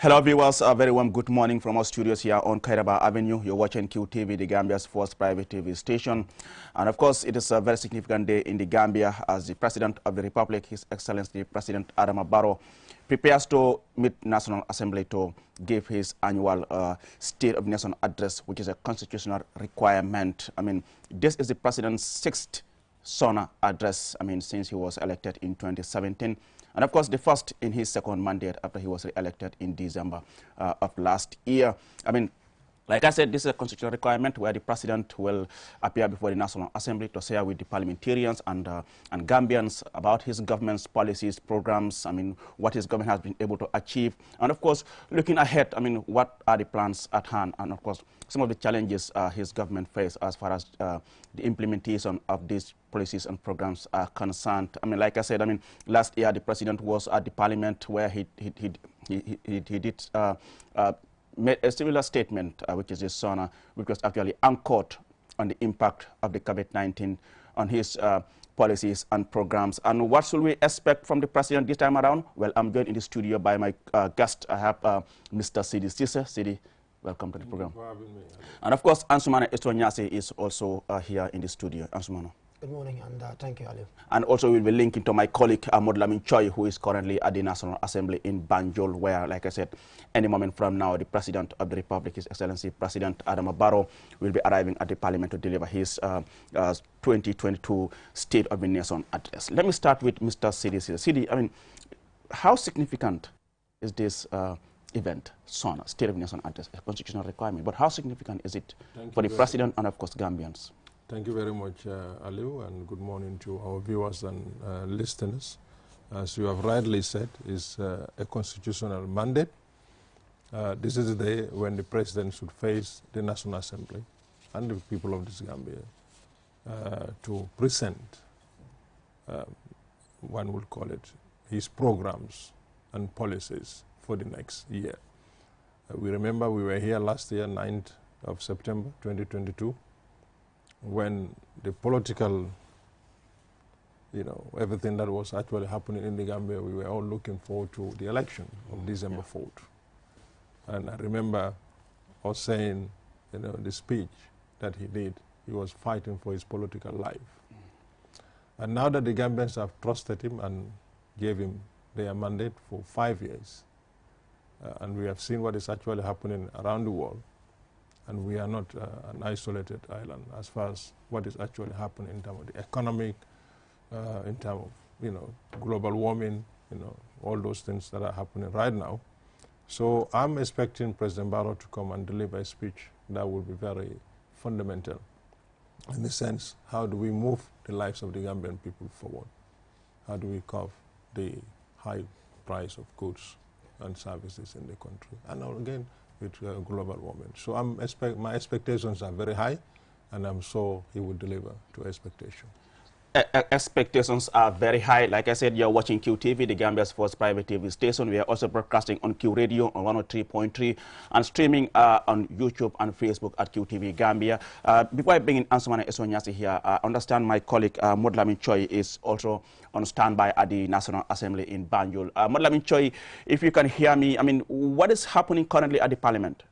Hello viewers, a very warm good morning from our studios here on Kairaba Avenue. You're watching QTV, the Gambia's first private TV station. And of course, it is a very significant day in the Gambia as the President of the Republic, His Excellency President Adama Barrow, prepares to meet National Assembly to give his annual State of the Nation address, which is a constitutional requirement. I mean, this is the President's sixth SONA address, since he was elected in 2017. And of course, the first in his second mandate after he was re-elected in December of last year. Like I said, this is a constitutional requirement where the president will appear before the National Assembly to share with the parliamentarians and Gambians about his government's policies, programs, what his government has been able to achieve. And of course, looking ahead, what are the plans at hand? And of course, some of the challenges his government faces as far as the implementation of these policies and programs are concerned. Like I said, last year the president was at the parliament where he did made a similar statement, which is his SONA, which was actually anchored on the impact of the COVID-19 on his policies and programs. And what should we expect from the president this time around? Well, I'm joined in the studio by my guest. I have Mr. Sidi Sise. Sidi, welcome to the program. For having me. And of course, Ansumana Estonyase is also here in the studio. Ansumana. Good morning, and thank you, Ali. And also we'll be linking to my colleague, Modlamin Choi, who is currently at the National Assembly in Banjul, where, like I said, any moment from now, the President of the Republic, His Excellency President Adama Barrow, will be arriving at the Parliament to deliver his 2022 State of the Nation address. Let me start with Mr. Sidi. Sidi, how significant is this event, SONA, State of the Nation address, a constitutional requirement, but how significant is it for the President and, of course, Gambians? Thank you very much, Aliu, and good morning to our viewers and listeners. As you have rightly said, it's a constitutional mandate. This is the day when the President should face the National Assembly and the people of this Gambia to present, one would call it, his programs and policies for the next year. We remember we were here last year, 9th of September 2022, when the political, everything that was actually happening in the Gambia, we were all looking forward to the election of December 4th. And I remember us saying, the speech that he did, he was fighting for his political life. And now that the Gambians have trusted him and gave him their mandate for 5 years, and we have seen what is actually happening around the world, and we are not an isolated island as far as what is actually happening in terms of the economic, in terms of, global warming, all those things that are happening right now. So I'm expecting President Barrow to come and deliver a speech that will be very fundamental in the sense, how do we move the lives of the Gambian people forward? How do we curb the high price of goods and services in the country? And again, with global warming. So my expectations are very high, and I'm sure he will deliver to expectation. Expectations are very high. Like I said, you're watching QTV, the Gambia's first private TV station. We are also broadcasting on Q Radio on 103.3 and streaming on YouTube and Facebook at QTV Gambia. Before I bring in Ansumana Estonyase here, I understand my colleague Modlamin Choi is also on standby at the National Assembly in Banjul. Modlamin Choi, if you can hear me, what is happening currently at the Parliament?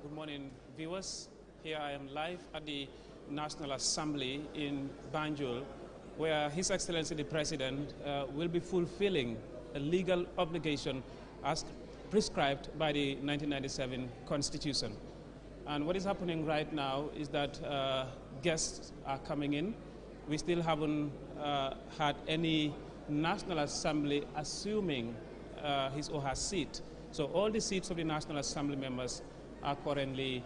Good morning, viewers. Here I am live at the National Assembly in Banjul, where His Excellency the President will be fulfilling a legal obligation as prescribed by the 1997 Constitution. And what is happening right now is that guests are coming in. We still haven't had any National Assembly assuming his or her seat. So all the seats of the National Assembly members are currently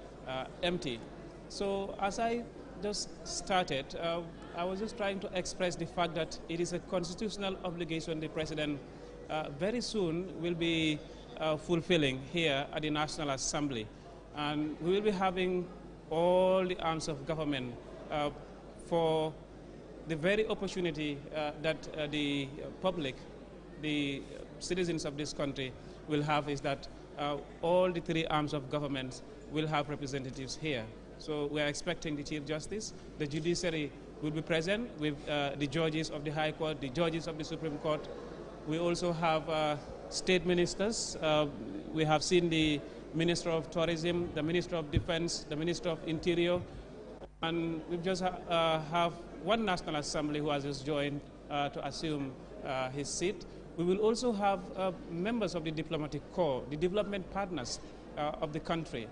empty. So as I just started, I was just trying to express the fact that it is a constitutional obligation the President very soon will be fulfilling here at the National Assembly. And we will be having all the arms of government for the very opportunity that the public, the citizens of this country will have is that all the three arms of government will have representatives here. So we are expecting the Chief Justice, the judiciary will be present with the judges of the High Court, the judges of the Supreme Court. We also have state ministers. We have seen the Minister of Tourism, the Minister of Defense, the Minister of Interior, and we just have one National Assembly who has just joined to assume his seat. We will also have members of the diplomatic corps, the development partners of the country.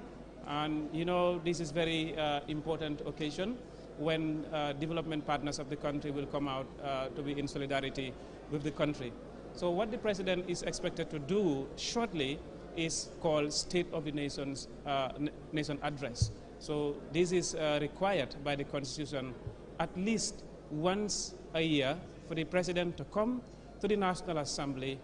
And you know, this is very important occasion when development partners of the country will come out to be in solidarity with the country. So what the President is expected to do shortly is called State of the Nation's Nation Address. So this is required by the Constitution at least once a year for the President to come to the National Assembly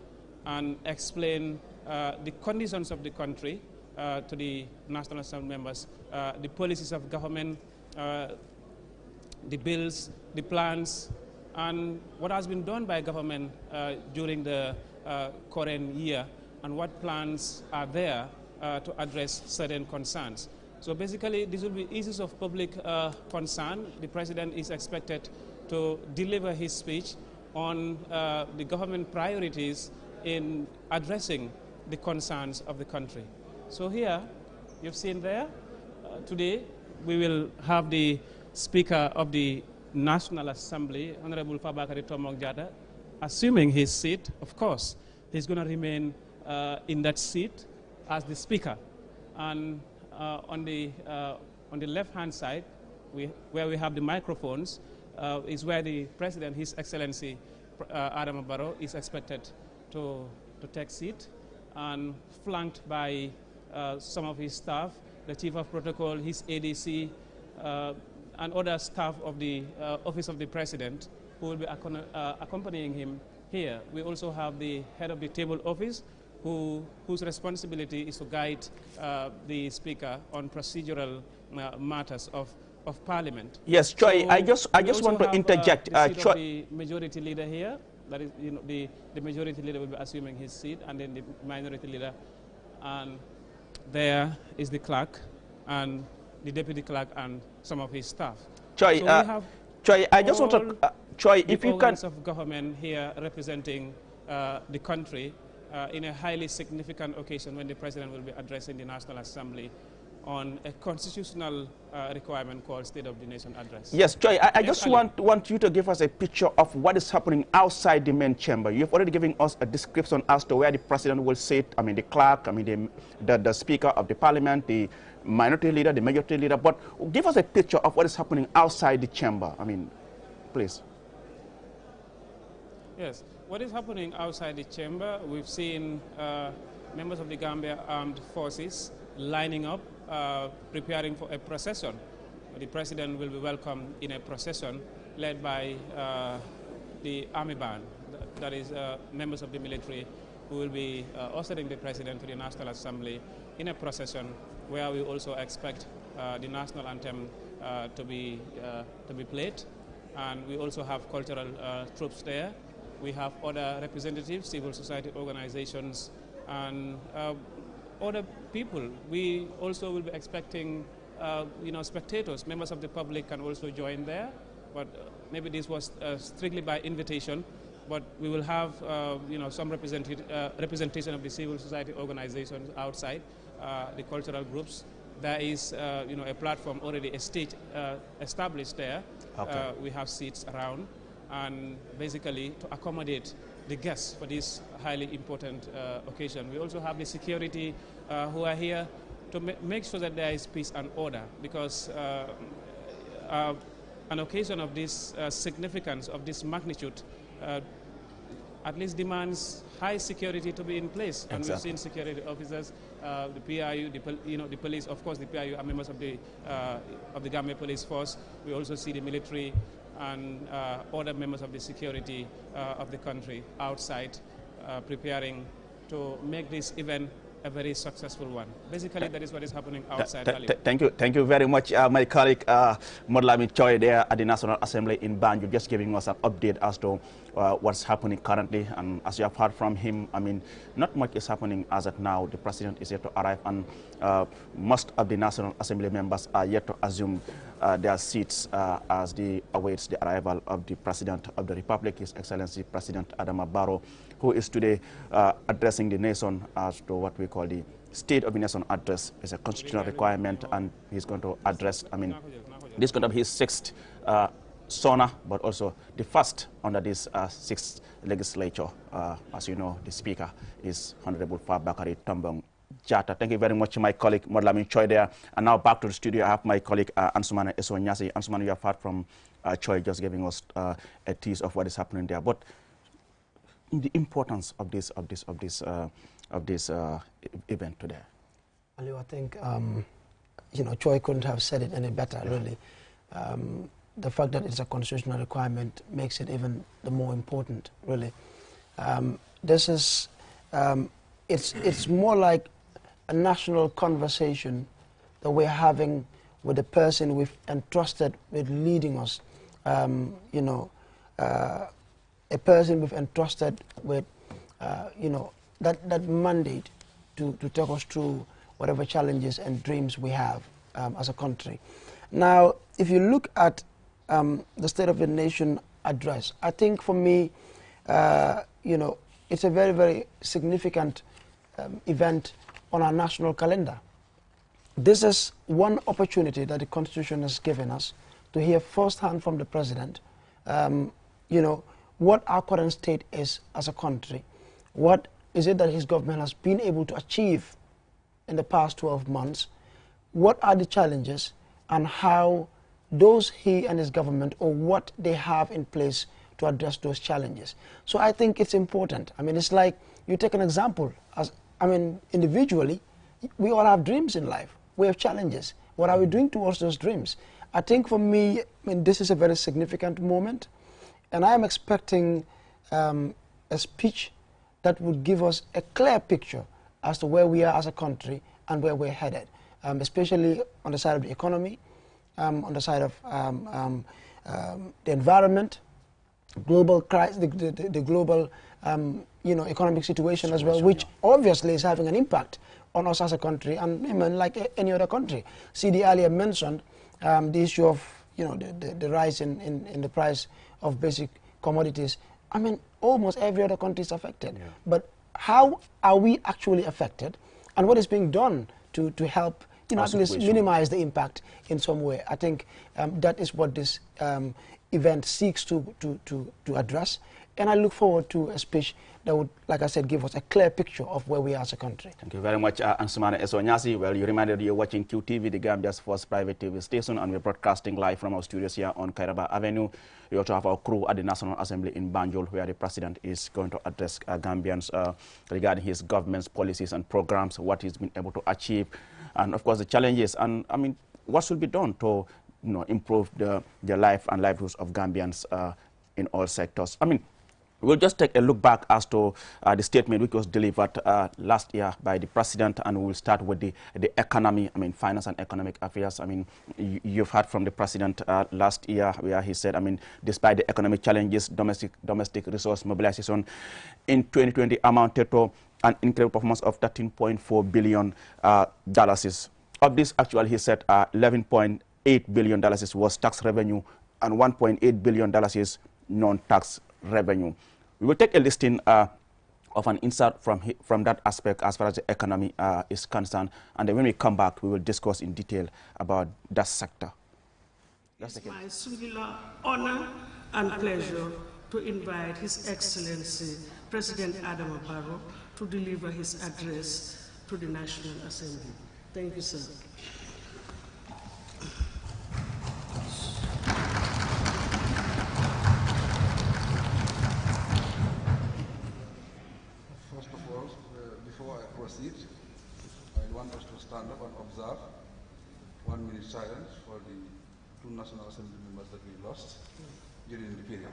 and explain the conditions of the country to the National Assembly members, the policies of government, the bills, the plans, and what has been done by government during the current year, and what plans are there to address certain concerns. So basically, these will be issues of public concern. The President is expected to deliver his speech on the government priorities in addressing the concerns of the country. So here, you've seen there, today we will have the Speaker of the National Assembly, Honorable Fabakary Tombong Jatta, assuming his seat. Of course, he's going to remain in that seat as the Speaker. And on the left-hand side, where we have the microphones, is where the President, His Excellency Adama Barrow, is expected to take seat, and flanked by some of his staff, the Chief of Protocol, his ADC, and other staff of the Office of the President who will be accompanying him here. We also have the Head of the Table Office, whose responsibility is to guide the Speaker on procedural matters of Parliament. Yes, Choi, so I just want to interject. The seat of the Majority Leader here, that is, you know, the Majority Leader will be assuming his seat, and then the Minority Leader, and there is the Clerk and the Deputy Clerk and some of his staff. Choi, so Choi, I just want to, Choi, if you can. Of government here representing the country in a highly significant occasion when the President will be addressing the National Assembly on a constitutional requirement called State of the Nation Address. Yes, Choi, I just want you to give us a picture of what is happening outside the main chamber. You've already given us a description as to where the President will sit, I mean the Clerk, I mean the Speaker of the Parliament, the Minority Leader, the Majority Leader, but give us a picture of what is happening outside the chamber, I mean, please. Yes, what is happening outside the chamber, we've seen members of the Gambia Armed Forces lining up, preparing for a procession. The President will be welcomed in a procession led by the Army Band, that is members of the military who will be ushering the President to the National Assembly in a procession where we also expect the national anthem to be played. And we also have cultural troops there. We have other representatives, civil society organizations, and other people. We also will be expecting, spectators, members of the public can also join there. But maybe this was strictly by invitation. But we will have, some representation of the civil society organizations outside, the cultural groups. There is, a platform already, a stage established there. Okay. We have seats around, and basically to accommodate the guests for this highly important occasion. We also have the security who are here to make sure that there is peace and order, because an occasion of this significance, of this magnitude, at least demands high security to be in place. Exactly. And we've seen security officers, the PIU, the police. Of course, the PIU are members of the Gambia Police Force. We also see the military and other members of the security of the country outside, preparing to make this event a very successful one. Basically, that is what is happening outside. Thank you very much, my colleague Modlami Choi there at the National Assembly in Banjul, just giving us an update as to what's happening currently. And as you have heard from him, I mean, not much is happening as of now. The president is yet to arrive, and most of the National Assembly members are yet to assume their seats as they awaits the arrival of the President of the Republic, His Excellency President Adama Barrow, who is today addressing the nation as to what we call the State of the Nation address. Is a constitutional requirement, and he's going to address, I mean, this is going to be his sixth SONA, but also the first under this sixth legislature. As you know, the Speaker is Honorable Fabakary Tombong Jata. Thank you very much, my colleague Modlamin Choi there. And now back to the studio, I have my colleague Ansumana Esonyasi. Ansumana, you have heard from Choi just giving us a tease of what is happening there. But the importance of this event today. Ali, I think you know, Choi couldn't have said it any better, really. The fact that it's a constitutional requirement makes it even the more important, really. This is, it's more like a national conversation that we're having with the person we've entrusted with leading us. You know, a person we've entrusted with, you know, that mandate to take us through whatever challenges and dreams we have as a country. Now, if you look at the State of the Nation address, I think for me, you know, it's a very, very significant event on our national calendar. This is one opportunity that the Constitution has given us to hear firsthand from the President, you know, what our current state is as a country. What is it that his government has been able to achieve in the past 12 months? What are the challenges, and how those he and his government, or what they have in place to address those challenges. So I think it's important. I mean, it's like, you take an example, as I mean, individually, we all have dreams in life. We have challenges. What are we doing towards those dreams? I think for me, I mean, this is a very significant moment, and I am expecting a speech that would give us a clear picture as to where we are as a country and where we're headed, especially on the side of the economy, on the side of the environment, global crisis, the global you know, economic situation as well, which obviously is having an impact on us as a country, and I mean, like any other country. CD earlier mentioned the issue of, you know, the rise in the price of basic commodities. I mean, almost every other country is affected. Yeah. But how are we actually affected, and what is being done to help, you know, at least minimize the impact in some way? I think that is what this event seeks to address, and I look forward to a speech that would, like I said, give us a clear picture of where we are as a country. Thank you very much, Ansumana Esonyasi. Well, you reminded you're watching QTV, the Gambia's first private TV station, and we're broadcasting live from our studios here on Kairaba Avenue. We also have our crew at the National Assembly in Banjul, where the President is going to address Gambians regarding his government's policies and programs, what he's been able to achieve, and of course the challenges, and I mean, what should be done to, you know, improve the life and livelihoods of Gambians in all sectors. I mean, we'll just take a look back as to the statement which was delivered last year by the President, and we'll start with the economy, I mean, finance and economic affairs. I mean, you've heard from the President last year where he said, I mean, despite the economic challenges, domestic resource mobilization in 2020 amounted to an incredible performance of $13.4 billion. Of this, actually, he said $11.8 billion was tax revenue and $1.8 billion is non-tax revenue. We will take a listing of an insert from that aspect as far as the economy is concerned, and then when we come back, we will discuss in detail about that sector. It's my singular honor and pleasure to invite His Excellency President Adama Barrow to deliver his address to the National Assembly. Thank you, sir. I want us to stand up and observe 1 minute silence for the 2 National Assembly members that we lost during the period.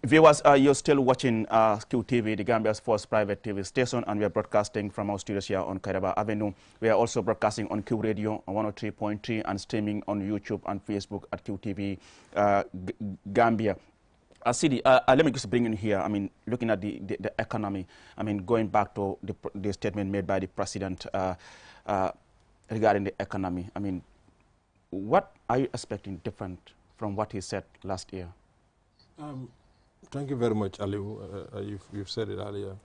Viewers, you're still watching QTV, the Gambia's first private TV station, and we are broadcasting from our studios here on Kairaba Avenue. We are also broadcasting on Q Radio on 103.3 and streaming on YouTube and Facebook at QTV Gambia. Sidi, let me just bring in here, I mean, looking at the economy, I mean, going back to the statement made by the president regarding the economy, I mean, what are you expecting different from what he said last year? Thank you very much, Aliu. You've said it earlier.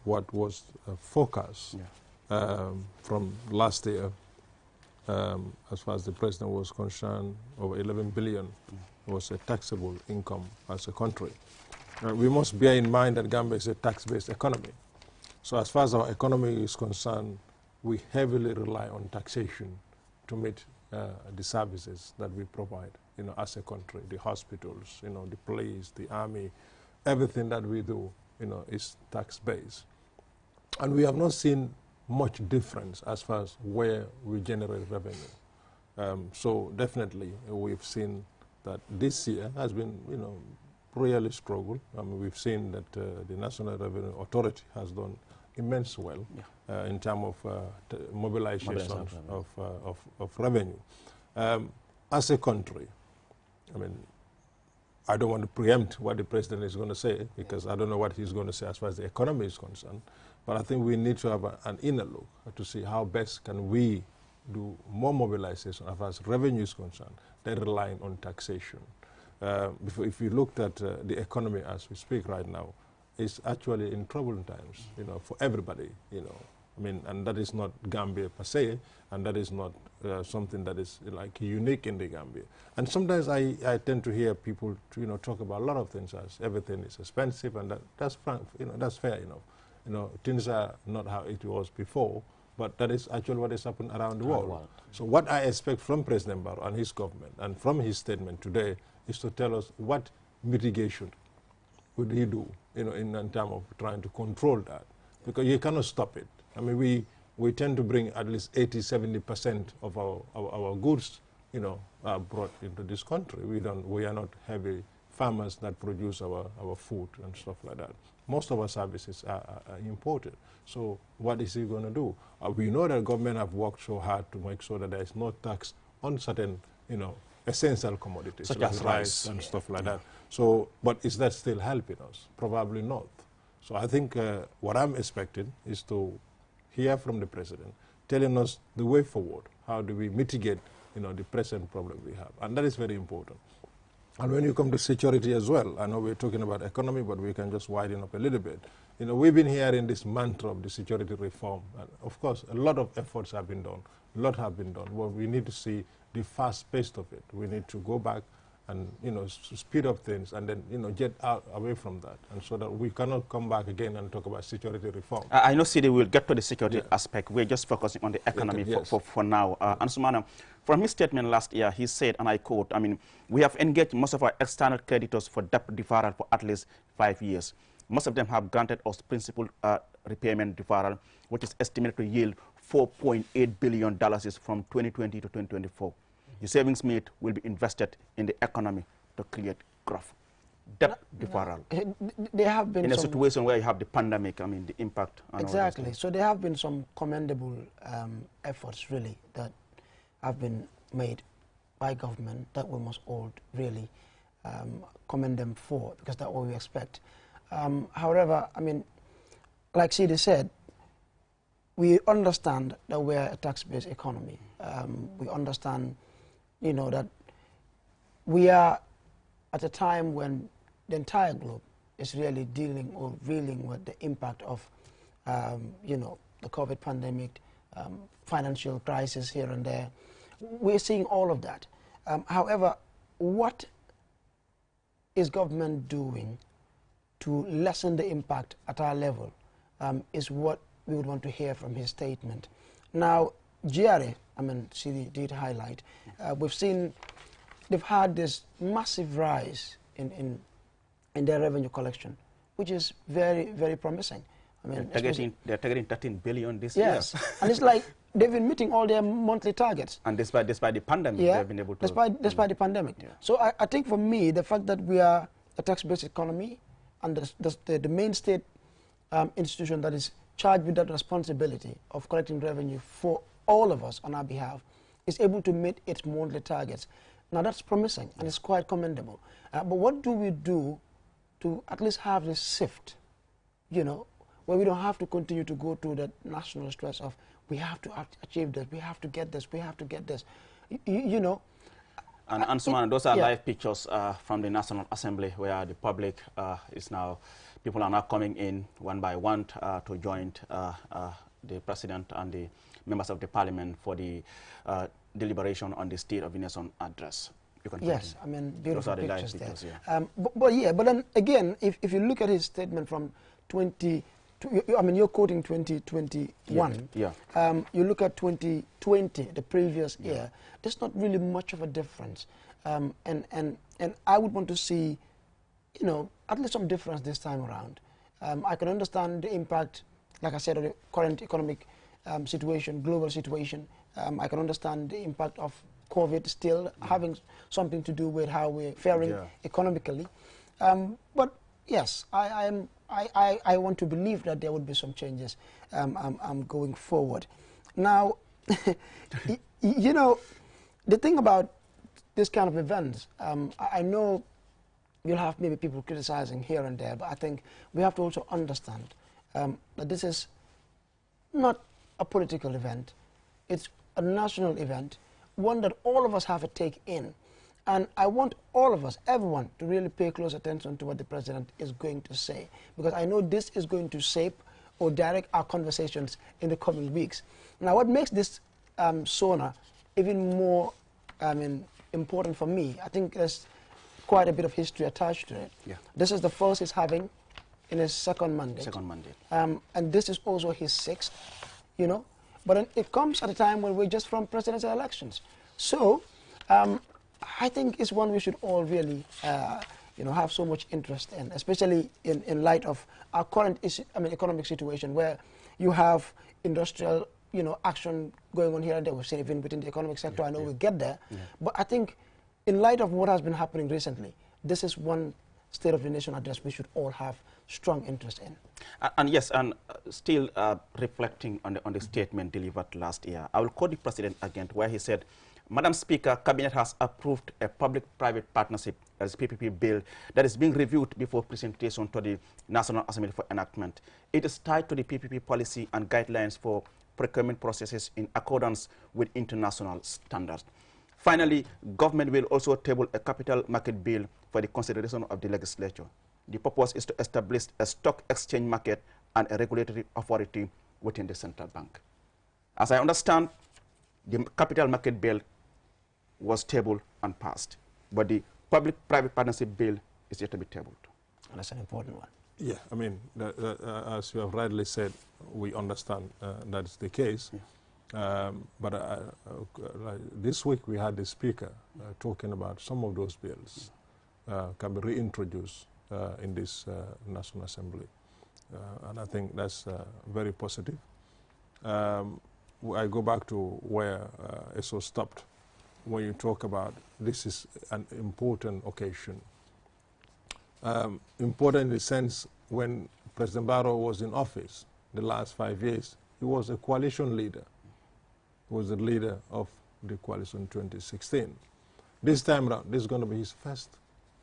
What was focused from last year, as far as the president was concerned, over 11 billion was a taxable income as a country. We must bear in mind that Gambia is a tax-based economy. So as far as our economy is concerned, we heavily rely on taxation to meet the services that we provide, you know, as a country, the hospitals, you know, the police, the army, everything that we do, you know, is tax-based. And we have not seen much difference as far as where we generate revenue. So definitely we've seen that this year has been, you know, really struggle. I mean, we've seen that the National Revenue Authority has done immense well in terms of mobilization of revenue. As a country, I mean, I don't want to preempt what the president is going to say because I don't know what he's going to say as far as the economy is concerned. But I think we need to have an inner look to see how best can we do more mobilization as far as revenue is concerned than relying on taxation. If you looked at the economy as we speak right now, it's actually in troubled times, you know, for everybody, you know. I mean, and that is not Gambia per se, and that is not something that is like unique in the Gambia. And sometimes I tend to hear people, you know, talk about a lot of things as everything is expensive, and that's you know, that's fair enough. You know, things are not how it was before, but that is actually what has happened around the world. So what I expect from President Barrow and his government and from his statement today is to tell us what mitigation would he do, you know, in terms of trying to control that, because you cannot stop it. I mean, we tend to bring at least 80–70% of our goods, you know, brought into this country. We are not heavy farmers that produce our food and stuff like that. Most of our services are imported. So what is he going to do? We know that government have worked so hard to make sure that there is no tax on certain, you know, essential commodities such like as rice and stuff like that. So, but is that still helping us? Probably not. So I think what I'm expecting is to hear from the president telling us the way forward. How do we mitigate, you know, the present problem we have? And that is very important. And when you come to security as well, I know we're talking about economy, but we can just widen up a little bit. You know, we've been hearing this mantra of the security reform. And of course, a lot of efforts have been done. A lot have been done. Well, we need to see the fast pace of it. We need to go back and, you know, speed up things and then, you know, get away from that. And so that we cannot come back again and talk about security reform. I know, Sidi, we'll get to the security aspect. We're just focusing on the economy for now. Ansumana, from his statement last year, he said, and I quote, I mean, we have engaged most of our external creditors for debt deferral for at least 5 years. Most of them have granted us principal repayment deferral, which is estimated to yield $4.8 billion from 2020 to 2024. The savings made will be invested in the economy to create growth. Debt deferral. There have been in a situation where you have the pandemic, I mean, the impact. Exactly. So there have been some commendable efforts, really, that have been made by government that we must all really commend them for, because that's what we expect. However, I mean, like Sidi said, we understand that we're a tax-based economy. We understand, you know, that we are at a time when the entire globe is really dealing or reeling with the impact of, you know, the COVID pandemic, financial crisis here and there. We're seeing all of that. However, what is government doing to lessen the impact at our level is what we would want to hear from his statement. Now, GRA, I mean, Sidi did highlight, we've seen they've had this massive rise in their revenue collection, which is very, very promising. I mean, they're targeting 13 billion this year. Yes, and it's like they've been meeting all their monthly targets. And despite the pandemic, they've been able to... Despite the pandemic. Yeah. So I think for me, the fact that we are a tax-based economy and the main state institution that is charged with that responsibility of collecting revenue for all of us on our behalf is able to meet its monthly targets. Now that's promising and it's quite commendable. But what do we do to at least have this shift, you know, where we don't have to continue to go through that national stress of we have to achieve this, we have to get this, we have to get this, you know. And Suman, those are live pictures from the National Assembly where the public is now, people are now coming in one by one to join the President and the members of the Parliament for the deliberation on the State of the Nation address. You can yes, I mean, beautiful pictures there. Yeah. But then again, if you look at his statement from I mean, you're quoting 2021. Yeah. You look at 2020, the previous year, there's not really much of a difference. And I would want to see, you know, at least some difference this time around. I can understand the impact, like I said, of the current economic situation, global situation. I can understand the impact of COVID still having something to do with how we're faring economically. But yes, I want to believe that there would be some changes going forward. Now, you know, the thing about this kind of events, I know you'll have maybe people criticizing here and there, but I think we have to also understand that this is not a political event. It's a national event, one that all of us have to take in. And I want all of us, everyone, to really pay close attention to what the President is going to say, because I know this is going to shape or direct our conversations in the coming weeks. Now, what makes this SONA even more important for me, I think there's quite a bit of history attached to it. Yeah. This is the first he's having in his second mandate. And this is also his sixth, you know. But it comes at a time when we're just from presidential elections. So, I think it's one we should all really, you know, have so much interest in, especially in light of our current economic situation, where you have industrial, you know, action going on here and there. We've seen even within the economic sector. I know we'll get there. But I think in light of what has been happening recently, this is one State of the Nation address we should all have strong interest in. And yes, and still reflecting on the statement delivered last year, I will quote the President again, where he said, Madam Speaker, Cabinet has approved a public-private partnership, as PPP bill, that is being reviewed before presentation to the National Assembly for enactment. It is tied to the PPP policy and guidelines for procurement processes in accordance with international standards. Finally, government will also table a capital market bill for the consideration of the legislature. The purpose is to establish a stock exchange market and a regulatory authority within the central bank. As I understand, the capital market bill was tabled and passed, but the public-private partnership bill is yet to be tabled. And that's an important one. Yeah, I mean, as you have rightly said, we understand that is the case. Yeah. But this week we had the Speaker talking about some of those bills can be reintroduced in this National Assembly. And I think that's very positive. I go back to where ESO stopped when you talk about this is an important occasion. Important in the sense when President Barrow was in office the last 5 years, he was a coalition leader. He was the leader of the coalition 2016. This time around, this is going to be his first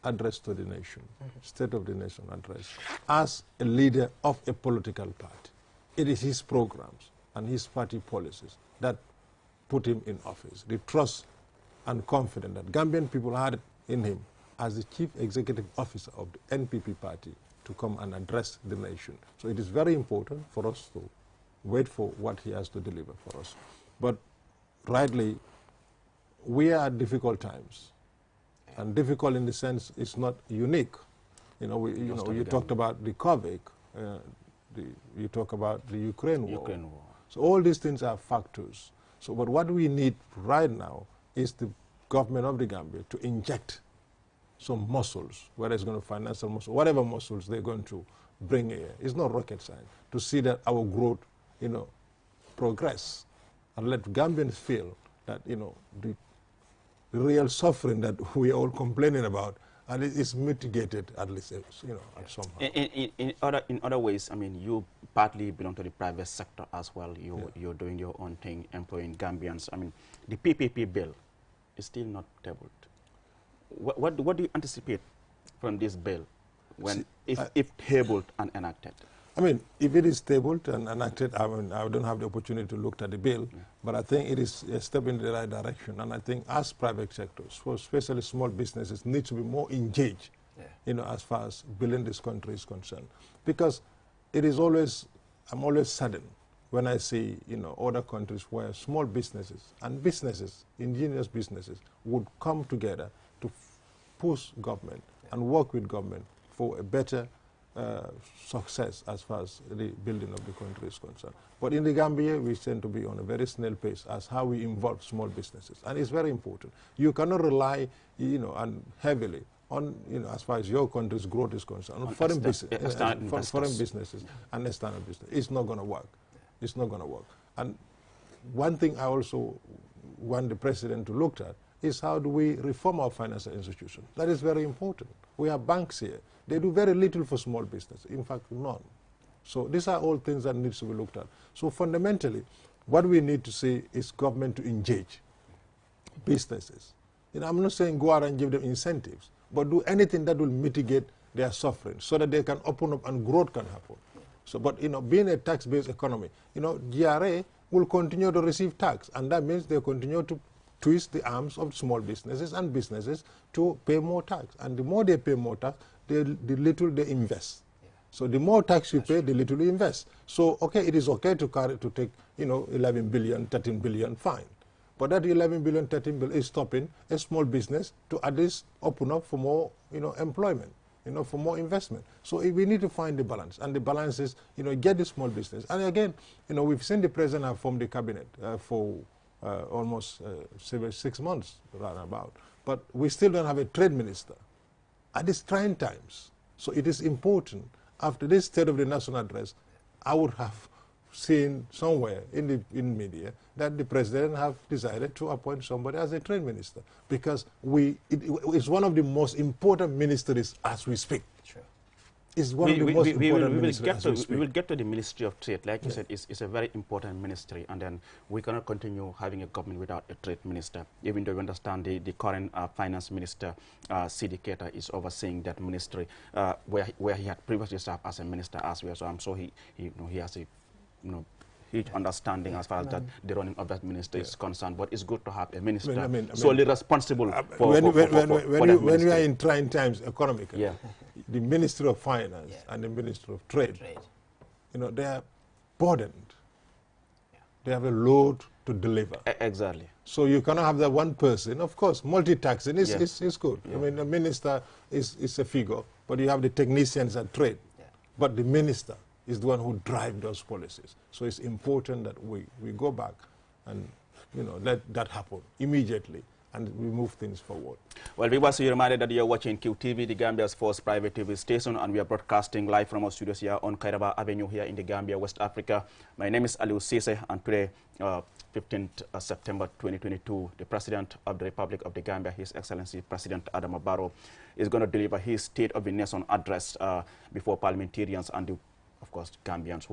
address to the nation, State of the Nation address, as a leader of a political party. It is his programs and his party policies that put him in office. The trust and confidence that Gambian people had in him as the chief executive officer of the NPP party to come and address the nation. So it is very important for us to wait for what he has to deliver for us. But rightly, we are at difficult times. And difficult in the sense it's not unique. You know, you talked about the COVID, you talk about the Ukraine war. So all these things are factors. So, but what we need right now is the government of the Gambia to inject some muscles, whether it's going to financial muscle, whatever muscles they're going to bring here. It's not rocket science to see that our growth, you know, progress, and let Gambians feel that, you know, the real suffering that we are all complaining about, and it is mitigated at least, you know, at somehow. In other ways, I mean, you partly belong to the private sector as well. You're doing your own thing, employing Gambians. I mean, the PPP bill is still not tabled. what do you anticipate from this bill when, if tabled and enacted? I mean, if it is tabled and enacted, I mean, I don't have the opportunity to look at the bill, but I think it is a step in the right direction. And I think as private sectors, for especially small businesses, need to be more engaged, you know, as far as building this country is concerned. Because it is always, I'm always saddened when I see, you know, other countries where small businesses and businesses, ingenious businesses, would come together to push government and work with government for a better success as far as the building of the country is concerned. But in the Gambia, we tend to be on a very snail pace as how we involve small businesses. And it's very important. You cannot rely, you know, heavily on, you know, as far as your country's growth is concerned, on foreign businesses and external business. It's not going to work. It's not going to work. And one thing I also want the president to look at is how do we reform our financial institutions. That is very important. We have banks here. They do very little for small business, in fact, none. So these are all things that need to be looked at. So fundamentally, what we need to see is government to engage businesses. You know, I'm not saying go out and give them incentives, but do anything that will mitigate their suffering so that they can open up and growth can happen. So, but, you know, being a tax-based economy, you know, GRA will continue to receive tax, and that means they continue to twist the arms of small businesses and businesses to pay more tax. And the more they pay more tax, the little they invest. So the more tax you pay, the little you invest. So, okay, it is okay to take, you know, 11 billion, 13 billion, fine. But that 11 billion, 13 billion is stopping a small business to at least open up for more, you know, employment, you know, for more investment. So we need to find the balance. And the balance is, you know, get the small business. And again, you know, we've seen the president have formed the cabinet for almost 6 months, roundabout. But we still don't have a trade minister at these trying times. So it is important, after this State of the National Address, I would have seen somewhere in media that the president have decided to appoint somebody as a trade minister, because it's one of the most important ministries as we speak. Sure. It's one of the most important ministries as we speak. We will get to the Ministry of Trade. Like you said, it's a very important ministry, and then we cannot continue having a government without a trade minister, even though we understand the current finance minister, C.D. Keita, is overseeing that ministry, where he had previously served as a minister as well. So I'm sure he has a huge understanding as far as the running of that ministry is concerned. But it's good to have a minister solely responsible for when we are in trying times economically. The Ministry of Finance and the Ministry of Trade, you know, they are burdened. They have a load to deliver. Exactly. So you cannot have that one person. Of course, multitasking is good. I mean, the minister is a figure, but you have the technicians at trade. But the minister is the one who drives those policies. So it's important that we go back and, you know, let that happen immediately, and we move things forward. Well, viewers, you're reminded that you're watching QTV, the Gambia's first private TV station, and we are broadcasting live from our studios here on Kairaba Avenue here in the Gambia, West Africa. My name is Aliou Cisse, and today, 15th September 2022, the President of the Republic of the Gambia, His Excellency President Adama Barrow, is going to deliver his State of the Nation address before parliamentarians and of course, Gambians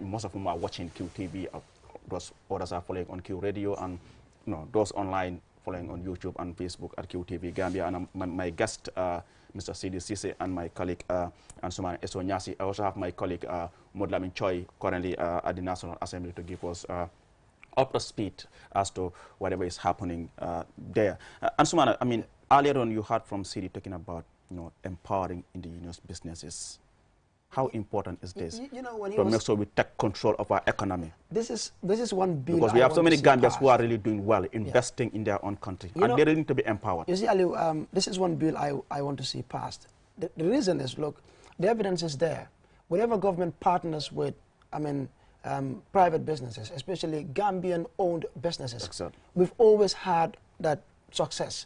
most of whom are watching QTV. Those others are following on Q Radio, and those online following on YouTube and Facebook at QTV Gambia. And my guest, Mr. C.D. Cisse, and my colleague, Ansumane Esonyasi. I also have my colleague, Modlamin Choi, currently at the National Assembly, to give us up to speed as to whatever is happening there. Ansumane, I mean, earlier on you heard from C.D. talking about empowering indigenous businesses. How important is this to make sure we take control of our economy? This is one bill. Because we have so many Gambians who are really doing well, investing in their own country, and they need to be empowered. You see, Aliou, this is one bill I want to see passed. The reason is, look, the evidence is there. Whenever government partners with, private businesses, especially Gambian-owned businesses, we've always had that success.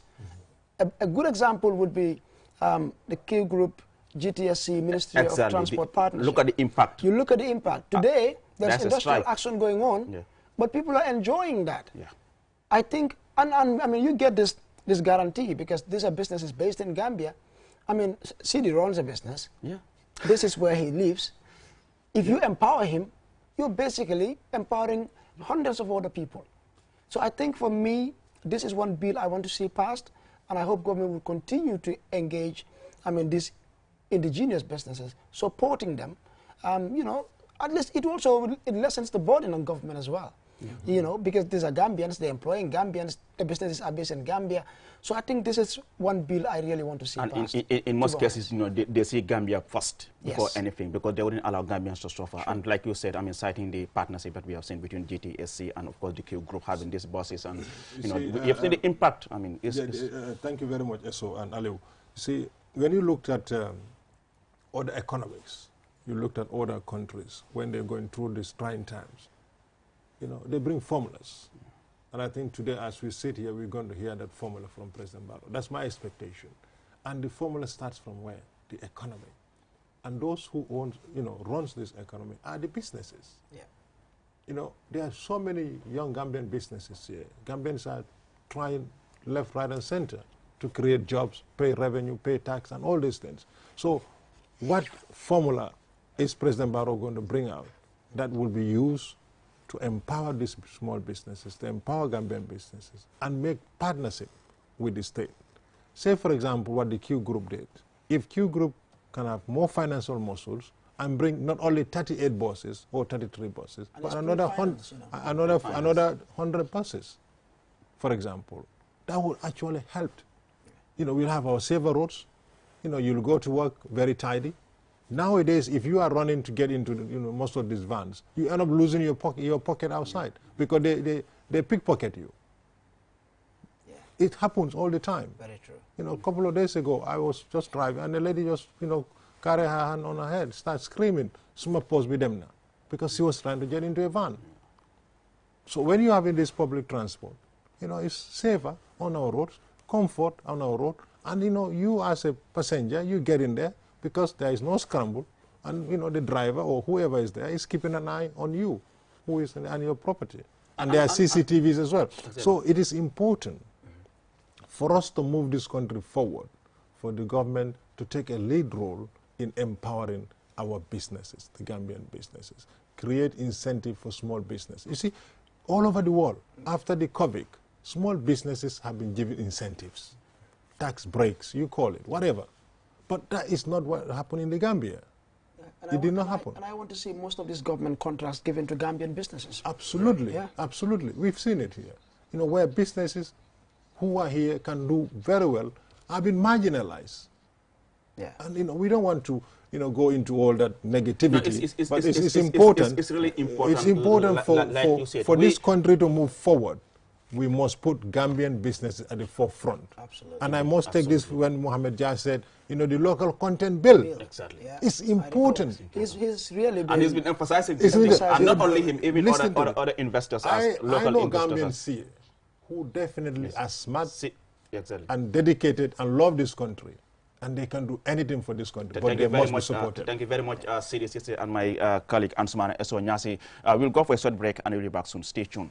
A good example would be the Q Group, GTSC, Ministry of Transport Partnership. Look at the impact. You look at the impact. Today, there's industrial action going on, but people are enjoying that. I think, I mean, you get this guarantee because these are businesses based in Gambia. I mean, CD runs a business. This is where he lives. If you empower him, you're basically empowering hundreds of other people. So I think for me, this is one bill I want to see passed. and I hope government will continue to engage, these indigenous businesses, supporting them. At least it lessens the burden on government as well. Because these are Gambians, they're employing Gambians, the businesses are based in Gambia. So I think this is one bill I really want to see passed. In most cases, they see Gambia first before anything, because they wouldn't allow Gambians to suffer. Sure. And like you said, citing the partnership that we have seen between GTSC and of course the Q group having these buses, and you've seen the impact. Thank you very much, Eso and Aliu. See, when you looked at other economics, you looked at other countries when they're going through these trying times. They bring formulas. And I think today, as we sit here, we're going to hear that formula from President Barrow. That's my expectation. And the formula starts from where? The economy. And those who runs this economy are the businesses. Yeah. There are so many young Gambian businesses here. Gambians are trying left, right, and center to create jobs, pay revenue, pay tax, and all these things. So what formula is President Barrow going to bring out that will be used to empower these small businesses, to empower Gambian businesses, and make partnership with the state? Say, for example, what the Q Group did. If Q Group can have more financial muscles and bring not only 38 buses or 33 buses, and but another 100 buses, for example, that would actually help. We'll have our safer roads. You'll go to work very tidy. Nowadays, if you are running to get into most of these vans, you end up losing your pocket outside because they pickpocket you. Yeah. It happens all the time. Very true. A couple of days ago, I was just driving, and the lady just carry her hand on her head, start screaming, "Smoke pause with them now," because she was trying to get into a van. So when you have in this public transport, it's safer on our roads, comfort on our road, and you as a passenger, you get in there, because there is no scramble, and the driver or whoever is there is keeping an eye on you, who is on your property. And there are CCTVs as well. So it is important for us to move this country forward, for the government to take a lead role in empowering our businesses, the Gambian businesses, create incentive for small business. You see, all over the world, after the COVID, small businesses have been given incentives, tax breaks, you call it, whatever. But that is not what happened in the Gambia. It did not happen. And I want to see most of these government contracts given to Gambian businesses. Absolutely, absolutely. We've seen it here. Where businesses who are here can do very well have been marginalized. Yeah. And we don't want to go into all that negativity. No, but it's important. It's really important. It's important for this country to move forward. We must put Gambian businesses at the forefront. Absolutely. And I must take this when Mohamed Jah said, the local content bill. Exactly. Yeah. It's important. He's really been... And he's been emphasizing this. And not only him, even other investors, local I know investors. Gambians here who definitely are smart and dedicated and love this country. And they can do anything for this country, but they must be supported. Thank you very much, CDC and my colleague, Ansumana Eso Nyasi. We'll go for a short break and we'll be back soon. Stay tuned.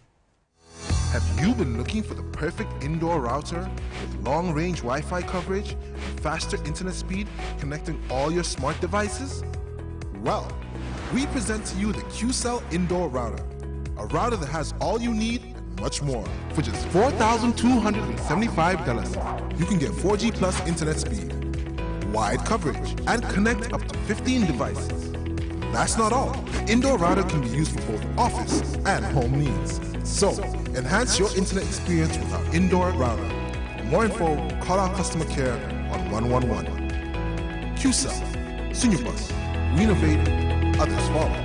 Have you been looking for the perfect indoor router with long-range Wi-Fi coverage and faster internet speed connecting all your smart devices? Well, we present to you the QCell Indoor Router, a router that has all you need and much more. For just $4,275, you can get 4G plus internet speed, wide coverage, and connect up to 15 devices. That's not all. The indoor router can be used for both office and home needs. So, enhance your internet experience with our indoor router. For more info, call our customer care on 111. QCell, Senior Plus, we innovate, others follow.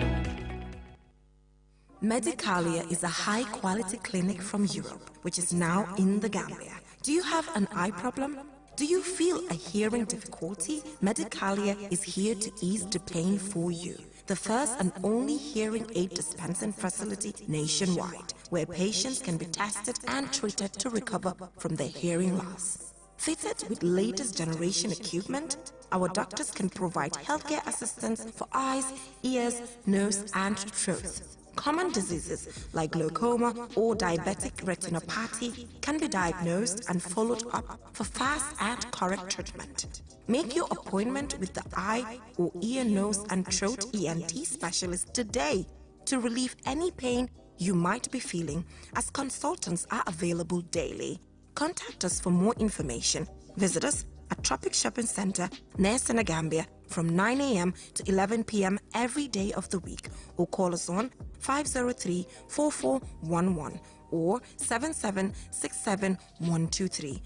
Medicalia is a high-quality clinic from Europe, which is now in the Gambia. Do you have an eye problem? Do you feel a hearing difficulty? Medicalia is here to ease the pain for you. The first and only hearing aid dispensing facility nationwide, where patients can be tested and treated to recover from their hearing loss. Fitted with latest generation equipment, our doctors can provide healthcare assistance for eyes, ears, nose, and throat. Common diseases like glaucoma or diabetic retinopathy can be diagnosed and followed up for fast and correct treatment. Make your appointment with the eye or ear, nose, and throat ENT specialist today to relieve any pain you might be feeling, as consultants are available daily. Contact us for more information. Visit us at Tropic Shopping Centre near Senegambia from 9 a.m. to 11 p.m. every day of the week, or call us on 503-4411 or 7767-123.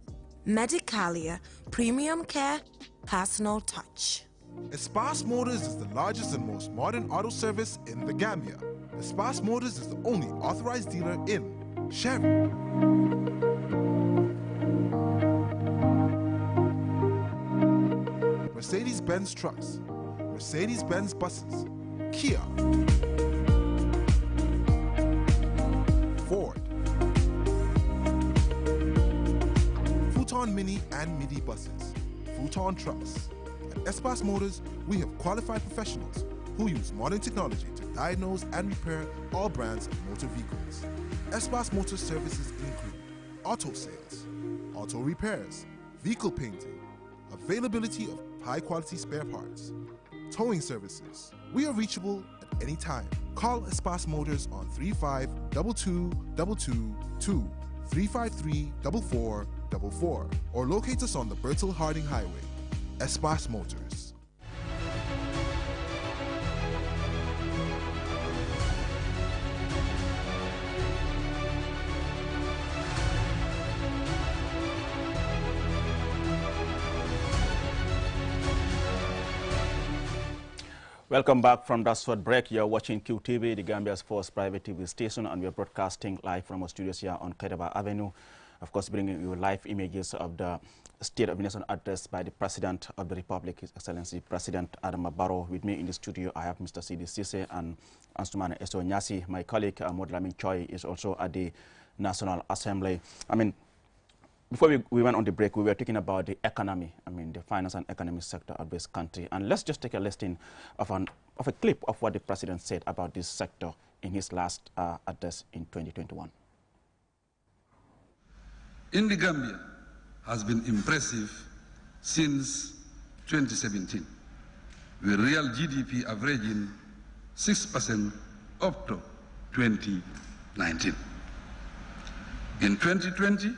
Medicalia, premium care, personal touch. Espas Motors is the largest and most modern auto service in the Gambia. Espas Motors is the only authorized dealer in Chevy, Mercedes-Benz trucks, Mercedes-Benz buses, Kia, Ford, Futon Mini and Midi buses, Futon trucks. At Espas Motors, we have qualified professionals who use modern technology to diagnose and repair all brands of motor vehicles. Espas Motor services include auto sales, auto repairs, vehicle painting, availability of high-quality spare parts, towing services. We are reachable at any time. Call Espas Motors on 352222 353-4444 or locate us on the Bertil Harding Highway. Espas Motors. Welcome back from that short break. You're watching QTV, the Gambia's first private TV station, and we're broadcasting live from our studios here on Kairaba Avenue. Of course, bringing you live images of the State of the Nation address by the President of the Republic, His Excellency President Adama Barrow. With me in the studio, I have Mr. Sidi Sise and Ansumana Esto Nyasi. My colleague, Modlamin Choi, is also at the National Assembly. Before we went on the break, we were talking about the economy, the finance and economic sector of this country. And let's just take a listen of a clip of what the President said about this sector in his last address in 2021. In the Gambia has been impressive since 2017, with real GDP averaging 6% up to 2019. In 2020,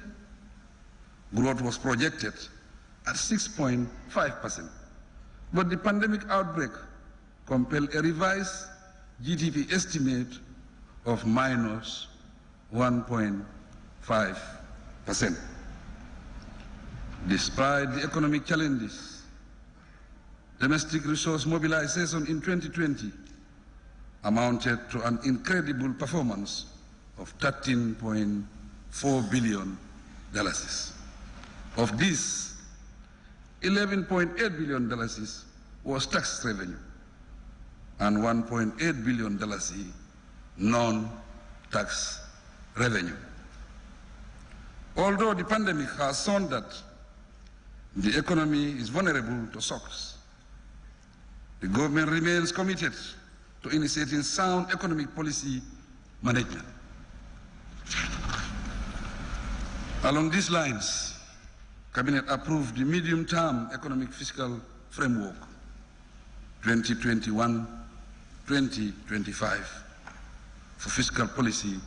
growth was projected at 6.5%, but the pandemic outbreak compelled a revised GDP estimate of minus 1.5%. Despite the economic challenges, domestic resource mobilization in 2020 amounted to an incredible performance of $13.4 billion. Of this, $11.8 billion was tax revenue and $1.8 billion non-tax revenue. Although the pandemic has shown that the economy is vulnerable to shocks, the government remains committed to initiating sound economic policy management. Along these lines, Cabinet approved the medium-term economic fiscal framework 2021-2025 for fiscal policy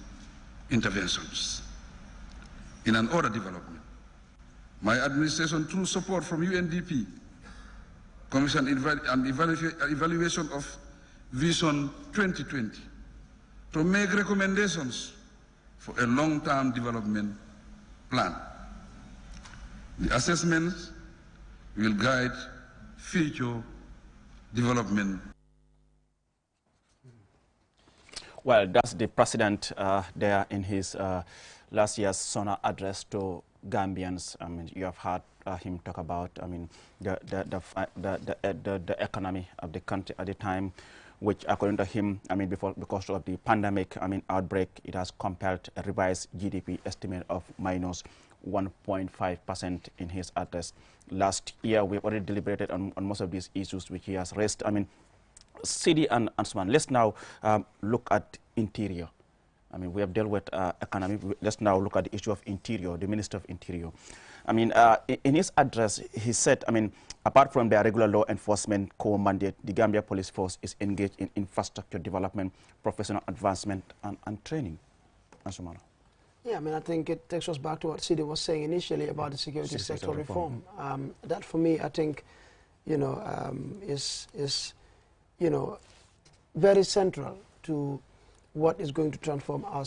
interventions. In an order development, my administration, through support from UNDP, commissioned an evaluation of Vision 2020 to make recommendations for a long-term development plan. The assessments will guide future development. Well, that's the President there in his last year's SONA address to Gambians. You have heard him talk about, the economy of the country at the time, which, according to him, because of the pandemic, outbreak, it has compelled a revised GDP estimate of minus 1.5% in his address. Last year, we already deliberated on most of these issues which he has raised. Sidi and Ansman, let's now look at interior. We have dealt with economy. Let's now look at the issue of interior, the Minister of Interior. In his address, he said, apart from their regular law enforcement core mandate, the Gambia Police Force is engaged in infrastructure development, professional advancement, and training. Ansumana. Yeah, I mean, I think it takes us back to what Sidi was saying initially about the security sector reform. That, for me, I think, is very central to what is going to transform our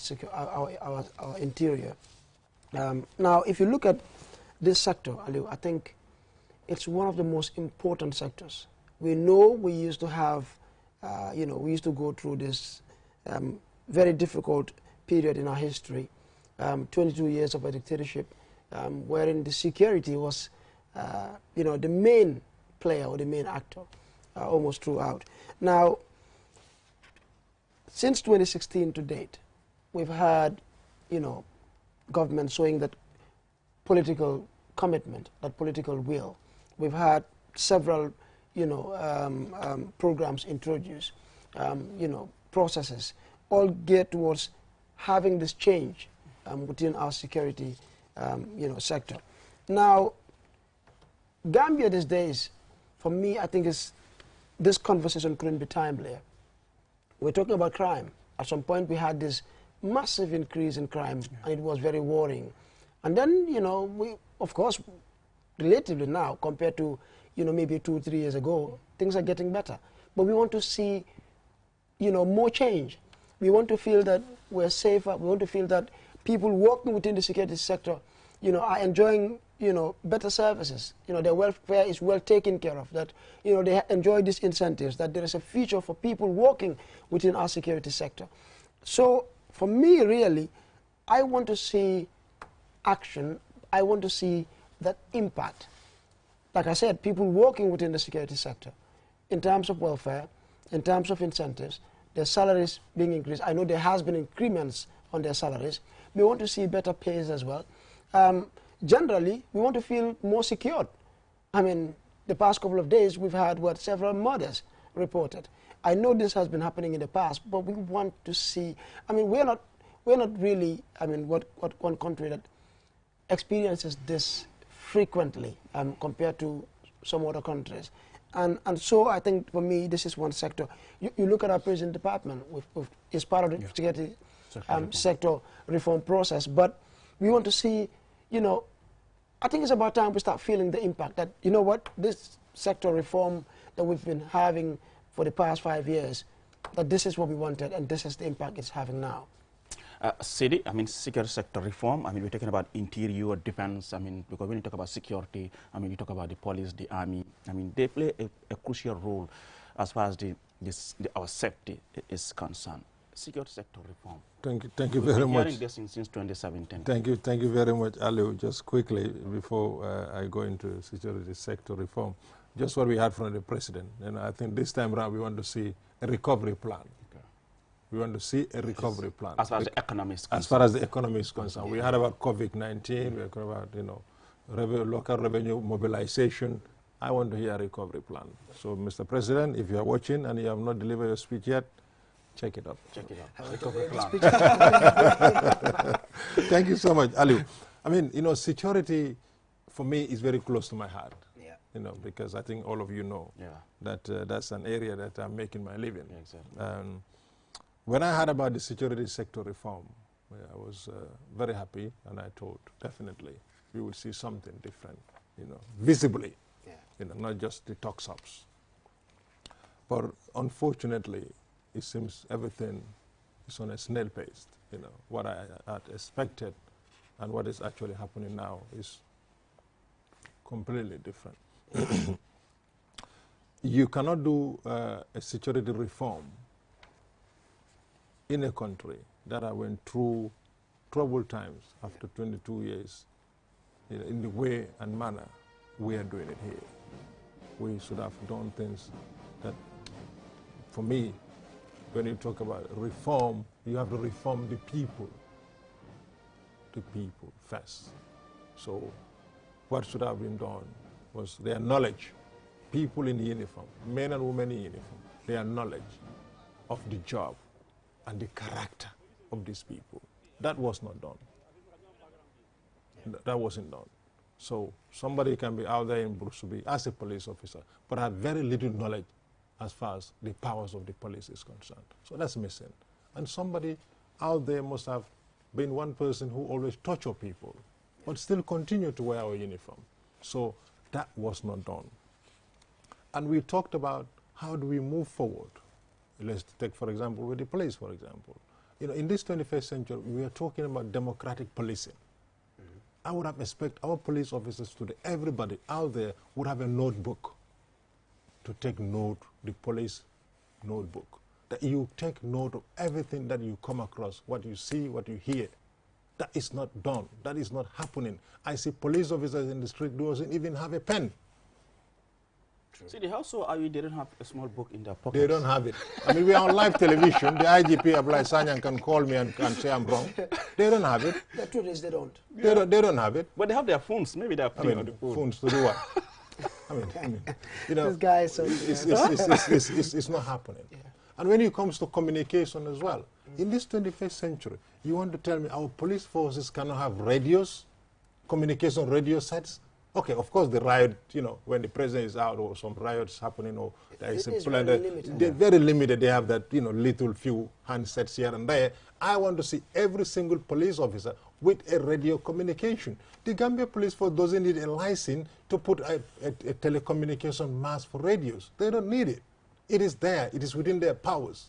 interior. Now, if you look at this sector, Aliu, I think it's one of the most important sectors. We know we used to have, we used to go through this very difficult period in our history, 22 years of a dictatorship, wherein the security was, the main player or the main actor almost throughout. Now, since 2016 to date, we've had, government showing that political commitment, that political will. We've had several, programs introduced, processes, all geared towards having this change within our security, sector. Now, Gambia these days, for me, I think this conversation couldn't be timelier. We're talking about crime. At some point, we had this massive increase in crime, and it was very worrying. And then, we, of course, relatively now, compared to, maybe 2 or 3 years ago, things are getting better. But we want to see, more change. We want to feel that we're safer. We want to feel that people working within the security sector, are enjoying, better services. Their welfare is well taken care of, that, they enjoy these incentives, that there is a future for people working within our security sector. So, for me, really, I want to see action. I want to see that impact. Like I said, people working within the security sector, in terms of welfare, in terms of incentives, their salaries being increased. I know there has been increments on their salaries. We want to see better pays as well. Generally, we want to feel more secured. I mean, the past couple of days, we've had, several murders reported. I know this has been happening in the past, but we want to see, I mean, we're not really, I mean, what one country that experiences this frequently compared to some other countries. And so I think, for me, this is one sector. You look at our prison department, it's part of the security sector reform process, but we want to see, I think it's about time we start feeling the impact that, this sector reform that we've been having for the past 5 years, that this is what we wanted and this is the impact it's having now. Sidi, I mean, security sector reform, I mean, we're talking about interior defense, I mean, because when you talk about security, I mean, you talk about the police, the army, I mean, they play a crucial role as far as our safety is concerned. Security sector reform. Thank you very much. Hearing this since 2017. Thank you very much, Aliu. Just quickly, before I go into security sector reform, just what we had from the president. And I think this time around we want to see a recovery plan. Okay. We want to see a recovery plan. As far as the economy is concerned. As far as the economy is concerned. We had about COVID-19, we had about, local revenue mobilization. I want to hear a recovery plan. So, Mr. President, if you are watching and you have not delivered your speech yet, check it out. Check it out. Recovery plan. Thank you so much, Aliu. I mean, security for me is very close to my heart. Yeah. Because I think all of you know that that's an area that I'm making my living. Yeah, exactly. When I heard about the security sector reform, I was very happy, and I thought definitely we will see something different, visibly, not just the talk-ups. But unfortunately, it seems everything is on a snail pace. What I had expected and what is actually happening now is completely different. You cannot do a security reform in a country that I went through troubled times after 22 years in the way and manner we are doing it here. We should have done things that, for me, when you talk about reform, you have to reform the people first. So what should have been done was their knowledge, people in uniform, men and women in uniform, their knowledge of the job and the character of these people. That was not done. That wasn't done. So somebody can be out there in Brusubi as a police officer, but have very little knowledge as far as the powers of the police is concerned. So that's missing. And somebody out there must have been one person who always torture people, but still continue to wear our uniform. So that was not done. And we talked about how do we move forward. Let's take, for example, with the police, for example. You know, in this 21st century, we are talking about democratic policing. I would have expected our police officers today, everybody out there would have a notebook to take note, the police notebook. That you take note of everything that you come across, what you see, what you hear. That is not done. That is not happening. I see police officers in the street who doesn't even have a pen. See, how so are you? They don't have a small book in their pocket. They don't have it. I mean, we are on live television. The IGP, Ablai Sanyang, can call me and say I'm wrong. They don't have it. The truth is they don't. They don't have it. But they have their phones. Maybe they are playing on the phone. Phones to do what? I mean, you know, this guy is so it's not happening. Yeah. And when it comes to communication as well, in this 21st century, you want to tell me our police forces cannot have radios, communication radio sets? Okay, of course, the riot, you know, when the president is out or some riots happening or there is a plan, they're very limited. They have that, you know, little few handsets here and there. I want to see every single police officer with a radio communication. The Gambia Police Force doesn't need a license to put a telecommunication mast for radios. They don't need it. It is there. It is within their powers.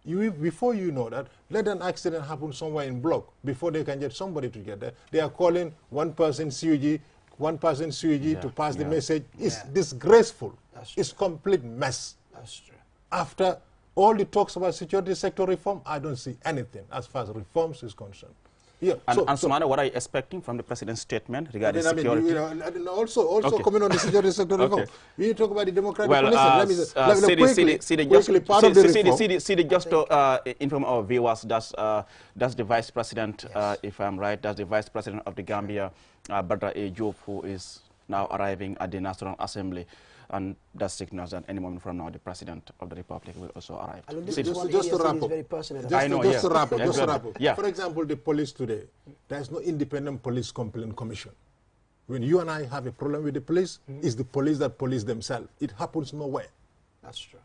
Before you know that, let an accident happen somewhere in block. Before they can get somebody to get there, they are calling one person CUG, to pass the message. It's disgraceful. It's complete mess. That's true. After all the talks about security sector reform, I don't see anything as far as reforms is concerned. Yeah. And Sumana, what are you expecting from the president's statement regarding security? Also okay. Coming on the security sector reform, we talk about the democratic just to inform our viewers, that's the Vice President, if I'm right, that's the Vice President of the Gambia, Badra A. Job, who is now arriving at the National Assembly. And that signals that any moment from now, the President of the Republic will also arrive. Just to wrap up. Just to wrap up. Yeah. For example, the police today, there's no independent police complaint commission. When you and I have a problem with the police, it's the police that police themselves. It happens nowhere. That's true.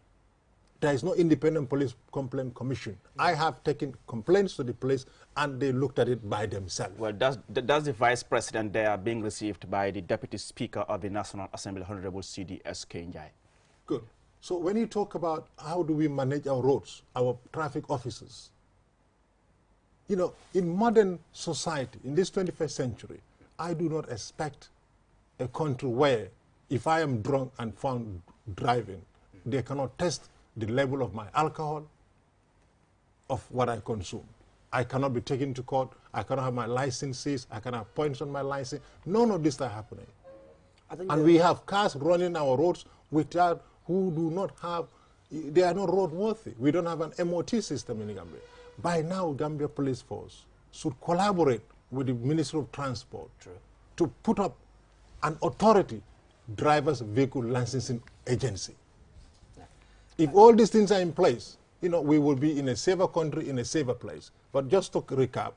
There is no independent police complaint commission. I have taken complaints to the police and they looked at it by themselves. Well, does the Vice President there being received by the Deputy Speaker of the National Assembly, Honorable C.D.S. Kenjai? Good. So when you talk about how do we manage our roads, our traffic officers, you know, in modern society, in this 21st century, I do not expect a country where if I am drunk and found driving, they cannot test the level of my alcohol, of what I consume. I cannot be taken to court. I cannot have my licenses. I cannot have points on my license. None of this is happening. And we have cars running our roads who do not have, they are not roadworthy. We don't have an MOT system in Gambia. By now, Gambia Police Force should collaborate with the Ministry of Transport to put up an authority, driver's vehicle licensing agency. If all these things are in place, you know, we will be in a safer country, in a safer place. But just to recap,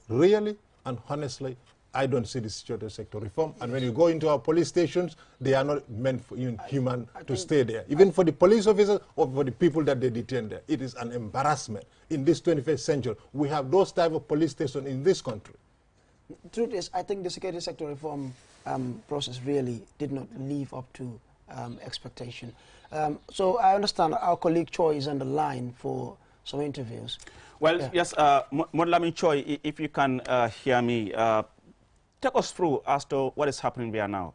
really and honestly, I don't see the security sector reform. And when you go into our police stations, they are not meant for human to stay there. Even for the police officers or for the people that they detain there. It is an embarrassment. In this 21st century, we have those type of police stations in this country. The truth is, I think the security sector reform process really did not live up to expectation. So I understand our colleague Choi is on the line for some interviews. Well, yes, Modlami Choi, if you can hear me, take us through as to what is happening there now.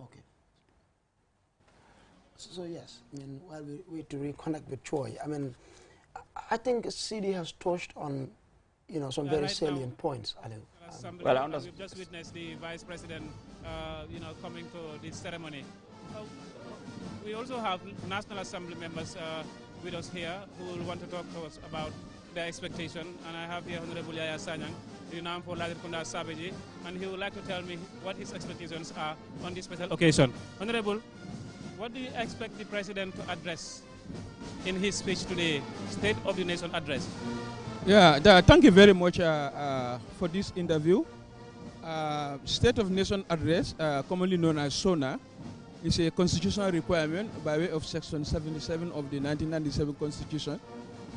Okay. So yes, I mean, while we wait to reconnect with Choi, I mean, I think CD has touched on, you know, some very salient points. Well, we've just witnessed the Vice President, you know, coming to this ceremony. We also have National Assembly members with us here who will want to talk to us about their expectation. And I have here Honorable Yaya Sanyang, the name for Ladirkunda Sabeji, and he would like to tell me what his expectations are on this special occasion. Honorable, what do you expect the President to address in his speech today, State of the Nation address? Yeah, thank you very much for this interview. State of Nation address, commonly known as SONA, It's a constitutional requirement by way of Section 77 of the 1997 Constitution,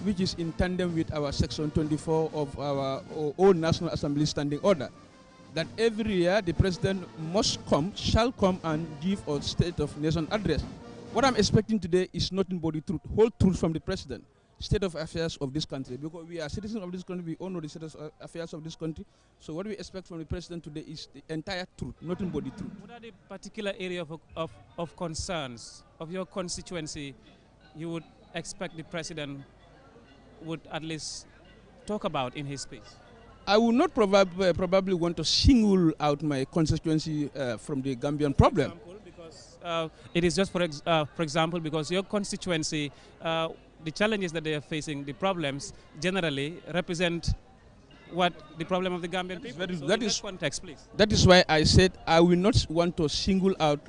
which is in tandem with our Section 24 of our own National Assembly Standing Order, that every year the President shall come and give a State of Nation address. What I'm expecting today is nothing but the truth, whole truth from the President, state of affairs of this country, because we are citizens of this country, we all know the state of affairs of this country. So what we expect from the President today is the entire truth, nothing but the truth. What are the particular area of concerns of your constituency you would expect the President would at least talk about in his speech? I would not probably want to single out my constituency from the Gambian problem. It is just for example, because your constituency, the challenges that they are facing, the problems generally represent what the problem of the Gambian people. So that is context, please. That is why I said I will not want to single out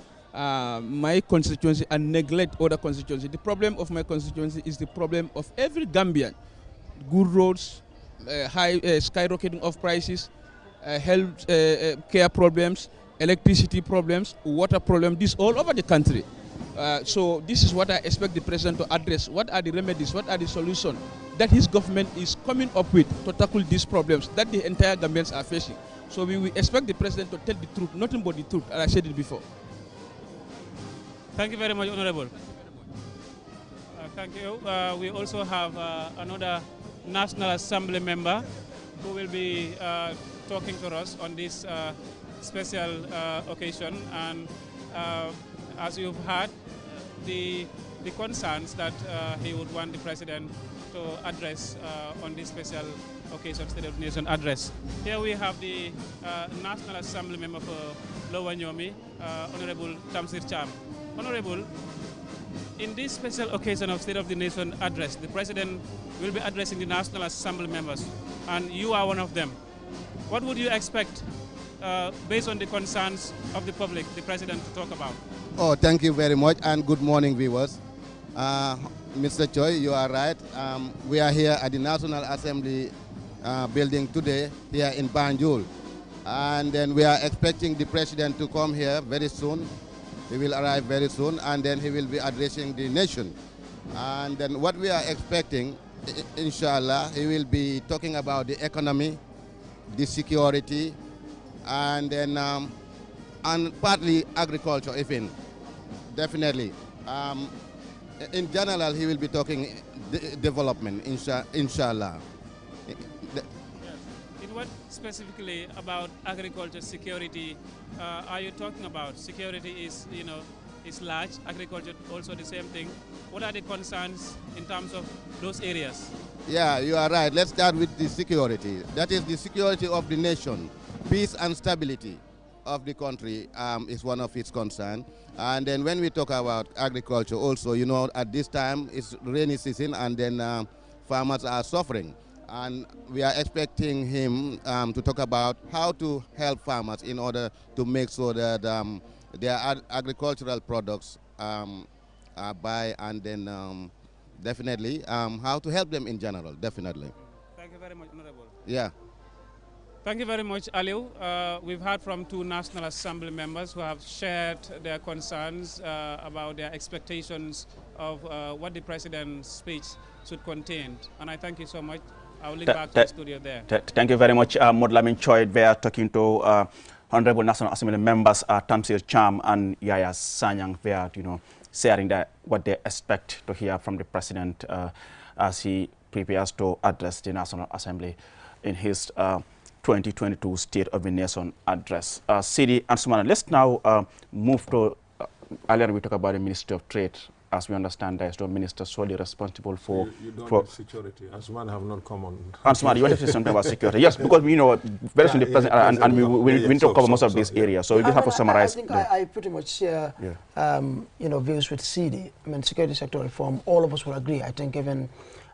my constituency and neglect other constituencies. The problem of my constituency is the problem of every Gambian. Good roads, high skyrocketing of prices, health care problems, electricity problems, water problems, this all over the country. So this is what I expect the President to address. What are the remedies, what are the solutions that his government is coming up with to tackle these problems that the entire Gambians are facing. So we will expect the President to tell the truth, nothing but the truth, as I said it before. Thank you very much, Honorable. Thank you. We also have another National Assembly member who will be talking to us on this special occasion. And as you've heard, the concerns that he would want the President to address on this special occasion, State of the Nation address. Here we have the National Assembly member for Lower Nyomi, Honorable Tamsir Cham. Honorable, in this special occasion of State of the Nation address, the President will be addressing the National Assembly members, and you are one of them. What would you expect, based on the concerns of the public, the President to talk about? Oh, thank you very much, and good morning, viewers. Mr. Choi, you are right. We are here at the National Assembly building today, here in Banjul. And then we are expecting the President to come here very soon. He will arrive very soon, and then he will be addressing the nation. And then what we are expecting, inshallah, he will be talking about the economy, the security, and then and partly agriculture, even, definitely. In general, he will be talking development, inshallah. In what specifically about agriculture security are you talking about? Security is, is large. Agriculture also the same thing. What are the concerns in terms of those areas? Yeah, you are right. Let's start with the security. That is the security of the nation. Peace and stability of the country is one of its concerns. And then when we talk about agriculture also, at this time it's rainy season, and then farmers are suffering. And we are expecting him to talk about how to help farmers in order to make sure that their agricultural products are buy, and then definitely how to help them in general, definitely. Thank you very much, Honorable. Yeah. Thank you very much, Aliu. We've heard from two National Assembly members who have shared their concerns about their expectations of what the President's speech should contain. And I thank you so much. I'll leave back to the studio there. Thank you very much, Modlamin Choi. We are talking to Honorable National Assembly members Tamsir Cham and Yaya Sanyang. They are, sharing what they expect to hear from the President as he prepares to address the National Assembly in his 2022 State of the Nation address. Sidi and Sumana, let's now move to, earlier we talked about the Ministry of Trade. As we understand, there is no minister solely responsible for... You don't need security. Ansman have not come on. Ansman, you want to say something about security? Yes, because, very soon the President, and we need to cover most of these areas. So we just have to summarize. I think I pretty much share, views with CD. I mean, security sector reform, all of us will agree. I think even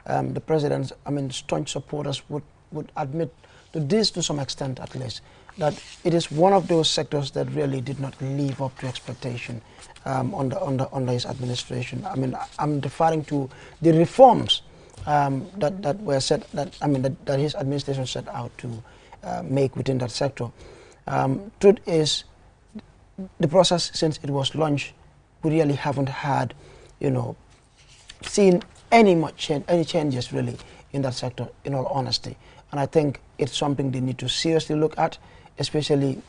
the President's, staunch supporters would admit to this to some extent at least, that it is one of those sectors that really did not live up to expectation under his administration. I'm referring to the reforms that were set, that his administration set out to make within that sector. Truth is, the process since it was launched we really haven't had, seen any changes really in that sector, in all honesty. And I think it's something they need to seriously look at, especially,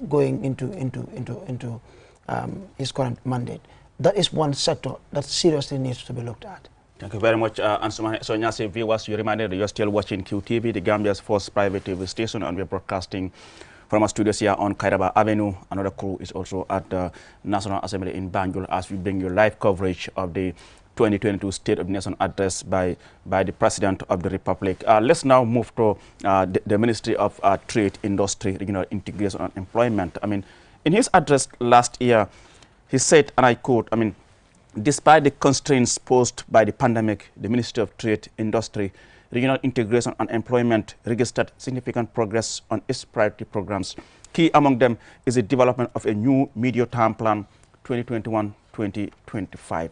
going into his current mandate. That is one sector that seriously needs to be looked at. Thank you very much, Ansuma. So, Nyasi viewers, you reminded you're still watching QTV, the Gambia's first private TV station, and we're broadcasting from our studios here on Kairaba Avenue. Another crew is also at the National Assembly in Banjul as we bring you live coverage of the 2022 State of the Nation address by the President of the Republic. Let's now move to the Ministry of Trade, Industry, Regional Integration and Employment. In his address last year, he said, and I quote, despite the constraints posed by the pandemic, the Ministry of Trade, Industry, Regional Integration and Employment registered significant progress on its priority programs. Key among them is the development of a new medium-term plan 2021-2025.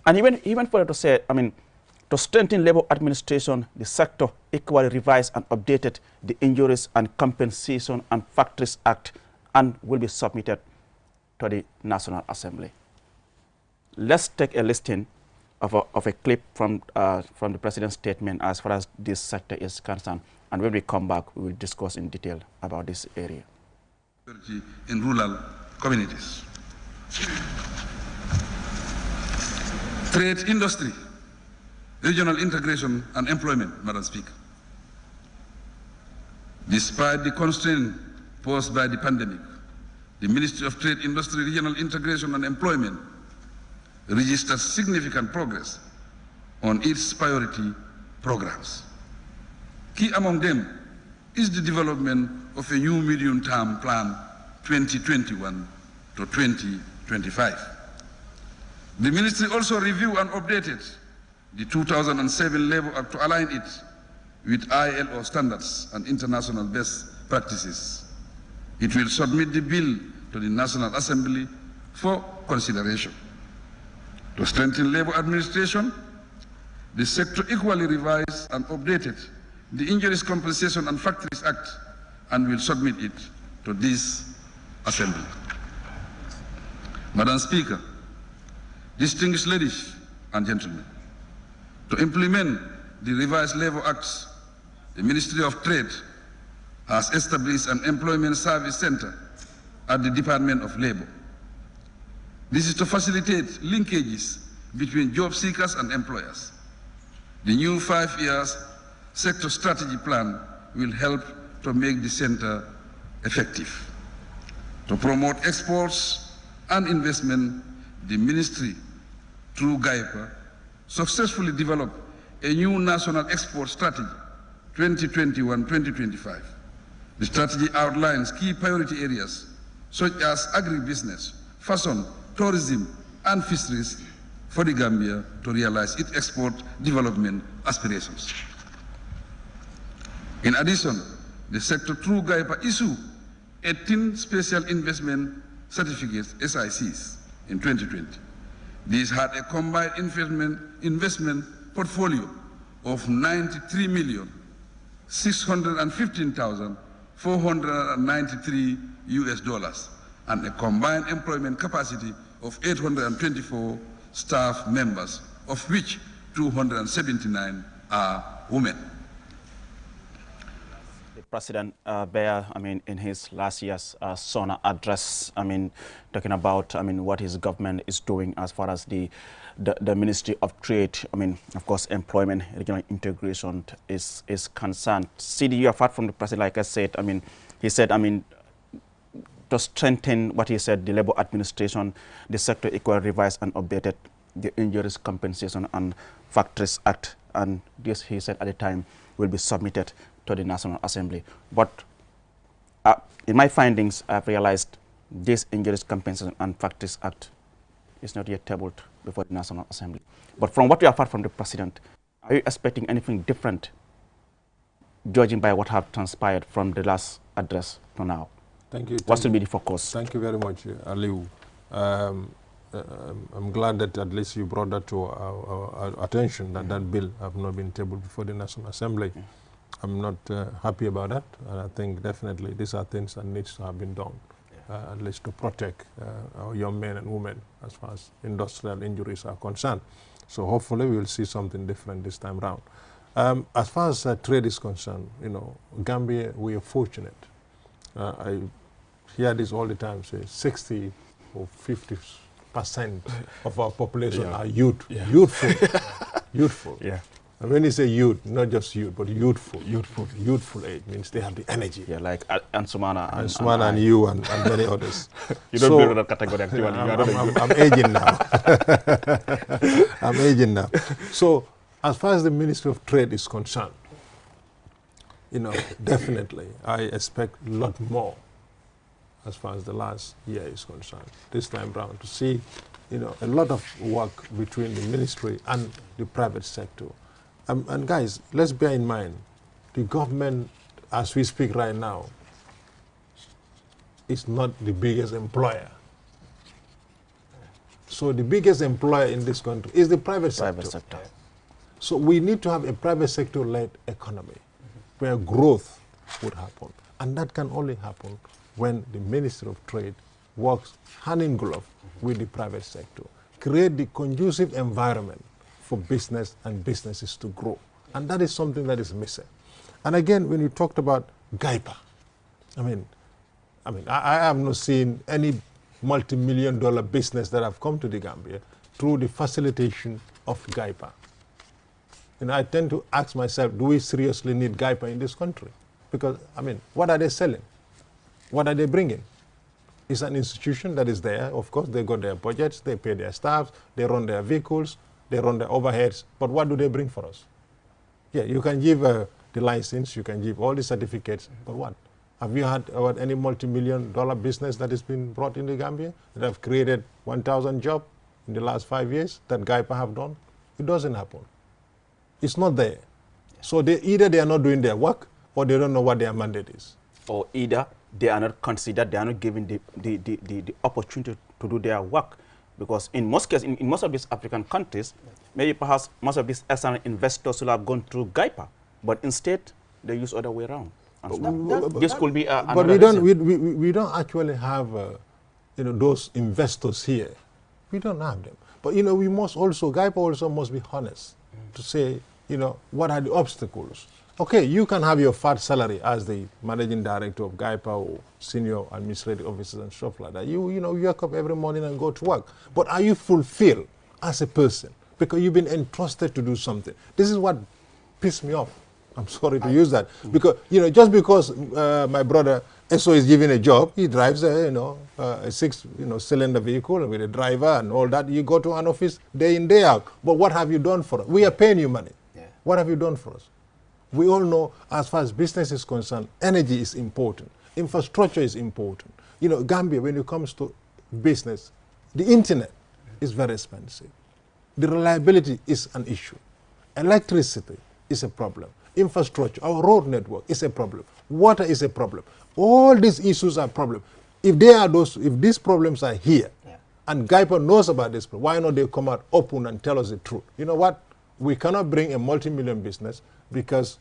And even further to say, to strengthen labor administration, the sector equally revised and updated the Injuries and Compensation and Factories Act and will be submitted to the National Assembly. Let's take a listen of a clip from the President's statement as far as this sector is concerned. And when we come back, we will discuss in detail about this area. In rural communities. Trade, industry, regional integration and employment, Madam Speaker. Despite the constraint posed by the pandemic, the Ministry of Trade, Industry, Regional Integration and Employment registered significant progress on its priority programs. Key among them is the development of a new medium-term plan 2021 to 2025. The Ministry also reviewed and updated the 2007 Labour Act to align it with ILO standards and international best practices. It will submit the bill to the National Assembly for consideration. To strengthen labor administration, the sector equally revised and updated the Injuries Compensation and Factories Act and will submit it to this Assembly. Madam Speaker, distinguished ladies and gentlemen, to implement the revised Labour Acts, the Ministry of Trade has established an Employment Service Center at the Department of Labour. This is to facilitate linkages between job seekers and employers. The new 5 years sector strategy plan will help to make the center effective. To promote exports and investment, the Ministry, through GAIPA, successfully developed a new national export strategy, 2021-2025. The strategy outlines key priority areas such as agribusiness, fashion, tourism, and fisheries for the Gambia to realize its export development aspirations. In addition, the sector through GAIPA issued 18 special investment certificates, SICs, in 2020. These had a combined investment portfolio of $93,615,493 US and a combined employment capacity of 824 staff members, of which 279 are women. The President Bear, in his last year's SONA address, talking about, what his government is doing as far as the Ministry of Trade, of course, employment, regional integration is concerned. CD, you have heard from the President, like I said, he said, to strengthen what he said, the labor administration, the sector equally revised and updated the Injuries Compensation and Factories Act, and this, he said at the time, will be submitted to the National Assembly. But in my findings, I've realized this Injuries Compensation and Factories Act is not yet tabled before the National Assembly. But from what we have heard from the President, are you expecting anything different, judging by what have transpired from the last address to now? Thank you. What will be the focus? Thank you very much, Aliu. I'm glad that at least you brought that to our attention, that that bill have not been tabled before the National Assembly. I'm not happy about that, and I think definitely these are things that needs to have been done. at least to protect our young men and women as far as industrial injuries are concerned. So hopefully we will see something different this time around. As far as trade is concerned, Gambia, we are fortunate. I hear this all the time, say 60 or 50% of our population are youthful. Youthful. Yeah. And when you say youth, not just youth, but youthful. Youthful age means they have the energy. Yeah, like Ansumana and you and many others. You don't build that category actually. I'm aging now. I'm aging now. So as far as the Ministry of Trade is concerned, definitely I expect a lot more as far as the last year is concerned. This time round to see, a lot of work between the ministry and the private sector. And guys, let's bear in mind, the government, as we speak right now, is not the biggest employer. So the biggest employer in this country is the private sector. So we need to have a private sector-led economy where growth would happen. And that can only happen when the Ministry of Trade works hand in glove with the private sector, create the conducive environment for business and businesses to grow. And that is something that is missing. And again, when you talked about GAIPA, I have not seen any multi-million-dollar business that have come to the Gambia through the facilitation of GAIPA. And I tend to ask myself, do we seriously need GAIPA in this country? Because, what are they selling? What are they bringing? It's an institution that is there. Of course, they got their budgets, they pay their staff, they run their vehicles, they run their overheads, but what do they bring for us? Yeah, you can give the license, you can give all the certificates, but what? Have you had about any multi-million-dollar business that has been brought in the Gambia that have created 1,000 jobs in the last 5 years that GAIPA have done? It doesn't happen. It's not there. So either they are not doing their work or they don't know what their mandate is. Or either they are not considered, they are not given the opportunity to do their work. Because in most cases, in most of these African countries, maybe perhaps most of these external investors will have gone through GAIPA, but instead they use other way around. This could be but we don't actually have those investors here. We don't have them. But we must also, GAIPA also must be honest to say, what are the obstacles? Okay, you can have your fat salary as the managing director of GAIPA or senior administrative officers and stuff like that. You wake up every morning and go to work. But are you fulfilled as a person? Because you've been entrusted to do something. This is what pissed me off. I'm sorry to use that. Because, just because my brother Eso is given a job, he drives a 6-cylinder vehicle with a driver and all that. You go to an office day in, day out. But what have you done for us? We are paying you money. Yeah. What have you done for us? We all know, as far as business is concerned, energy is important. Infrastructure is important. Gambia, when it comes to business, the internet is very expensive. The reliability is an issue. Electricity is a problem. Infrastructure, our road network is a problem. Water is a problem. All these issues are problems. If these problems are here, and GAIPA knows about this, why not they come out open and tell us the truth? You know what? We cannot bring a multi-million business because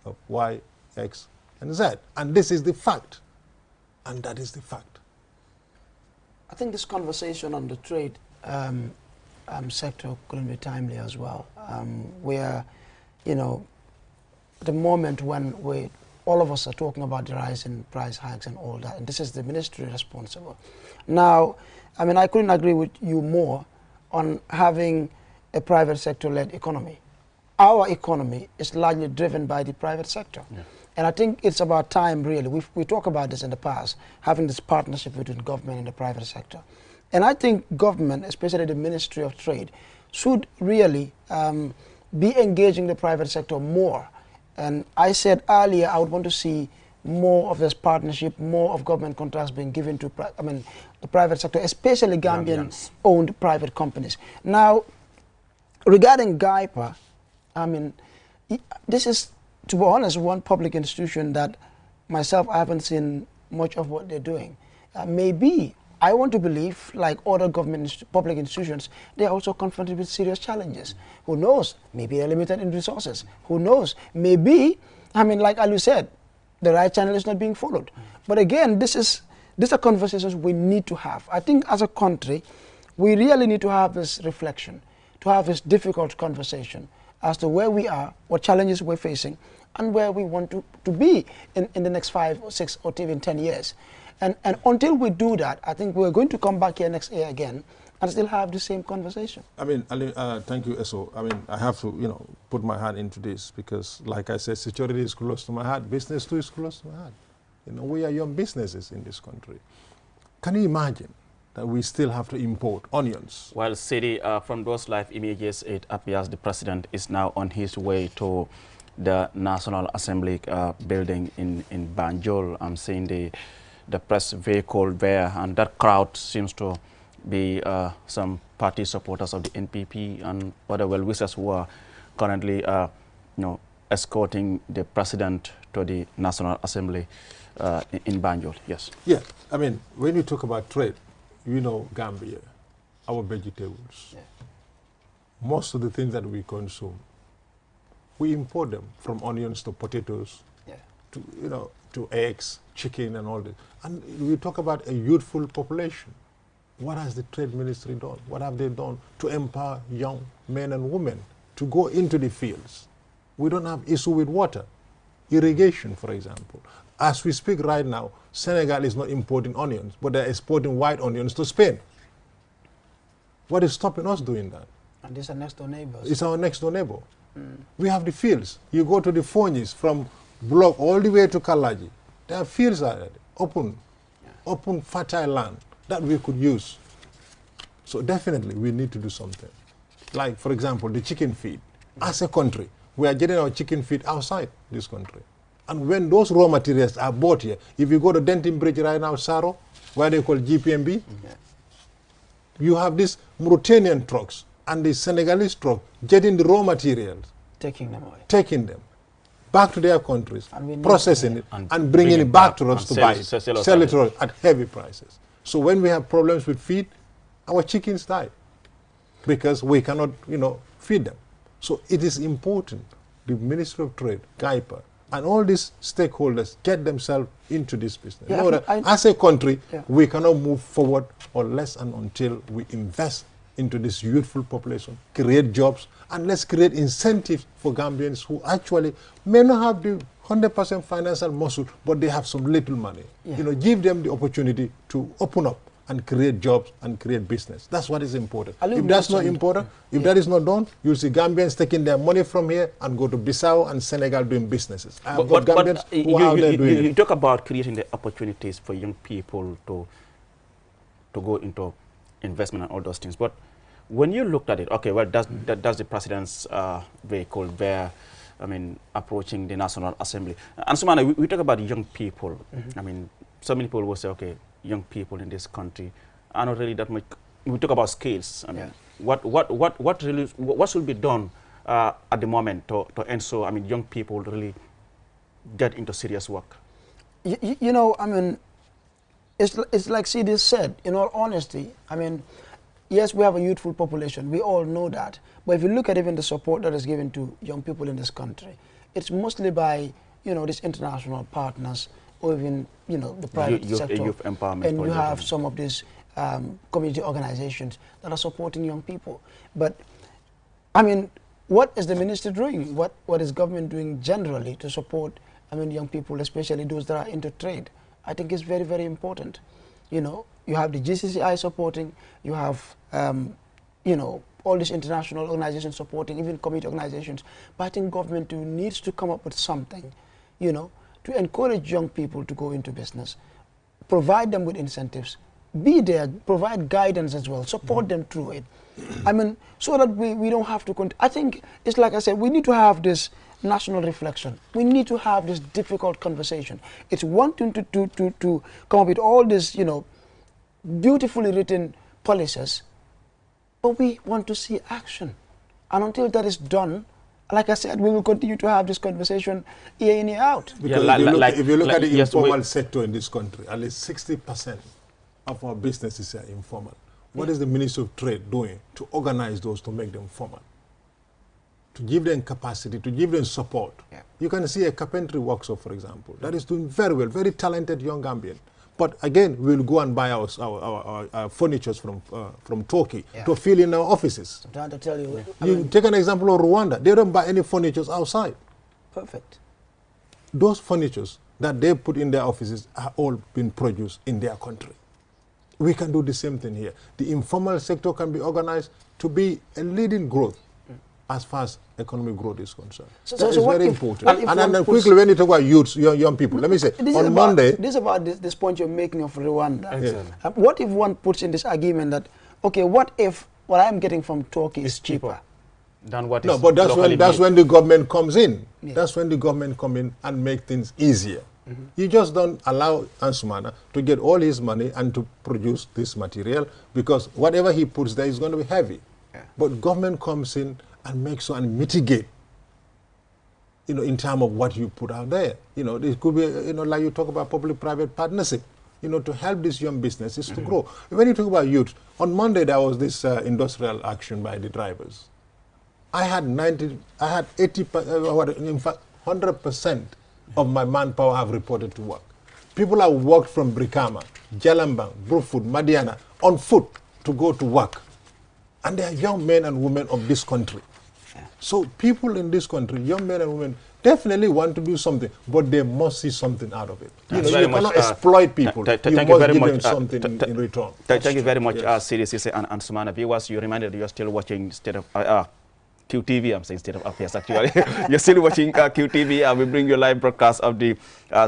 of Y, X, and Z. And this is the fact. And that is the fact. I think this conversation on the trade sector couldn't be timely as well. Where, the moment when all of us are talking about the rise in price hikes and all that, and this is the ministry responsible. Now, I couldn't agree with you more on having a private sector-led economy. Our economy is largely driven by the private sector. Yeah. And I think it's about time, really. We talked about this in the past, having this partnership between government and the private sector. And I think government, especially the Ministry of Trade, should really be engaging the private sector more. And I said earlier I would want to see more of this partnership, more of government contracts being given to the private sector, especially Gambian-owned private companies. Now, regarding GAIPA, this is, to be honest, one public institution that myself, I haven't seen much of what they're doing. Maybe, I want to believe, like other public institutions, they are also confronted with serious challenges. Who knows? Maybe they're limited in resources. Who knows? Maybe, like Alu said, the right channel is not being followed. But again, this is these are conversations we need to have. I think as a country, we really need to have this reflection, to have this difficult conversation as to where we are, what challenges we're facing, and where we want to be in the next 5 or 6 or even 10 years. And until we do that, I think we're going to come back here next year again and still have the same conversation. I mean, Ali, thank you, Eso. I mean, I have to, put my heart into this because, like I said, security is close to my heart. Business too is close to my heart. We are young businesses in this country. Can you imagine that we still have to import onions? Well, Sidi, from those live images, it appears the president is now on his way to the National Assembly building in Banjul. I'm seeing the press vehicle there, and that crowd seems to be some party supporters of the NPP and other well-wishers who are currently, escorting the president to the National Assembly in Banjul. Yes. Yeah. I mean, when you talk about trade, Gambia, our vegetables, most of the things that we consume, we import them, from onions to potatoes, to to eggs, chicken, and all this. And we talk about a youthful population. What has the trade ministry done? What have they done to empower young men and women to go into the fields? We don't have issue with water, irrigation, for example. As we speak right now, Senegal is not importing onions, but they're exporting white onions to Spain. What is stopping us doing that? And these are next door neighbors. It's our next door neighbor. We have the fields. You go to the Fonyis from Block all the way to Kalaji. There are fields out there, open fertile land that we could use. So definitely we need to do something. Like, for example, the chicken feed. As a country, we are getting our chicken feed outside this country. And when those raw materials are bought here, if you go to Denton Bridge right now, Saro, where they call GPMB, you have these Mauritanian trucks and the Senegalese truck getting the raw materials. Taking them away. Taking them back to their countries, processing it, and bringing it back to us to buy it, sell it at heavy prices. So when we have problems with feed, our chickens die because we cannot, feed them. So it is important the Ministry of Trade, GAIPA, and all these stakeholders get themselves into this business. As a country, we cannot move forward unless and until we invest into this youthful population, create jobs, and let's create incentives for Gambians who actually may not have the 100% financial muscle, but they have some little money. Give them the opportunity to open up and create jobs and create business. That's what is important. If that's not important, if that is not done, you'll see Gambians taking their money from here and go to Bissau and Senegal doing businesses. You talk about creating the opportunities for young people to go into investment and all those things. But when you looked at it, okay, well, does the president's vehicle there, approaching the National Assembly? And Sumana, we talk about young people. I mean, so many people will say, okay, young people in this country are not really that much. We talk about skills. What should be done at the moment to ensure, young people really get into serious work? It's like CD said, in all honesty, yes, we have a youthful population. We all know that. But if you look at even the support that is given to young people in this country, it's mostly by, these international partners or even, the private sector. Youth empowerment. And you have some of these community organizations that are supporting young people. But, what is the ministry doing? What is government doing generally to support, young people, especially those that are into trade? I think it's very, very important. You have the GCCI supporting, you have, all these international organizations supporting, even community organizations. But I think government needs to come up with something, to encourage young people to go into business, provide them with incentives, be there, provide guidance as well, support them through it. So that we don't have to, I think it's like I said, we need to have this national reflection. We need to have this difficult conversation. It's one thing to come up with all this, beautifully written policies, but we want to see action. And until that is done, like I said, we will continue to have this conversation year in, year out. Because if you look at the informal sector in this country, at least 60% of our businesses are informal. What is the Ministry of Trade doing to organize those to make them formal? To give them capacity, to give them support. You can see a carpentry workshop, for example, that is doing very well, very talented young Gambian. But again, we'll go and buy our furniture from Turkey to fill in our offices. I'm trying to tell you. You take an example of Rwanda. They don't buy any furniture outside. Perfect. Those furnitures that they put in their offices are all been produced in their country. We can do the same thing here. The informal sector can be organized to be a leading growth as far as economic growth is concerned. So that is very important. And then quickly, when you talk about youths, young people, let me say, on Monday... This is about this point you're making of Rwanda. Exactly. What if one puts in this argument that, okay, what if what I'm getting from Turkey is cheaper than what No, is but that's when the government comes in. Yeah. That's when the government come in and make things easier. You just don't allow Ansumana to get all his money and to produce this material, because whatever he puts there is going to be heavy. But government comes in and makes sure and mitigate, in terms of what you put out there. It could be, like you talk about public-private partnership, to help these young businesses to grow. When you talk about youth, on Monday there was this industrial action by the drivers. I had 80%, in fact, 100% of my manpower have reported to work. People have walked from Brikama, Jalambang, Brufut, Madiana, on foot to go to work. And they are young men and women of this country. So people in this country, young men and women, definitely want to do something, but they must see something out of it. You cannot exploit people. You must give them something in return. Thank you very much, CDCC and Sumana. Viewers, you reminded you're still watching State of QTV. I'm saying State of Affairs, actually. You're still watching QTV. We bring you a live broadcast of the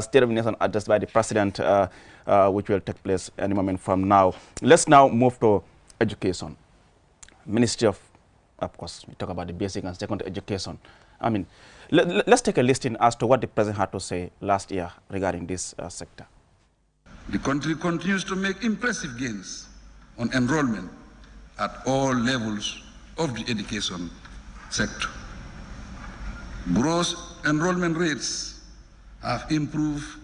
State of the Nation address by the President, which will take place any moment from now. Let's now move to education. Ministry of course, we talk about the basic and secondary education. I mean, let's take a listen as to what the President had to say last year regarding this sector. The country continues to make impressive gains on enrollment at all levels of the education sector. Gross enrollment rates have improved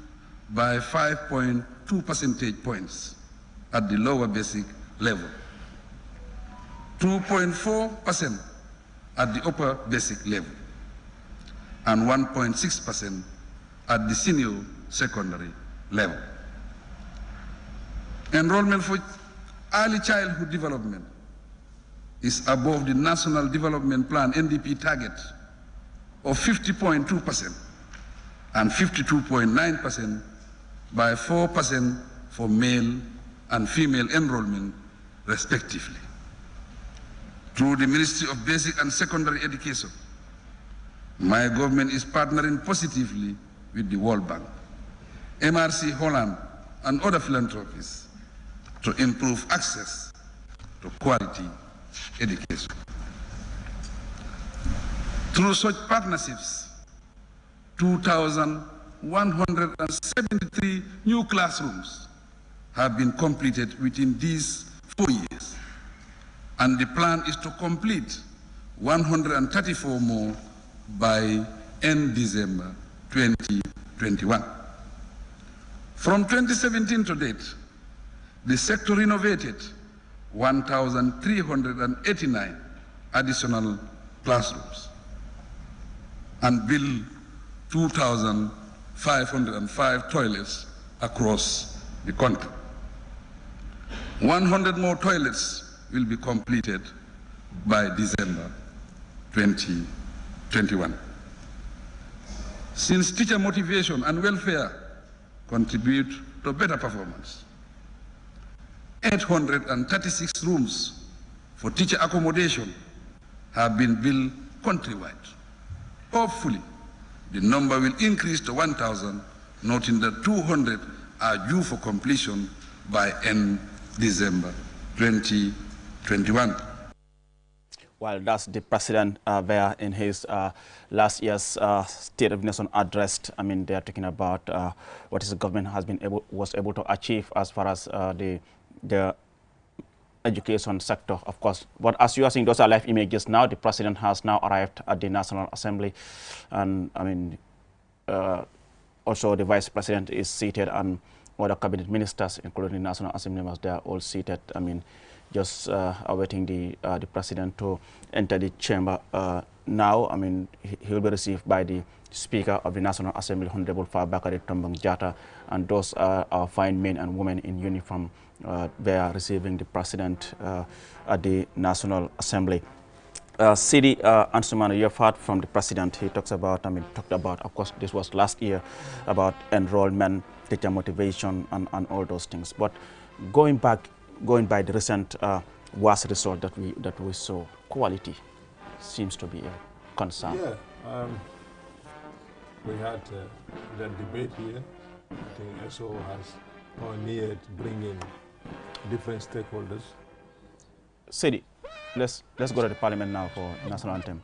by 5.2 percentage points at the lower basic level, 2.4% at the upper basic level, and 1.6% at the senior secondary level. Enrollment for early childhood development is above the National Development Plan NDP target of 50.2% and 52.9% by 4% for male and female enrollment respectively. Through the Ministry of Basic and Secondary Education, my government is partnering positively with the World Bank, MRC Holland, and other philanthropists to improve access to quality education. Through such partnerships, 2,173 new classrooms have been completed within these 4 years, and the plan is to complete 134 more by end December 2021. From 2017 to date, the sector renovated 1,389 additional classrooms and built 2,505 toilets across the country. 100 more toilets will be completed by December 2021. Since teacher motivation and welfare contribute to better performance, 836 rooms for teacher accommodation have been built countrywide. Hopefully, the number will increase to 1,000, noting that 200 are due for completion by end December 2021. Well, that's the President there in his last year's State of the Nation address. I mean, they are talking about what his government was able to achieve as far as the education sector, of course. But as you are seeing, those are live images now. The President has now arrived at the National Assembly, and I mean, also the Vice President is seated, and other cabinet ministers, including the National Assembly members, they are all seated. I mean, just awaiting the President to enter the chamber now, I mean, he will be received by the Speaker of the National Assembly, Honorable Fabakary Tombong Jatta, and those are our fine men and women in uniform. They are receiving the President at the National Assembly. Sidi Ansumana, you have heard from the President. He talked about, of course, this was last year, about enrollment, teacher motivation, and all those things. But going by the recent WAS result that we saw, quality seems to be a concern. Yeah, we had that debate here. I think SO has pioneered bringing different stakeholders. Sidi, let's go to the Parliament now for national anthem.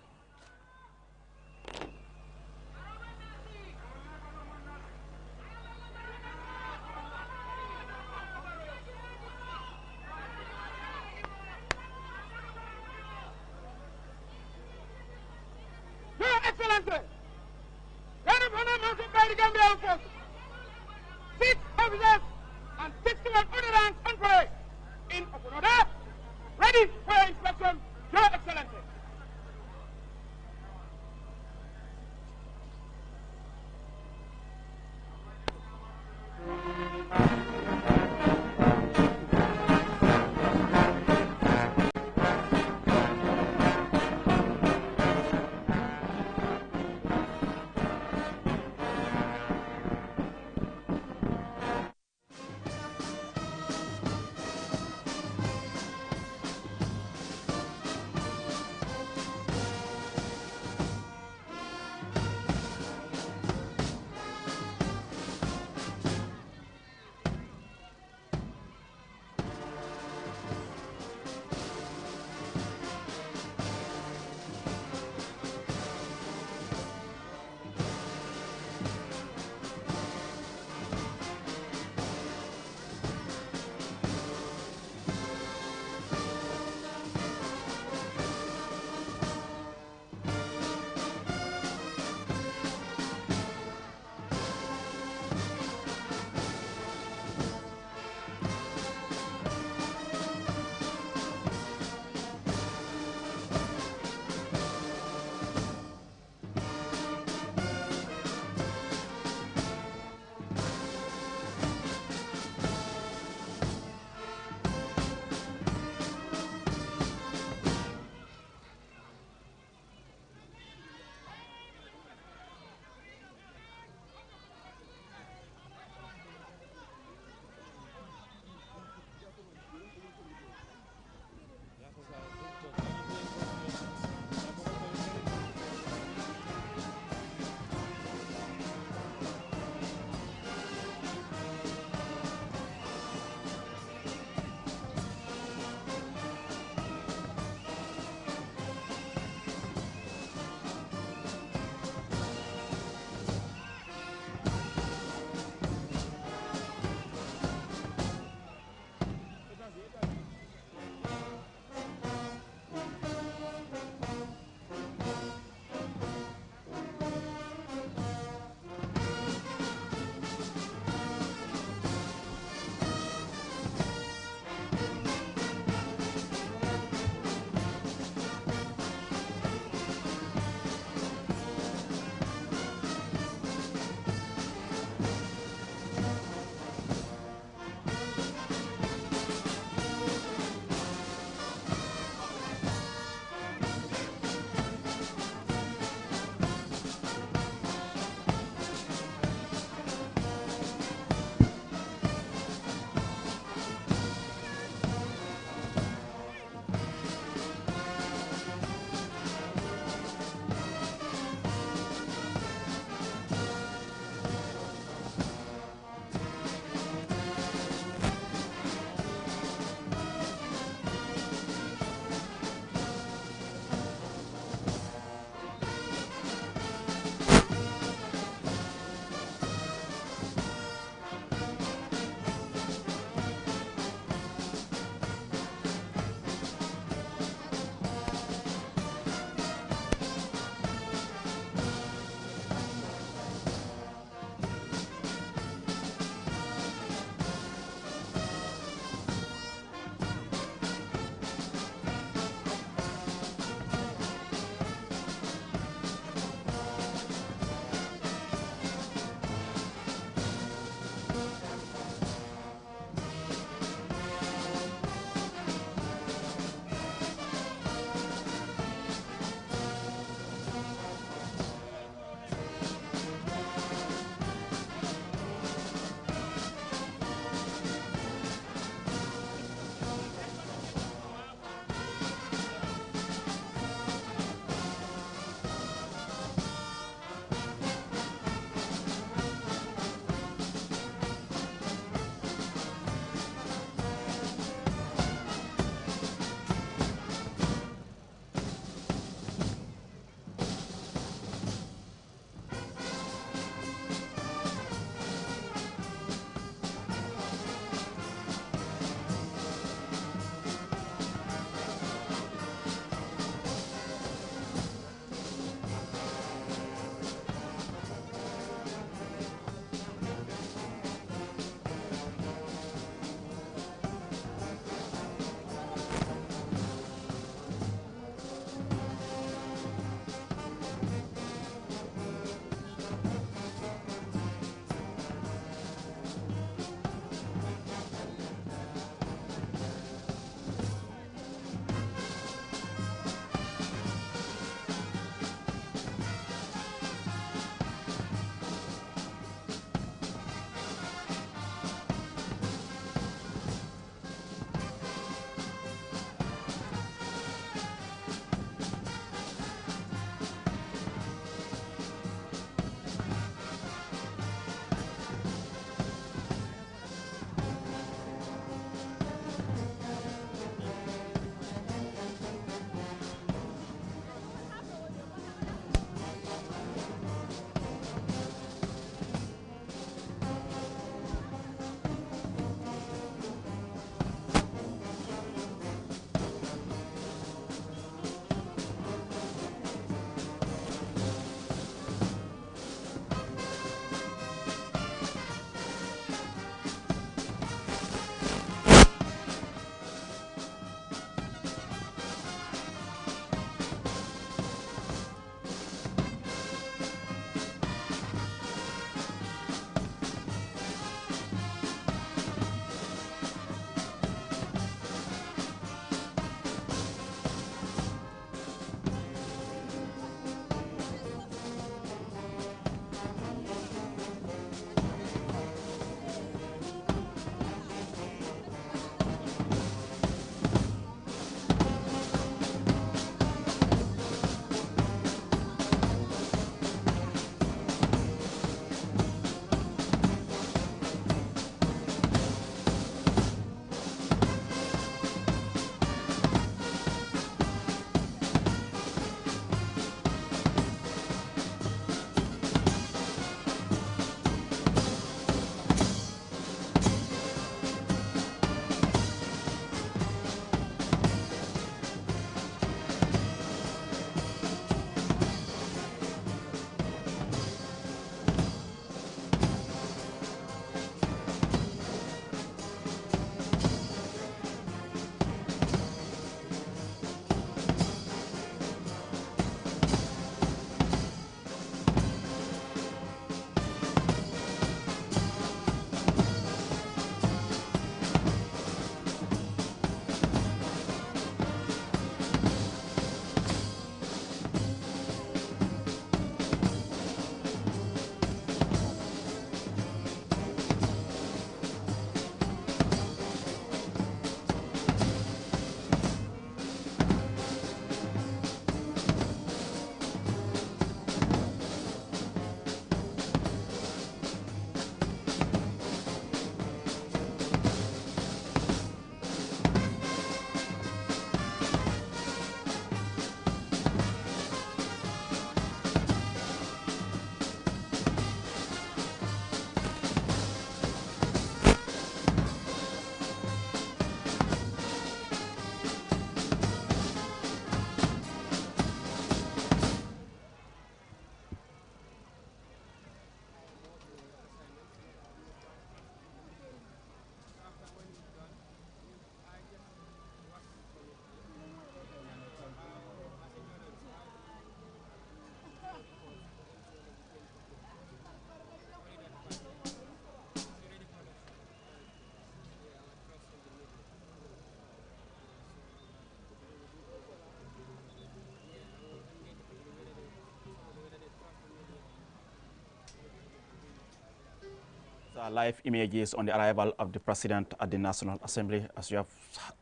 Live images on the arrival of the President at the National Assembly. As you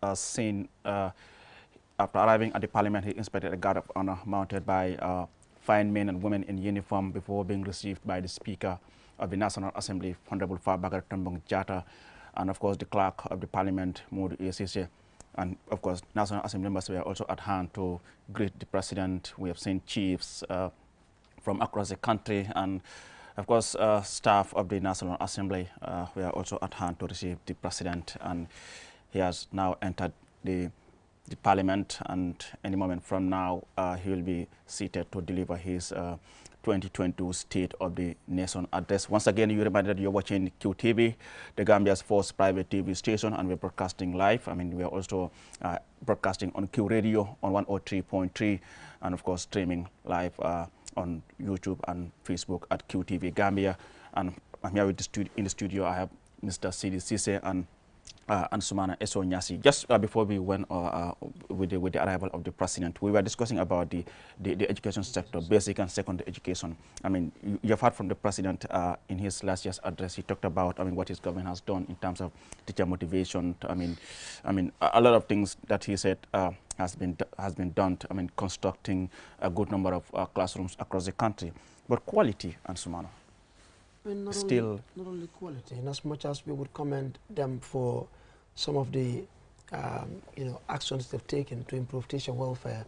have seen, after arriving at the Parliament, he inspected a guard of honor mounted by fine men and women in uniform before being received by the Speaker of the National Assembly, Honorable Fabagar Tambong Jata, and of course the Clerk of the Parliament, Modu Esise. And of course, National Assembly members were also at hand to greet the President. We have seen chiefs from across the country, and of course, staff of the National Assembly were also at hand to receive the President, and he has now entered the Parliament, and any moment from now he will be seated to deliver his 2022 State of the Nation address. Once again, you reminded that you're watching QTV, the Gambia's first private TV station, and we're broadcasting live. I mean, we are also broadcasting on Q Radio on 103.3, and of course streaming live on YouTube and Facebook at QTV Gambia. And I'm here with in the studio. I have Mr. Sidi Sise and Sumana Eso Nyasi. Just before we went with the arrival of the President, we were discussing about the education sector, basic and secondary education. I mean, you've heard from the President in his last year's address. He talked about, I mean, what his government has done in terms of teacher motivation. I mean, a lot of things that he said has been done. I mean, constructing a good number of classrooms across the country, but quality, and Sumana. I mean, Still, not only quality, in as much as we would commend them for some of the actions they've taken to improve teacher welfare.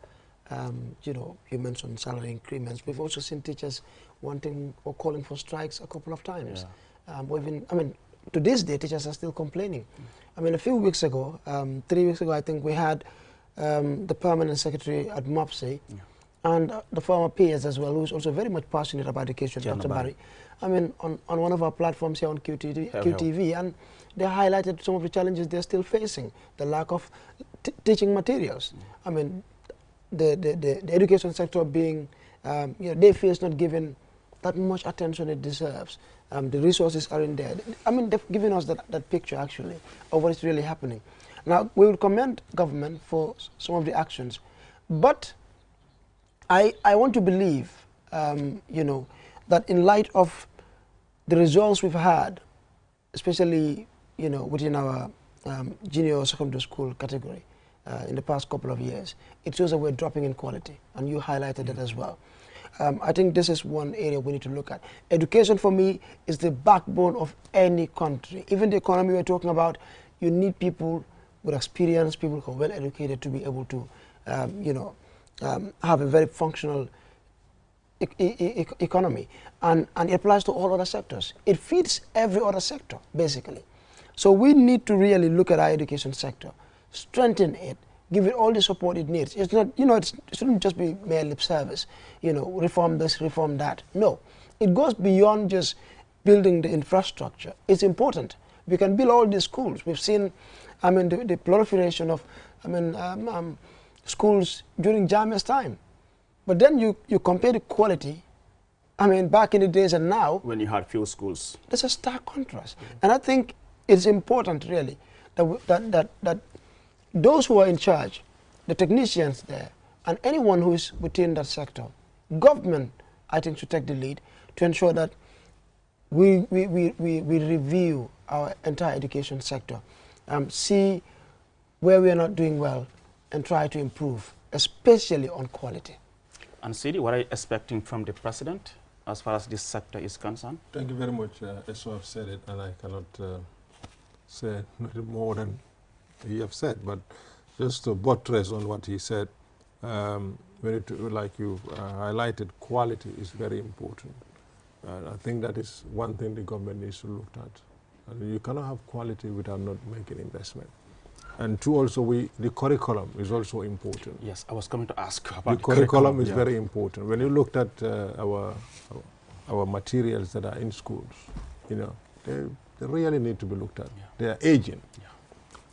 You mentioned salary increments. We've also seen teachers wanting or calling for strikes a couple of times. Yeah. To this day, teachers are still complaining. I mean, a few weeks ago, 3 weeks ago, I think we had the permanent secretary at MOPSI, and the former PS as well, who's also very much passionate about education, Dr. Barry. I mean, on one of our platforms here on QTV, and they highlighted some of the challenges they're still facing, the lack of teaching materials. I mean, the education sector being, they feel it's not given that much attention it deserves. The resources aren't there. I mean, they've given us that picture, actually, of what is really happening. Now, we will commend government for some of the actions, but I want to believe, that in light of the results we've had, especially, within our junior secondary school category in the past couple of years, it shows that we're dropping in quality, and you highlighted that as well. I think this is one area we need to look at. Education, for me, is the backbone of any country. Even the economy we're talking about, you need people with experience, people who are well educated to be able to, have a very functional economy, and it applies to all other sectors. It feeds every other sector, basically. So we need to really look at our education sector, strengthen it, give it all the support it needs. It's not, it shouldn't just be mere lip service, reform this, reform that. No, it goes beyond just building the infrastructure. It's important. We can build all these schools. We've seen, the proliferation of, schools during Jammeh's time. But then you compare the quality, back in the days and now. When you had few schools. There's a stark contrast. And I think it's important, really, that those who are in charge, the technicians there, and anyone who is within that sector, government, I think, should take the lead to ensure that we review our entire education sector, see where we are not doing well, and try to improve, especially on quality. And Sidi, what are you expecting from the President as far as this sector is concerned? Thank you very much. As you have said it, and I cannot say more than he have said, but just to buttress on what he said, like you highlighted, quality is very important. I think that is one thing the government needs to look at. And you cannot have quality without not making investment. And two, also, the curriculum is also important. Yes, I was coming to ask about the curriculum. Is very important. When you looked at our materials that are in schools, they really need to be looked at. Yeah. They are aging. Yeah.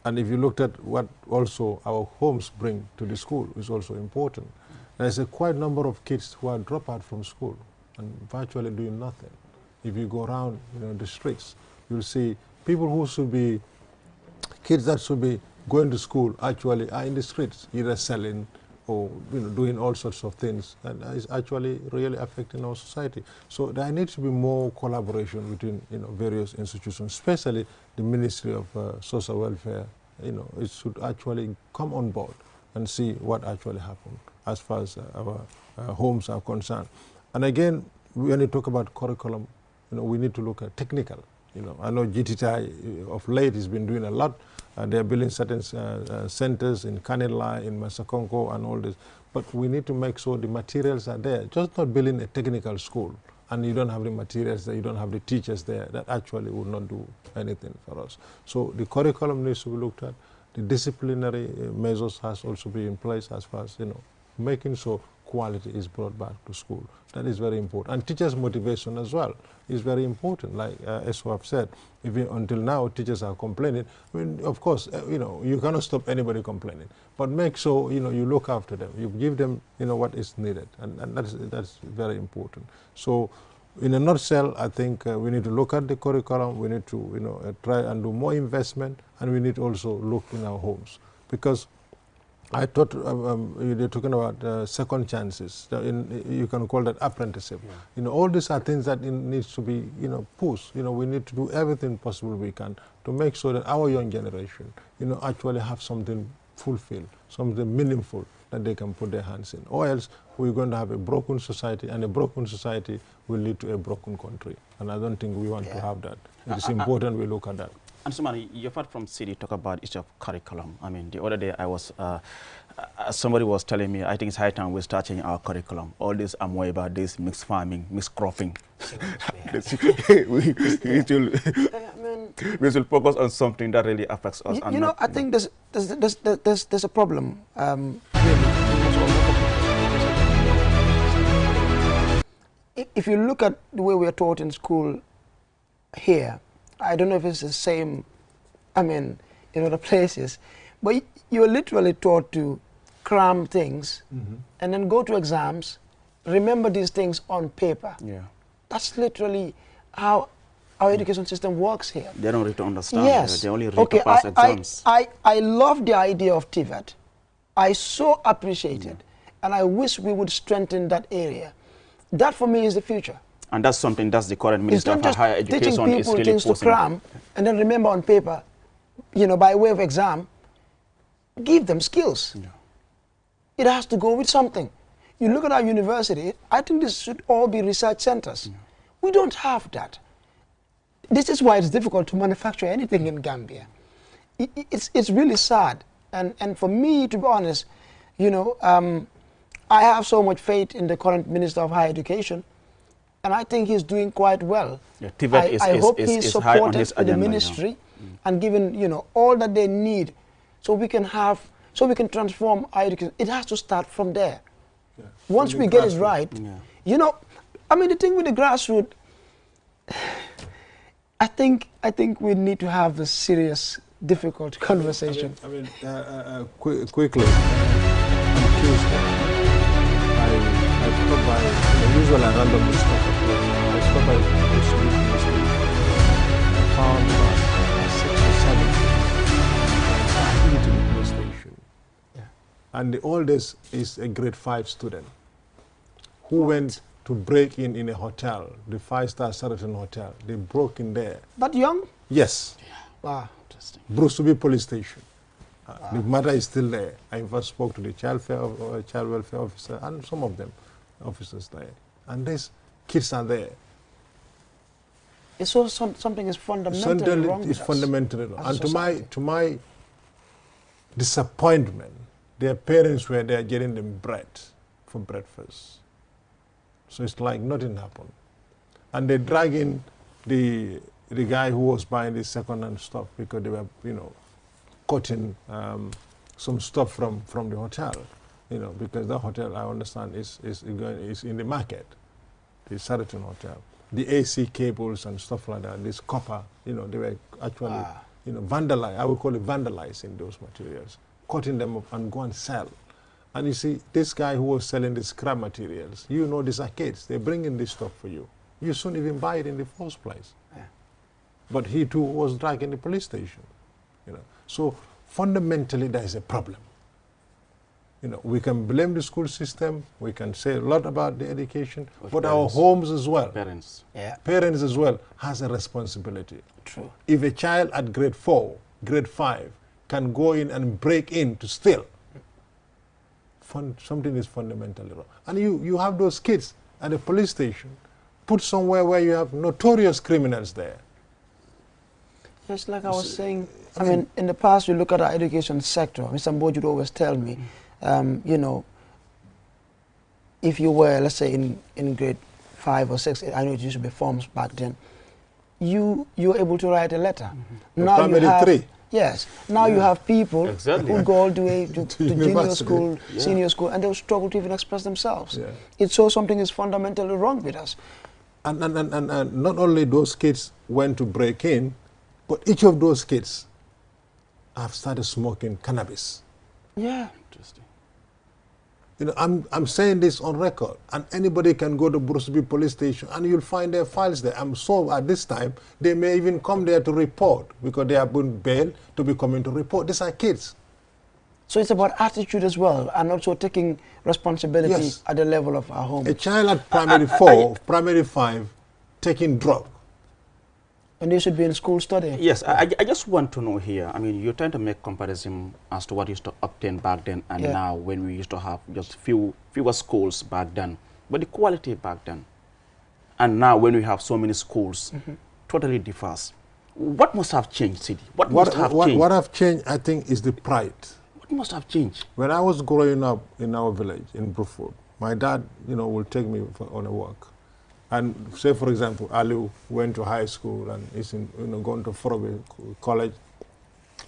And if you looked at what also our homes bring to the school, is also important. There's a quite number of kids who are drop out from school and virtually doing nothing. If you go around the streets, you'll see people who should be, kids that should be going to school actually are in the streets, either selling or doing all sorts of things, and is actually really affecting our society. So there needs to be more collaboration between various institutions, especially the Ministry of Social Welfare. It should actually come on board and see what actually happened as far as our homes are concerned. And again, when you talk about curriculum, we need to look at technical. I know GTTI of late has been doing a lot. They are building certain centers in Kanila, in Masakonko, and all this. But we need to make sure the materials are there. Just not building a technical school and you don't have the materials there, you don't have the teachers there, that actually will not do anything for us. So the curriculum needs to be looked at. The disciplinary measures has also been in place as far as, making sure quality is brought back to school. That is very important. And teachers' motivation as well is very important. Like as we have said, until now teachers are complaining. I mean, of course, you cannot stop anybody complaining, but make sure you look after them. You give them what is needed, and that's very important. So, in a nutshell, I think we need to look at the curriculum. We need to try and do more investment, and we need to also look in our homes, because I thought you're talking about second chances. You can call that apprenticeship. Yeah. All these are things that needs to be pushed. We need to do everything possible we can to make sure that our young generation actually have something fulfilled, something meaningful that they can put their hands in. Or else we're going to have a broken society, and a broken society will lead to a broken country. And I don't think we want to have that. It's important we look at that. And Sumani, you've heard from City talk about issue of curriculum. I mean, the other day I was, somebody was telling me, I think it's high time we start changing our curriculum. All this amoeba, this mixed farming, mixed cropping. We should focus on something that really affects us. I think there's a problem. If you look at the way we are taught in school here, I don't know if it's the same, in other places, but you're literally taught to cram things and then go to exams, remember these things on paper. Yeah. That's literally how our education system works here. They don't really understand. Yes. They only read to pass exams. I love the idea of TVET. I so appreciate it, and I wish we would strengthen that area. That for me is the future. And that's something that's the current Minister for Higher Education teaching people is really things to cram and then remember on paper, by way of exam. Give them skills. Yeah. It has to go with something. You look at our university, I think this should all be research centers. Yeah. We don't have that. This is why it's difficult to manufacture anything in Gambia. It's really sad. And for me, to be honest, I have so much faith in the current Minister of Higher Education. And I think he's doing quite well. Yeah, I hope he's supported in the ministry and given, all that they need so we can transform our education. It has to start from there. Yeah. Once we get it right, the thing with the grassroots, I think we need to have a serious, difficult conversation. Quickly, on Tuesday, I stopped by, usually I randomly stop at work. I stopped by the police station. I found about 6 or 7 into the police station. Yeah. And the oldest is a grade 5 student who went to break in a hotel, the 5-star Sheraton Hotel. They broke in there. That young? Yes. Yeah. Wow, interesting. Brusubi police station. The matter is still there. I first spoke to the child welfare officer and some of them officers there, and these kids are there. So something is fundamentally wrong. It's fundamentally wrong. And to my disappointment, their parents were there getting them bread for breakfast. So it's like nothing happened, and they drag in the guy who was buying the second-hand stuff because they were cutting some stuff from the hotel. Because the hotel, I understand, is in the market, the Sheraton Hotel. The AC cables and stuff like that, this copper, they were actually, vandalized. I would call it vandalizing those materials, cutting them up and go and sell. And you see, this guy who was selling the scrap materials, these are kids. They bring in this stuff for you. You shouldn't even buy it in the first place. Yeah. But he too was dragged in the police station. So fundamentally, there is a problem. You know, we can blame the school system, we can say a lot about the education, but our homes as well. Parents. Yeah. Parents as well has a responsibility. True. If a child at grade 4, grade 5 can go in and break in to steal, something is fundamentally wrong. And you have those kids at a police station, put somewhere where you have notorious criminals there. Just like I was saying, I mean, in the past, you look at our education sector, Mr. Mboj would always tell me, you know, if you were, let's say, in grade 5 or 6, I know it used to be forms back then, you were able to write a letter. Now primary you have, 3. Yes. Now you have people who go all the way to junior school, senior school, and they'll struggle to even express themselves. Yeah. It shows something is fundamentally wrong with us. And not only those kids went to break in, but each of those kids have started smoking cannabis. Yeah. Interesting. You know, I'm saying this on record, and anybody can go to Bruceby police station and you'll find their files there. I'm sure at this time they may even come there to report because they have been bailed to be coming to report. These are kids. So it's about attitude as well, and also taking responsibility at the level of our home. A child at primary 4, primary 5, taking drugs. And they should be in school studying. Yes, I just want to know here, I mean, you're trying to make comparison as to what used to obtain back then and now, when we used to have just fewer schools back then. But the quality back then and now when we have so many schools, totally differs. What must have changed, Sidi? What must have changed? What have changed, I think, is the pride. What must have changed? When I was growing up in our village, in Bruford, my dad, you know, will take me on a walk. And say, for example, Aliu went to high school and is in, you know, going to Forobe College,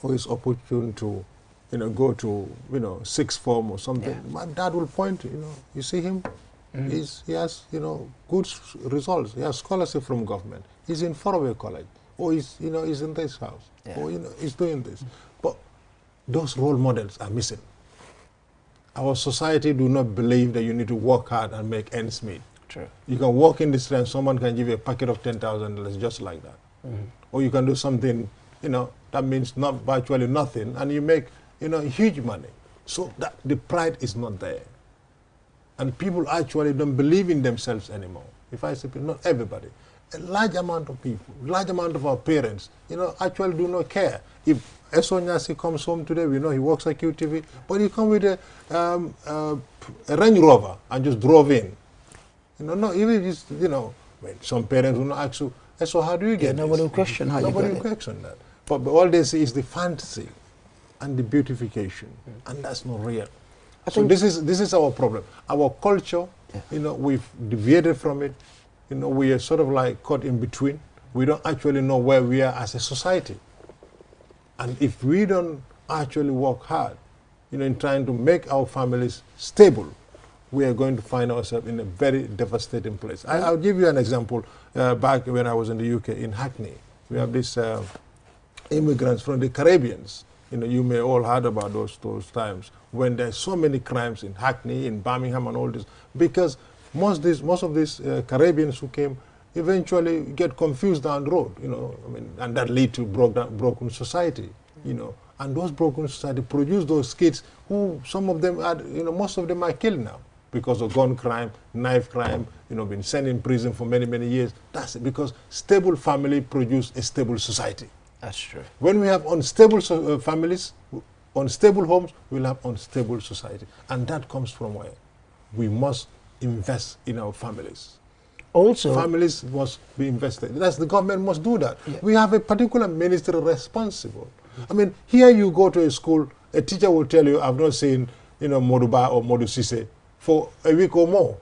or is opportune to, you know, go to, you know, sixth form or something. Yeah. My dad will point, you know, you see him, he has, you know, good results. He has scholarship from government. He's in Forobe College, or he's, you know, he's in this house, or, you know, he's doing this. But those role models are missing. Our society do not believe that you need to work hard and make ends meet. True. You can walk in the street and someone can give you a packet of $10,000 just like that. Or you can do something, you know, that means not virtually nothing, and you make, you know, huge money. So that the pride is not there. And people actually don't believe in themselves anymore. If I say people, not everybody. A large amount of people, large amount of our parents, you know, actually do not care. If Esonyasi comes home today, we know he works at QTV, but he come with a Range Rover and just drove in. You know, no, even just, you know, when some parents will not ask you, so how do you get nobody will question how you get it. Nobody will question that. But all they see is the fantasy and the beautification, and that's not real. So this is our problem. Our culture, you know, we've deviated from it. You know, we are sort of like caught in between. We don't actually know where we are as a society. And if we don't actually work hard, you know, in trying to make our families stable, we are going to find ourselves in a very devastating place. I'll give you an example. Back when I was in the UK, in Hackney, we have these immigrants from the Caribbeans. You know, you may all heard about those times when there's so many crimes in Hackney, in Birmingham, and all this, because most of these Caribbeans who came eventually get confused down the road. You know, I mean, and that lead to broken society. You know, and those broken society produce those kids who some of them are, you know, most of them are killed now because of gun crime, knife crime, you know, been sent in prison for many, many years. That's it, because stable family produce a stable society. That's true. When we have unstable families, unstable homes, we'll have unstable society. And that comes from where? We must invest in our families. Also, families must be invested. That's the government must do that. Yeah. We have a particular ministry responsible. I mean, here you go to a school, a teacher will tell you, I've not seen, you know, Moduba or Modu Sise for a week or more,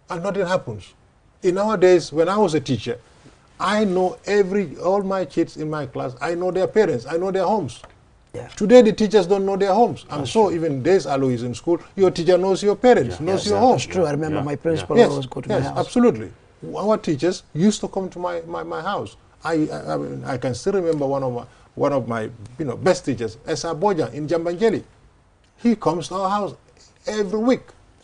and nothing happens. In our days, when I was a teacher, I know all my kids in my class, I know their parents, I know their homes. Yeah. Today, the teachers don't know their homes. I'm sure even days Alo is in school, your teacher knows your parents, knows your home. That's true. I remember my principal always go to my house. Absolutely. Our teachers used to come to my house. I can still remember one of my you know, best teachers, Esa Bojan in Jambanjeli. He comes to our house every week.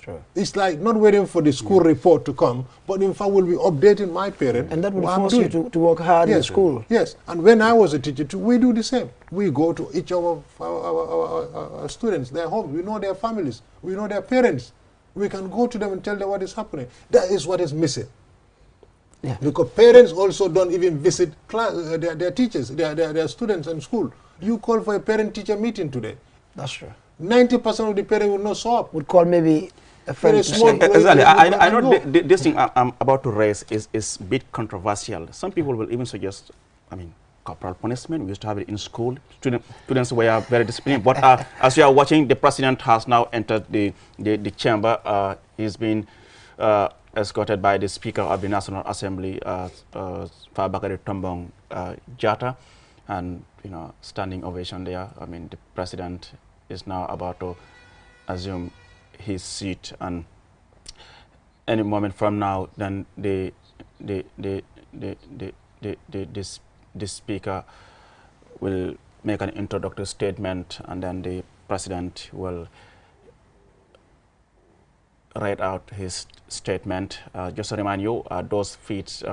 true. It's like not waiting for the school report to come, but in fact, we'll be updating my parent. And that will force you to work hard in school. Yes, and when I was a teacher too, we do the same. We go to each of our students, their homes. We know their families. We know their parents. We can go to them and tell them what is happening. That is what is missing. Yeah. Because parents also don't even visit their teachers, their students in school. You call for a parent-teacher meeting today. That's true. 90% of the parents will not show up. Would call maybe a friend. Exactly. I know this thing I'm about to raise is a bit controversial. Some people will even suggest, I mean, corporal punishment. We used to have it in school. Students were very disciplined. But as you are watching, the president has now entered the chamber. He's been escorted by the Speaker of the National Assembly, Fabakary Tombong Jatta, and standing ovation there. I mean, the president is now about to assume his seat, and any moment from now, then the Speaker will make an introductory statement, and then the president will write out his statement. Just to remind you, those feeds,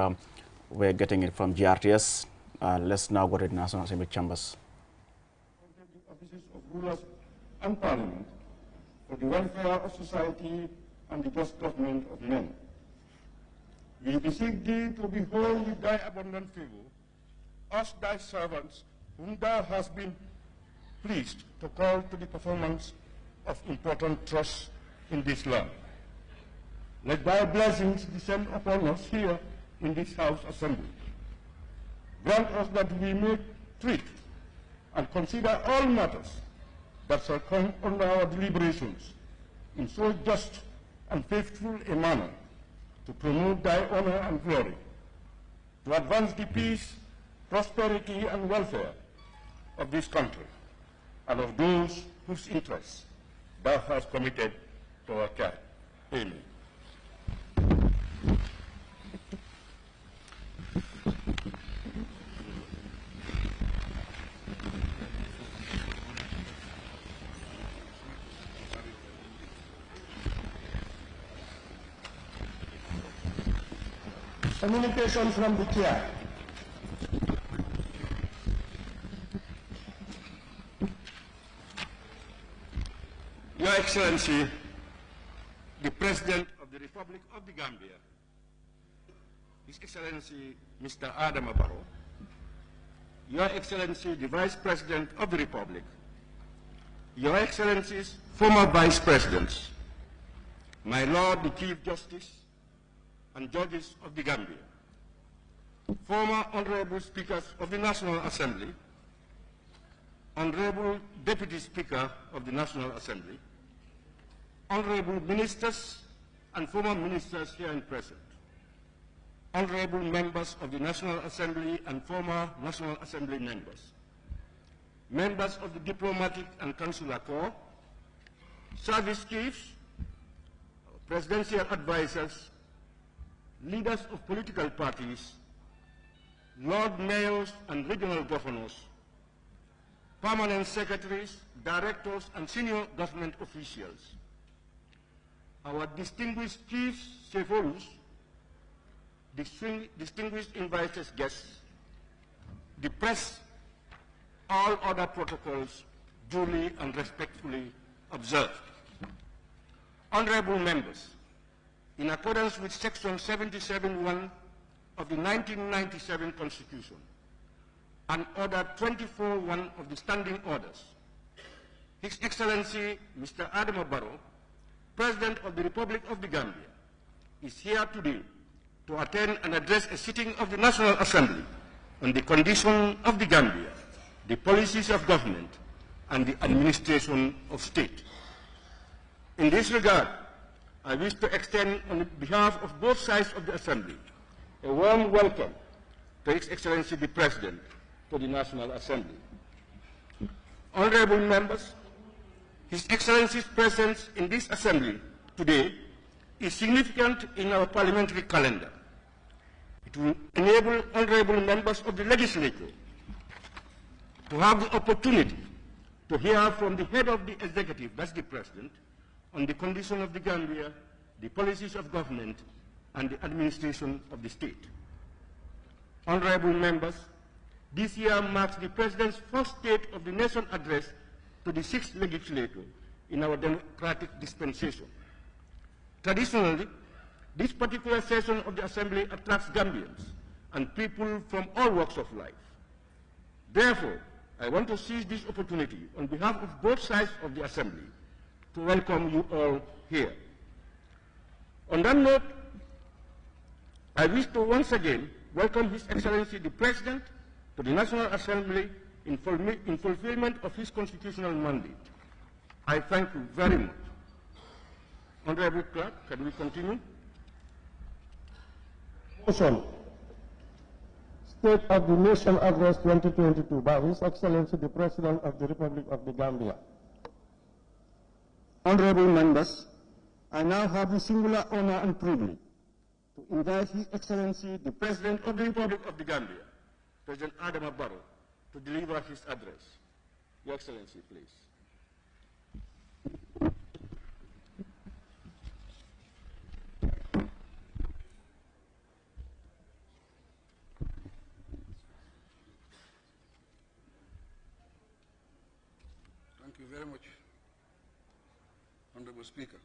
we're getting it from GRTS. Let's now go to the National Assembly chambers. Offices of rulers and Parliament for the welfare of society and the just government of men. We beseech thee to behold with thy abundant favor us thy servants, whom thou hast been pleased to call to the performance of important trusts in this land. Let thy blessings descend upon us here in this House Assembly. Grant us that we may treat and consider all matters that shall come under our deliberations in so just and faithful a manner to promote thy honor and glory, to advance the peace, prosperity, and welfare of this country and of those whose interests thou hast committed to our care. Amen. Communication from the chair. Your Excellency, the President of the Republic of the Gambia, His Excellency Mr. Adama Barrow, Your Excellency the Vice President of the Republic, Your Excellencies former Vice Presidents, my Lord the Chief Justice and Judges of the Gambia, former Honorable Speakers of the National Assembly, Honorable Deputy Speaker of the National Assembly, Honorable Ministers and former Ministers here and present, Honorable Members of the National Assembly and former National Assembly members, members of the Diplomatic and Consular Corps, service chiefs, presidential advisors, leaders of political parties, Lord Mayors and regional governors, permanent secretaries, directors, and senior government officials, our distinguished chiefs, Sefolus, distinguished invited guests, the press, all other protocols duly and respectfully observed. Honorable members, in accordance with Section 77(1) of the 1997 Constitution and Order 24(1) of the Standing Orders, His Excellency Mr. Adama Barrow, President of the Republic of the Gambia, is here today to attend and address a sitting of the National Assembly on the condition of the Gambia, the policies of government, and the administration of state. In this regard, I wish to extend on behalf of both sides of the Assembly a warm welcome to His Excellency the President to the National Assembly. Honorable members, His Excellency's presence in this Assembly today is significant in our parliamentary calendar. It will enable honorable members of the legislature to have the opportunity to hear from the head of the executive, that's the President, on the condition of the Gambia, the policies of government, and the administration of the state. Honorable members, this year marks the President's first State of the Nation address to the 6th legislature in our democratic dispensation. Traditionally, this particular session of the Assembly attracts Gambians and people from all walks of life. Therefore, I want to seize this opportunity on behalf of both sides of the Assembly to welcome you all here. On that note, I wish to once again welcome His Excellency the President to the National Assembly in fulfillment of his constitutional mandate. I thank you very much. Honorable Clerk, can we continue? Motion. State of the Nation Address 2022 by His Excellency the President of the Republic of the Gambia. Honorable members, I now have the singular honor and privilege to invite His Excellency the President of the Republic of the Gambia, President Adama Barrow, to deliver his address. Your Excellency, please. Thank you very much, Honorable Speaker.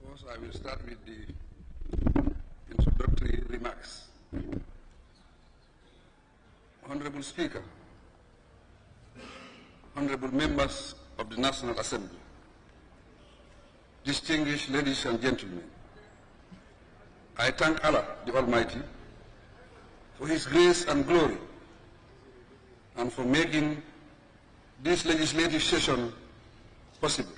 First, I will start with the introductory remarks. Honorable Speaker, honorable members of the National Assembly, distinguished ladies and gentlemen, I thank Allah the Almighty for His grace and glory and for making this legislative session possible.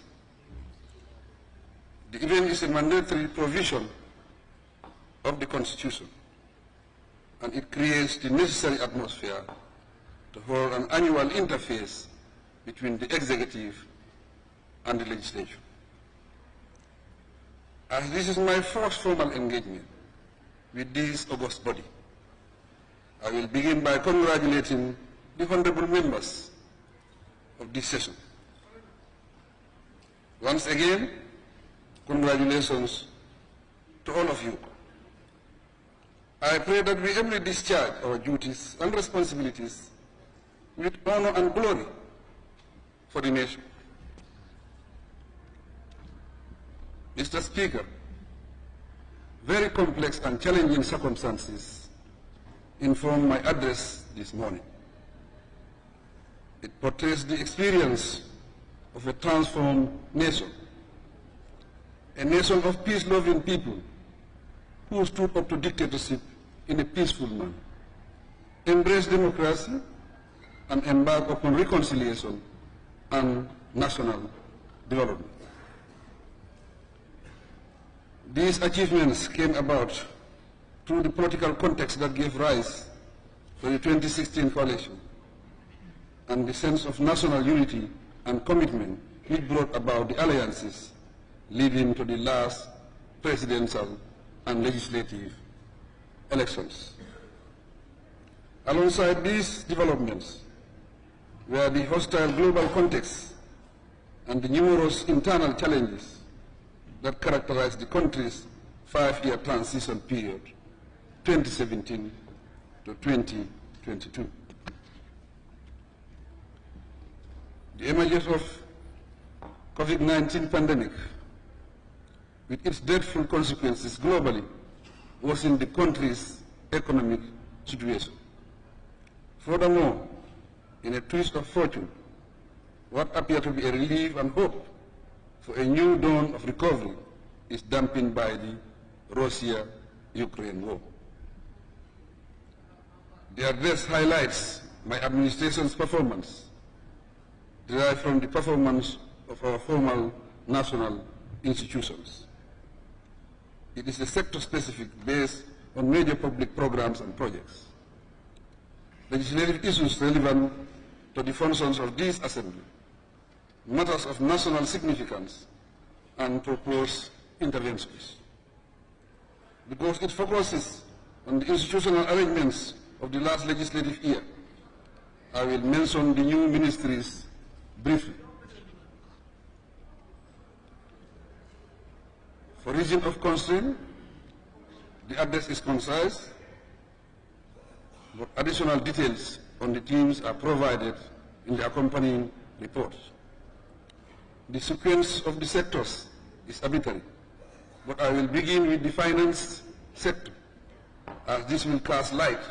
The event is a mandatory provision of the Constitution, and it creates the necessary atmosphere to hold an annual interface between the executive and the legislature. As this is my first formal engagement with this august body, I will begin by congratulating the honorable members of this session. Once again, congratulations to all of you. I pray that we ably discharge our duties and responsibilities with honor and glory for the nation. Mr. Speaker, very complex and challenging circumstances informed my address this morning. It portrays the experience of a transformed nation, a nation of peace-loving people who stood up to dictatorship in a peaceful manner, embraced democracy, and embarked upon reconciliation and national development. These achievements came about through the political context that gave rise to the 2016 coalition and the sense of national unity and commitment which brought about the alliances leading to the last presidential and legislative elections. Alongside these developments were the hostile global context and the numerous internal challenges that characterized the country's 5-year transition period, 2017 to 2022. The emergence of COVID-19 pandemic, with its dreadful consequences globally, worsened the country's economic situation. Furthermore, in a twist of fortune, what appeared to be a relief and hope for a new dawn of recovery is dampened by the Russia-Ukraine war. The address highlights my administration's performance, derived from the performance of our formal national institutions. It is a sector-specific based on major public programs and projects. Legislative issues relevant to the functions of this assembly, matters of national significance, and proposed interventions. Because it focuses on the institutional arrangements of the last legislative year, I will mention the new ministries briefly. For reason of constraint, the address is concise, but additional details on the themes are provided in the accompanying report. The sequence of the sectors is arbitrary, but I will begin with the finance sector, as this will cast light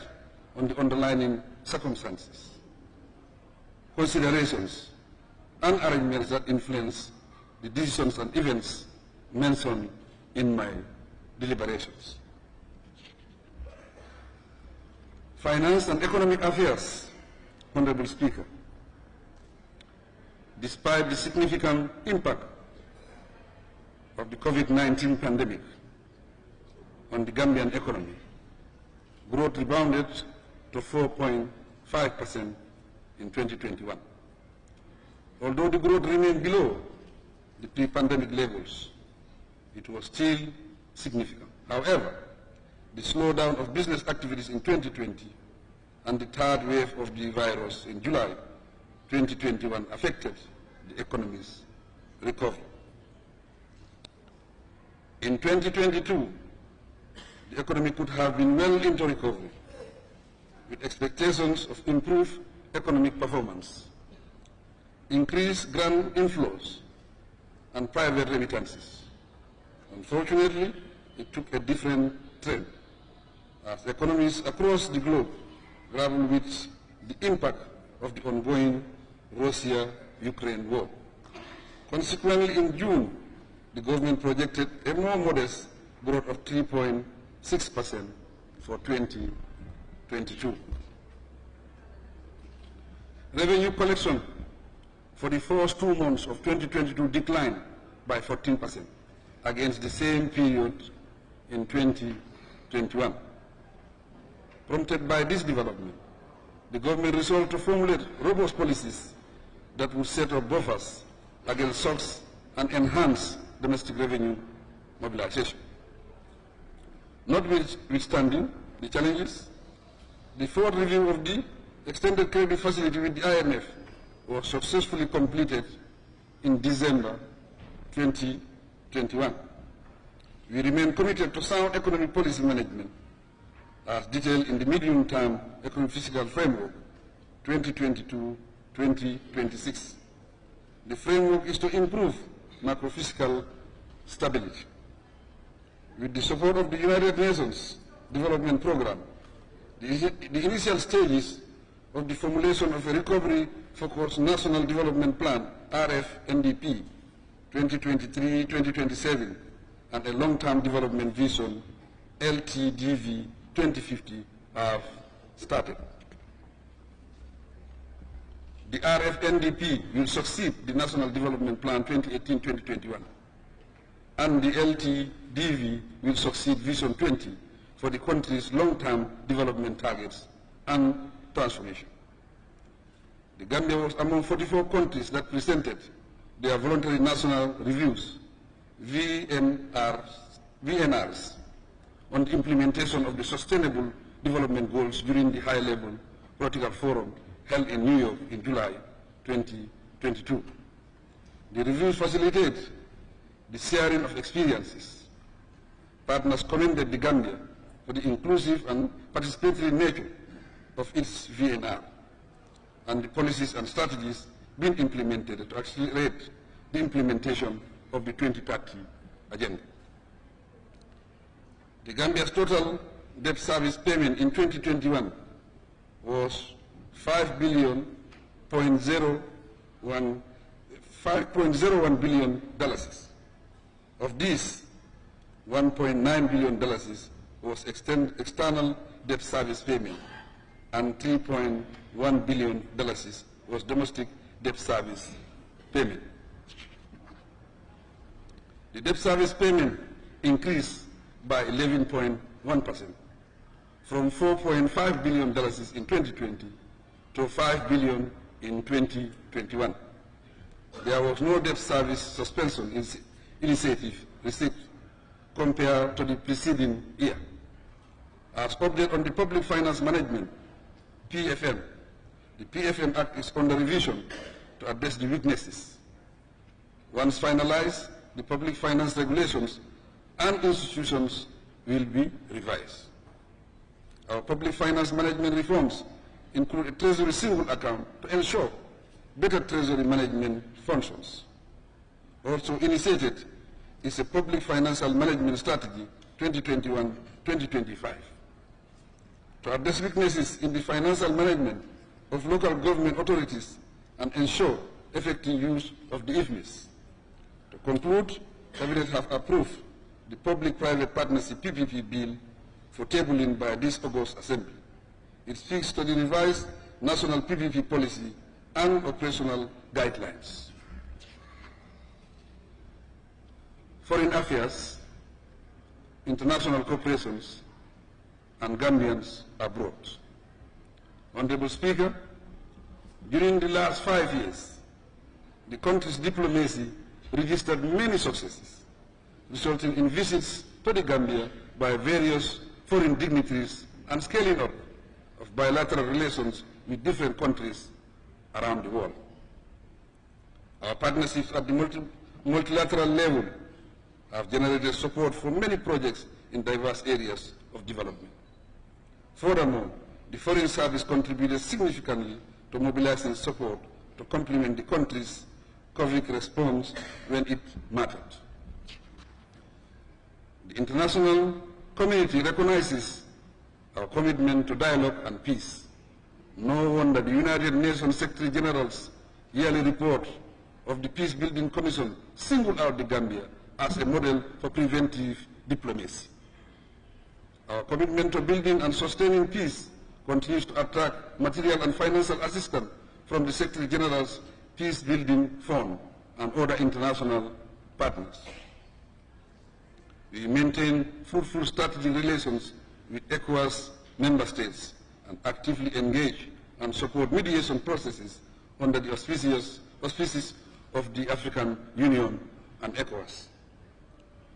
on the underlying circumstances, considerations, and arrangements that influence the decisions and events mentioned in my deliberations. Finance and Economic Affairs, Honorable Speaker. Despite the significant impact of the COVID-19 pandemic on the Gambian economy, growth rebounded to 4.5% in 2021. Although the growth remained below the pre-pandemic levels, it was still significant. However, the slowdown of business activities in 2020 and the third wave of the virus in July 2021 affected the economy's recovery. In 2022, the economy could have been well into recovery, with expectations of improved economic performance, increased grant inflows, and private remittances. Unfortunately, it took a different trend, as economies across the globe grapple with the impact of the ongoing Russia-Ukraine war. Consequently, in June, the government projected a more modest growth of 3.6% for 2022. Revenue collection for the first 2 months of 2022 declined by 14% against the same period in 2021. Prompted by this development, the government resolved to formulate robust policies that would set up buffers against shocks and enhance domestic revenue mobilization. Notwithstanding the challenges, the fourth review of the extended credit facility with the IMF was successfully completed in December 2021. We remain committed to sound economic policy management as detailed in the medium-term economic fiscal framework 2022-2026. The framework is to improve macro-fiscal stability. With the support of the United Nations Development Programme, the initial stages of the formulation of a recovery-focused National Development Plan, RFNDP, 2023-2027, and a long-term development vision, LTDV 2050, have started. The RFNDP will succeed the National Development Plan 2018-2021, and the LTDV will succeed Vision 20 for the country's long-term development targets and transformation. The Gambia was among 44 countries that presented their voluntary national reviews, VNRs, on the implementation of the Sustainable Development Goals during the high-level political forum held in New York in July 2022. The reviews facilitate the sharing of experiences. Partners commended the Gambia for the inclusive and participatory nature of its VNR and the policies and strategies being implemented to accelerate the implementation of the 2030 agenda. The Gambia's total debt service payment in 2021 was $5.01 billion. Of this, $1.9 billion was external debt service payment, and $3.1 billion was domestic debt service payment. The debt service payment increased by 11.1%, from $4.5 billion in 2020 to $5 billion in 2021. There was no debt service suspension initiative received compared to the preceding year. As update on the Public Finance Management, PFM, the PFM Act is under revision to address the weaknesses. Once finalized, the public finance regulations and institutions will be revised. Our public finance management reforms include a treasury single account to ensure better treasury management functions. Also initiated is a public financial management strategy 2021-2025. To address weaknesses in the financial management of local government authorities and ensure effective use of the IFMIS. To conclude, Cabinet have approved the Public-Private Partnership PPP bill for tabling by this August Assembly. It speaks to the revised national PPP policy and operational guidelines. Foreign affairs, international cooperations, and Gambians abroad. Honorable Speaker, during the last 5 years, the country's diplomacy registered many successes, resulting in visits to the Gambia by various foreign dignitaries and scaling up of bilateral relations with different countries around the world. Our partnerships at the multilateral level have generated support for many projects in diverse areas of development. Furthermore, the Foreign Service contributed significantly to mobilizing support to complement the country's COVID response when it mattered. The international community recognizes our commitment to dialogue and peace. No wonder the United Nations Secretary General's yearly report of the Peace Building Commission singled out the Gambia as a model for preventive diplomacy. Our commitment to building and sustaining peace continues to attract material and financial assistance from the Secretary General's Peace Building Fund and other international partners. We maintain fruitful strategic relations with ECOWAS member states and actively engage and support mediation processes under the auspices of the African Union and ECOWAS.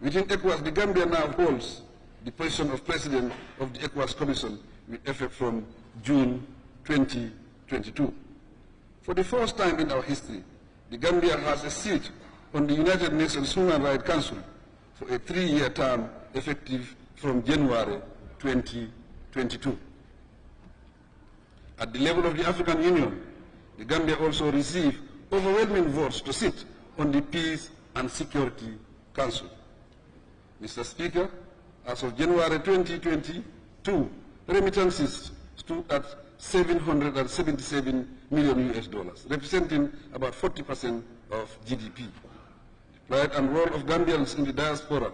Within ECOWAS, the Gambia now holds the position of President of the ECOWAS Commission with effect from June 2022. For the first time in our history, the Gambia has a seat on the United Nations Human Rights Council for a 3-year term effective from January 2022. At the level of the African Union, the Gambia also received overwhelming votes to sit on the Peace and Security Council. Mr. Speaker, as of January 2022, remittances stood at $777 million, representing about 40% of GDP. The pride and role of Gambians in the diaspora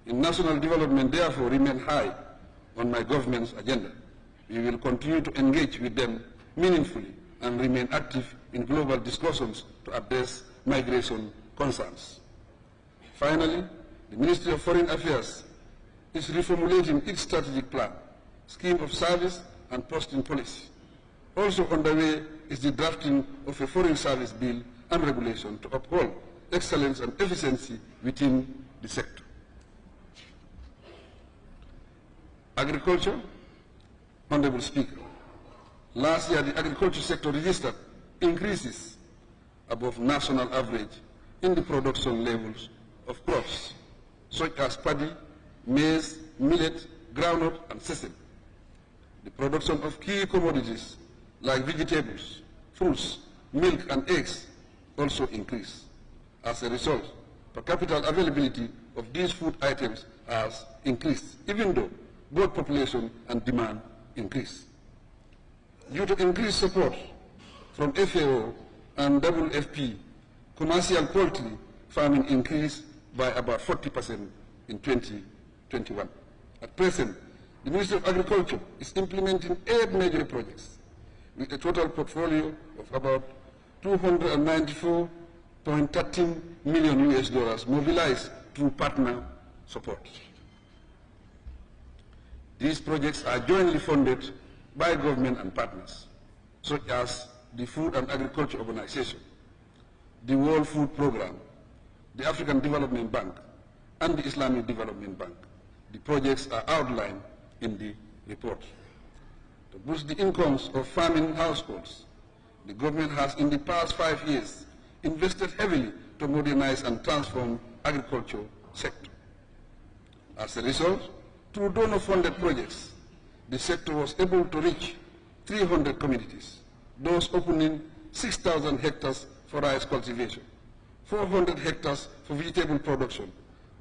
in national development therefore remain high on my government's agenda. We will continue to engage with them meaningfully and remain active in global discussions to address migration concerns. Finally, the Ministry of Foreign Affairs is reformulating its strategic plan, scheme of service, and posting policy. Also underway is the drafting of a foreign service bill and regulation to uphold excellence and efficiency within the sector. Agriculture, Honorable Speaker. Last year, the agriculture sector registered increases above national average in the production levels of crops, such as paddy, maize, millet, groundnut, and sesame. The production of key commodities like vegetables, fruits, milk, and eggs also increased. As a result, per capita availability of these food items has increased, even though both population and demand increased. Due to increased support from FAO and WFP, commercial poultry farming increased by about 40% in 2021. At present, the Ministry of Agriculture is implementing 8 major projects with a total portfolio of about $294.13 million mobilized through partner support. These projects are jointly funded by government and partners, such as the Food and Agriculture Organization, the World Food Programme, the African Development Bank, and the Islamic Development Bank. The projects are outlined in the report. To boost the incomes of farming households, the government has in the past 5 years invested heavily to modernize and transform agriculture sector. As a result, through donor-funded projects, the sector was able to reach 300 communities, those opening 6,000 hectares for rice cultivation, 400 hectares for vegetable production,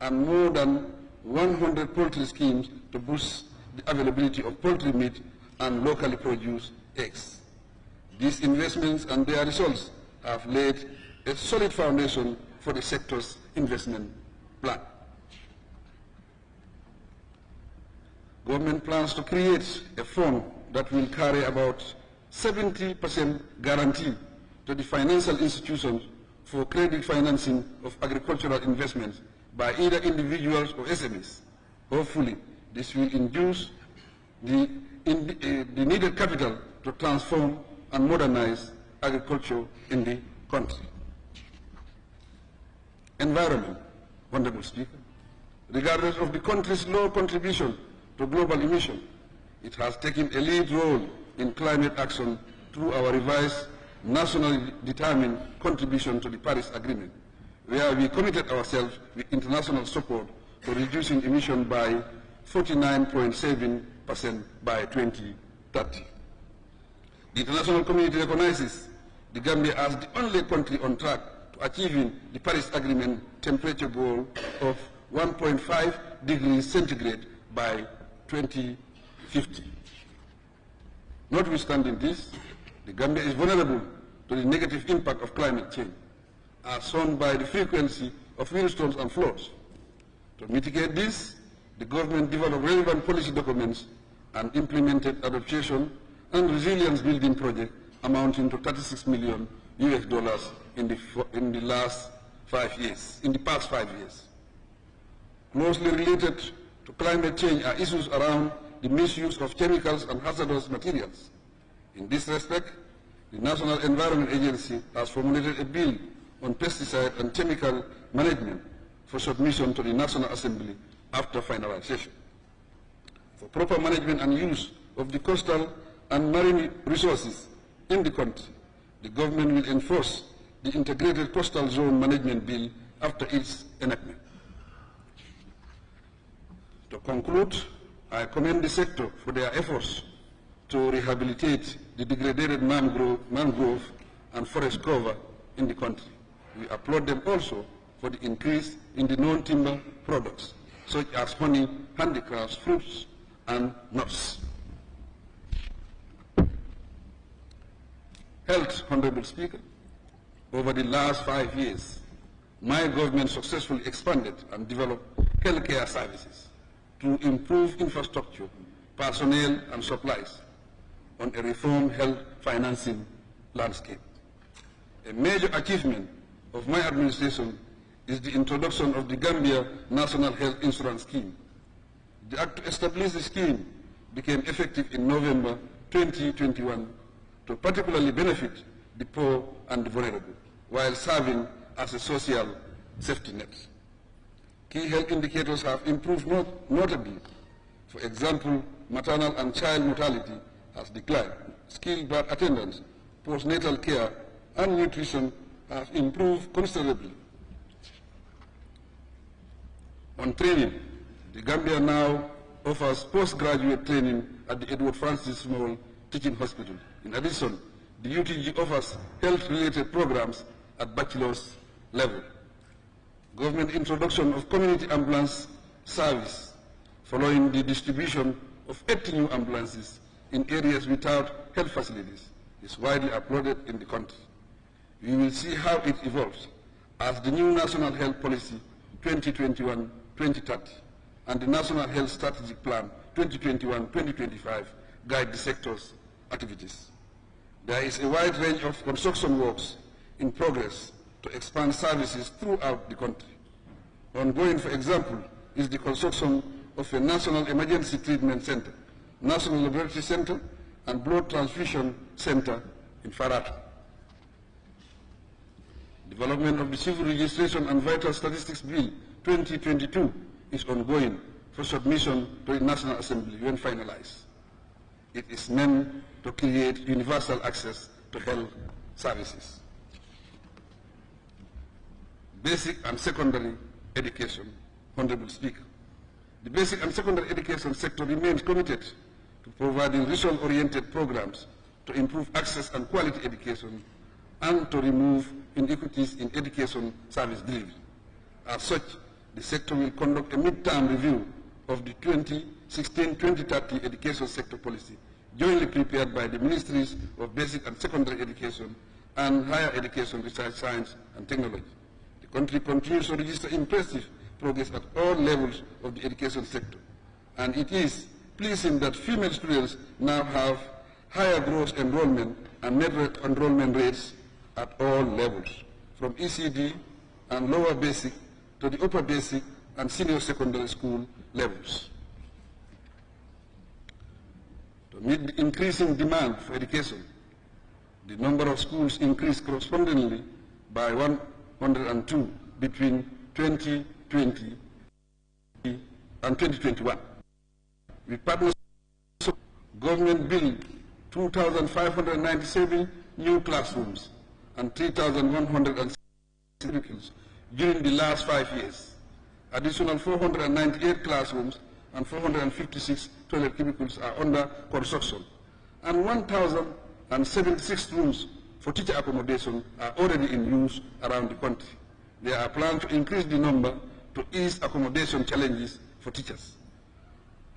and more than 100 poultry schemes to boost the availability of poultry meat and locally produced eggs. These investments and their results have laid a solid foundation for the sector's investment plan. Government plans to create a fund that will carry about 70% guarantee to the financial institutions for credit financing of agricultural investments by either individuals or SMEs. Hopefully, this will induce the needed capital to transform and modernize agriculture in the country. Environment, Honorable Speaker. Regardless of the country's low contribution to global emission, it has taken a lead role in climate action through our revised nationally determined contribution to the Paris Agreement, where we committed ourselves with international support to reducing emission by 49.7% by 2030. The international community recognizes the Gambia as the only country on track to achieving the Paris Agreement temperature goal of 1.5 degrees centigrade by 2050. Notwithstanding this, the Gambia is vulnerable to the negative impact of climate change, as shown by the frequency of hailstorms and floods. To mitigate this, the government developed relevant policy documents and implemented adaptation and resilience building projects amounting to $36 million in the past 5 years. Closely related to climate change are issues around the misuse of chemicals and hazardous materials. In this respect, the National Environment Agency has formulated a bill on pesticide and chemical management for submission to the National Assembly after finalization. For proper management and use of the coastal and marine resources in the country, the government will enforce the Integrated Coastal Zone Management Bill after its enactment. To conclude, I commend the sector for their efforts to rehabilitate the degraded mangrove and forest cover in the country. We applaud them also for the increase in the non-timber products, such as honey, handicrafts, fruits, and nuts. Health, Honorable Speaker. Over the last 5 years, my government successfully expanded and developed healthcare services to improve infrastructure, personnel, and supplies on a reformed health financing landscape. A major achievement of my administration is the introduction of the Gambia National Health Insurance Scheme. The act to establish the scheme became effective in November 2021 to particularly benefit the poor and the vulnerable, while serving as a social safety net. Key health indicators have improved notably. For example, maternal and child mortality has declined. Skilled birth attendance, postnatal care, and nutrition have improved considerably. On training, the Gambia now offers postgraduate training at the Edward Francis Small Teaching Hospital. In addition, the UTG offers health-related programs at bachelor's level. Government introduction of community ambulance service following the distribution of 80 new ambulances in areas without health facilities is widely applauded in the country. We will see how it evolves as the new National Health Policy 2021-2030 and the National Health Strategic Plan 2021-2025 guide the sector's activities. There is a wide range of construction works in progress to expand services throughout the country. Ongoing, for example, is the construction of a National Emergency Treatment Center, National Laboratory Center, and Blood Transfusion Center in Farata. Development of the Civil Registration and Vital Statistics Bill 2022 is ongoing for submission to the National Assembly when finalized. It is meant to create universal access to health services. Basic and secondary education, Honorable Speaker. The basic and secondary education sector remains committed to providing result-oriented programs to improve access and quality education and to remove inequities in education service delivery. As such, the sector will conduct a mid-term review of the 2016-2030 education sector policy, jointly prepared by the Ministries of Basic and Secondary Education and Higher Education, Research, Science and Technology. The country continues to register impressive progress at all levels of the education sector, and it is pleasing that female students now have higher gross enrollment and net enrollment rates at all levels, from ECD and lower basic to the upper basic and senior secondary school levels. To meet the increasing demand for education, the number of schools increased correspondingly by 102 between 2020 and 2021. We partnered with government built 2,597 new classrooms and 3,106 vehicles during the last 5 years. Additional 498 classrooms and 456 toilet cubicles are under construction, and 1,076 rooms for teacher accommodation are already in use around the country. There are plans to increase the number to ease accommodation challenges for teachers.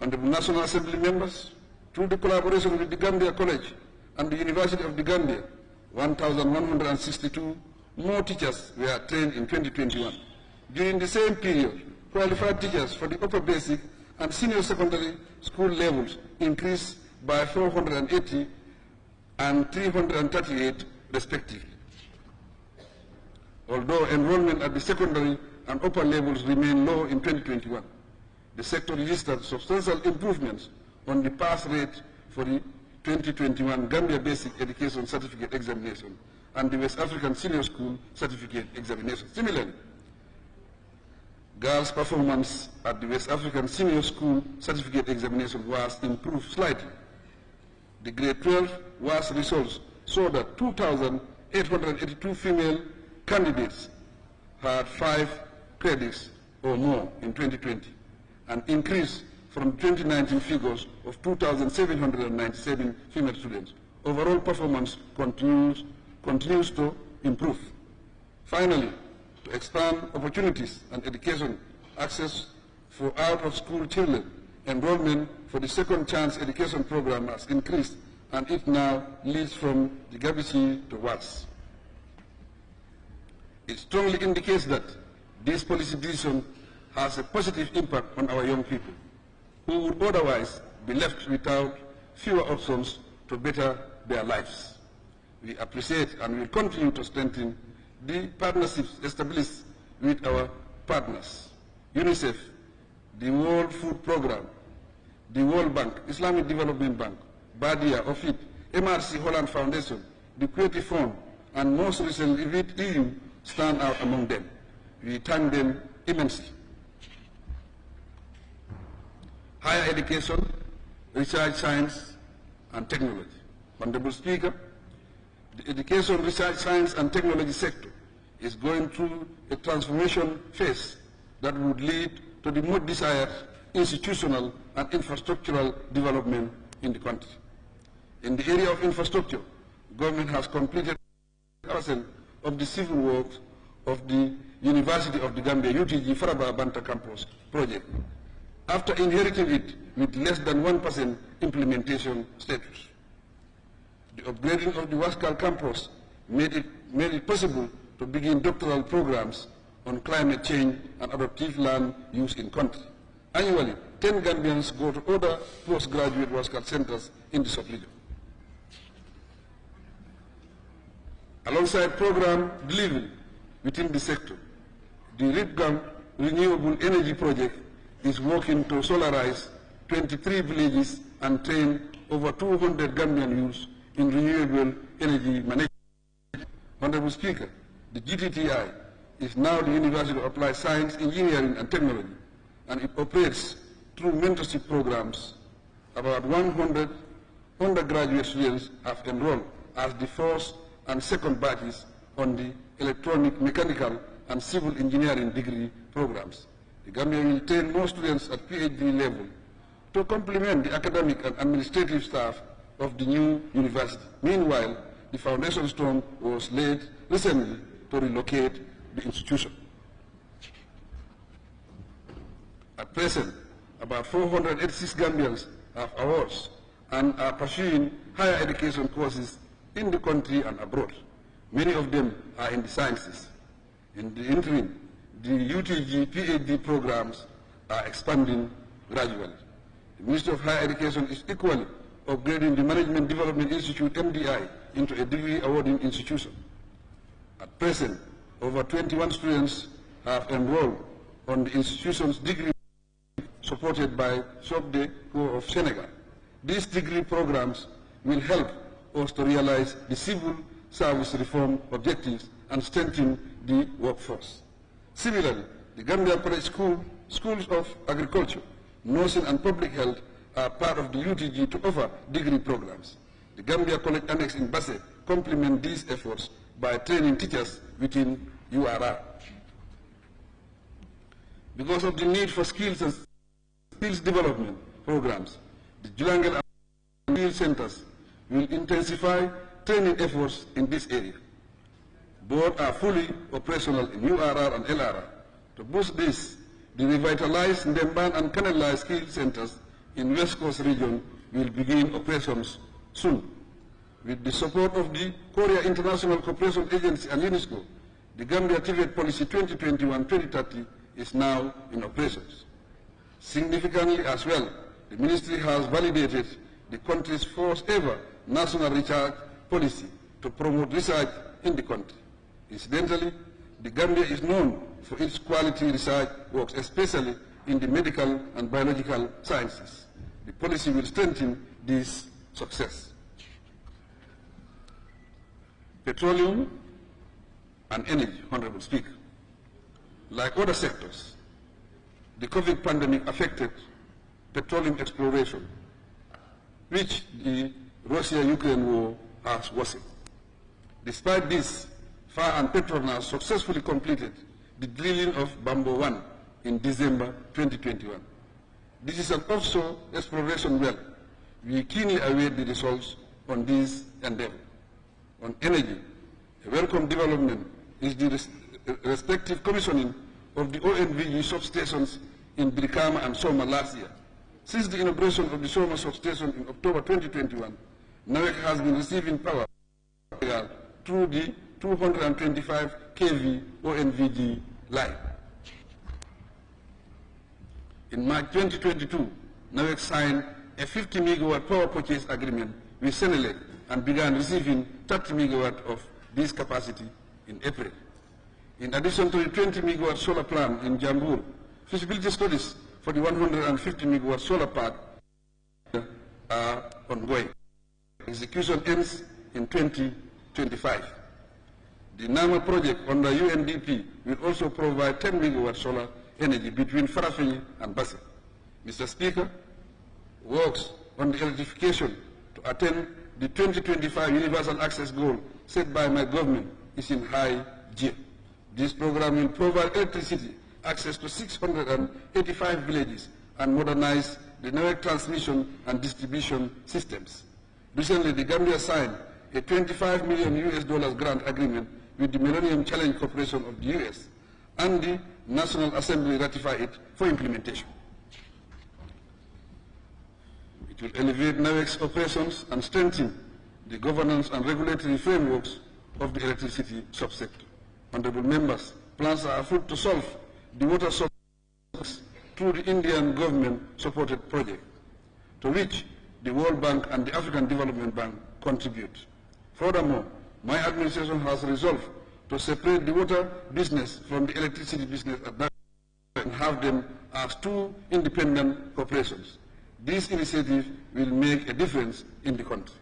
Honorable National Assembly members, through the collaboration with the Gambia College and the University of the Gambia, 1,162 more teachers were trained in 2021. During the same period, qualified teachers for the upper basic and senior secondary school levels increased by 480 and 338 respectively. Although enrollment at the secondary and upper levels remained low in 2021, the sector registered substantial improvements on the pass rate for the 2021 Gambia Basic Education Certificate Examination and the West African Senior School Certificate Examination. Similarly, girls' performance at the West African Senior School Certificate Examination was improved slightly. The grade 12 WAS results show that 2,882 female candidates had 5 credits or more in 2020, an increase from 2019 figures of 2,797 female students. Overall performance continues to improve. Finally, to expand opportunities and education access for out-of-school children, enrollment for the Second Chance Education Program has increased, and it now leads from the Gabisi to WAS. It strongly indicates that this policy decision has a positive impact on our young people, who would otherwise be left without fewer options to better their lives. We appreciate and will continue to strengthen the partnerships established with our partners, UNICEF, the World Food Programme, the World Bank, Islamic Development Bank, Badia, OFID, MRC Holland Foundation, the Creative Fund, and most recently with EU stand out among them. We thank them immensely. Higher education, research, science, and technology. Honorable Speaker, the education, research, science, and technology sector is going through a transformation phase that would lead to the much desired institutional and infrastructural development in the country. In the area of infrastructure, government has completed 100% of the civil works of the University of the Gambia UTG Faraba Banta Campus project, after inheriting it with less than 1% implementation status. The upgrading of the Wascal campus made it possible to begin doctoral programs on climate change and adaptive land use in country. Annually, 10 Gambians go to other postgraduate Wascal centers in the sub-region. Alongside program delivery within the sector, the RIPGAM Renewable Energy Project is working to solarize 23 villages and train over 200 Gambian youths in renewable energy management. Honorable Speaker, the GTTI is now the University of Applied Science, Engineering and Technology, and it operates through mentorship programs. About 100 undergraduate students have enrolled as the first and second batches on the electronic, mechanical, and civil engineering degree programs. The Gambia will train more students at PhD level to complement the academic and administrative staff of the new university. Meanwhile, the foundation stone was laid recently to relocate the institution. At present, about 486 Gambians have awards and are pursuing higher education courses in the country and abroad. Many of them are in the sciences. In the interim, the UTG PhD programs are expanding gradually. The Ministry of Higher Education is equally upgrading the Management Development Institute, MDI, into a degree awarding institution. At present, over 21 students have enrolled on the institution's degree supported by SOBDE of Senegal. These degree programs will help us to realize the civil service reform objectives and strengthen the workforce. Similarly, the Gambia College Schools of Agriculture, Nursing and Public Health are part of the UTG to offer degree programs. The Gambia College Annex in Basse complement these efforts by training teachers within URR. Because of the need for skills and skills development programs, the Julangel and Field Centers will intensify training efforts in this area. Both are fully operational in URR and LRR. To boost this, the revitalized Ndemban and Kanela skill centers in West Coast region will begin operations soon. With the support of the Korea International Cooperation Agency and UNESCO, the Gambia TVET Policy 2021-2030 is now in operations. Significantly as well, the ministry has validated the country's first ever national research policy to promote research in the country. Incidentally, the Gambia is known for its quality research works, especially in the medical and biological sciences. The policy will strengthen this success. Petroleum and energy, Honorable Speaker. Like other sectors, the COVID pandemic affected petroleum exploration, which the Russia-Ukraine war has worsened. Despite this, FAR and Petronas successfully completed the drilling of Bambo 1 in December 2021. This is an offshore exploration well. We keenly await the results on this endeavor. On energy, a welcome development is the respective commissioning of the ONVG substations in Brikama and Soma last year. Since the inauguration of the Soma substation in October 2021, NAWEC has been receiving power through the 225 kV ONVG line. In March 2022, NAWEC signed a 50 megawatt power purchase agreement with Senelec and began receiving 30 megawatt of this capacity in April. In addition to the 20 megawatt solar plant in Jambur, feasibility studies for the 150 megawatt solar park are ongoing. Execution ends in 2025. The NAMA project under UNDP will also provide 10 megawatt solar energy between Farafenni and Basse. Mr. Speaker, works on the electrification to attain the 2025 universal access goal set by my government is in high gear. This program will provide electricity access to 685 villages and modernize the network transmission and distribution systems. Recently, the Gambia signed a $25 million grant agreement with the Millennium Challenge Corporation of the US, and the National Assembly ratified it for implementation. It will elevate NAWEC's operations and strengthen the governance and regulatory frameworks of the electricity subsector. Honorable members, plans are afoot to solve the water supply through the Indian government-supported project, to which the World Bank and the African Development Bank contribute. Furthermore, my administration has resolved to separate the water business from the electricity business at that and have them as two independent corporations. This initiative will make a difference in the country.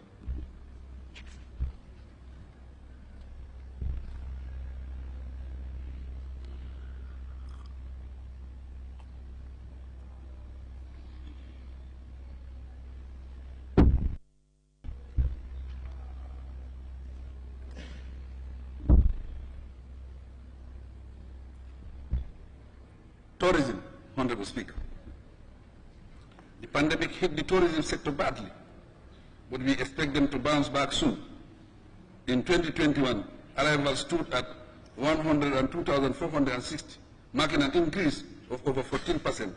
Tourism. Honorable Speaker. The pandemic hit the tourism sector badly, but we expect them to bounce back soon. In 2021, arrivals stood at 102,460, marking an increase of over 14%,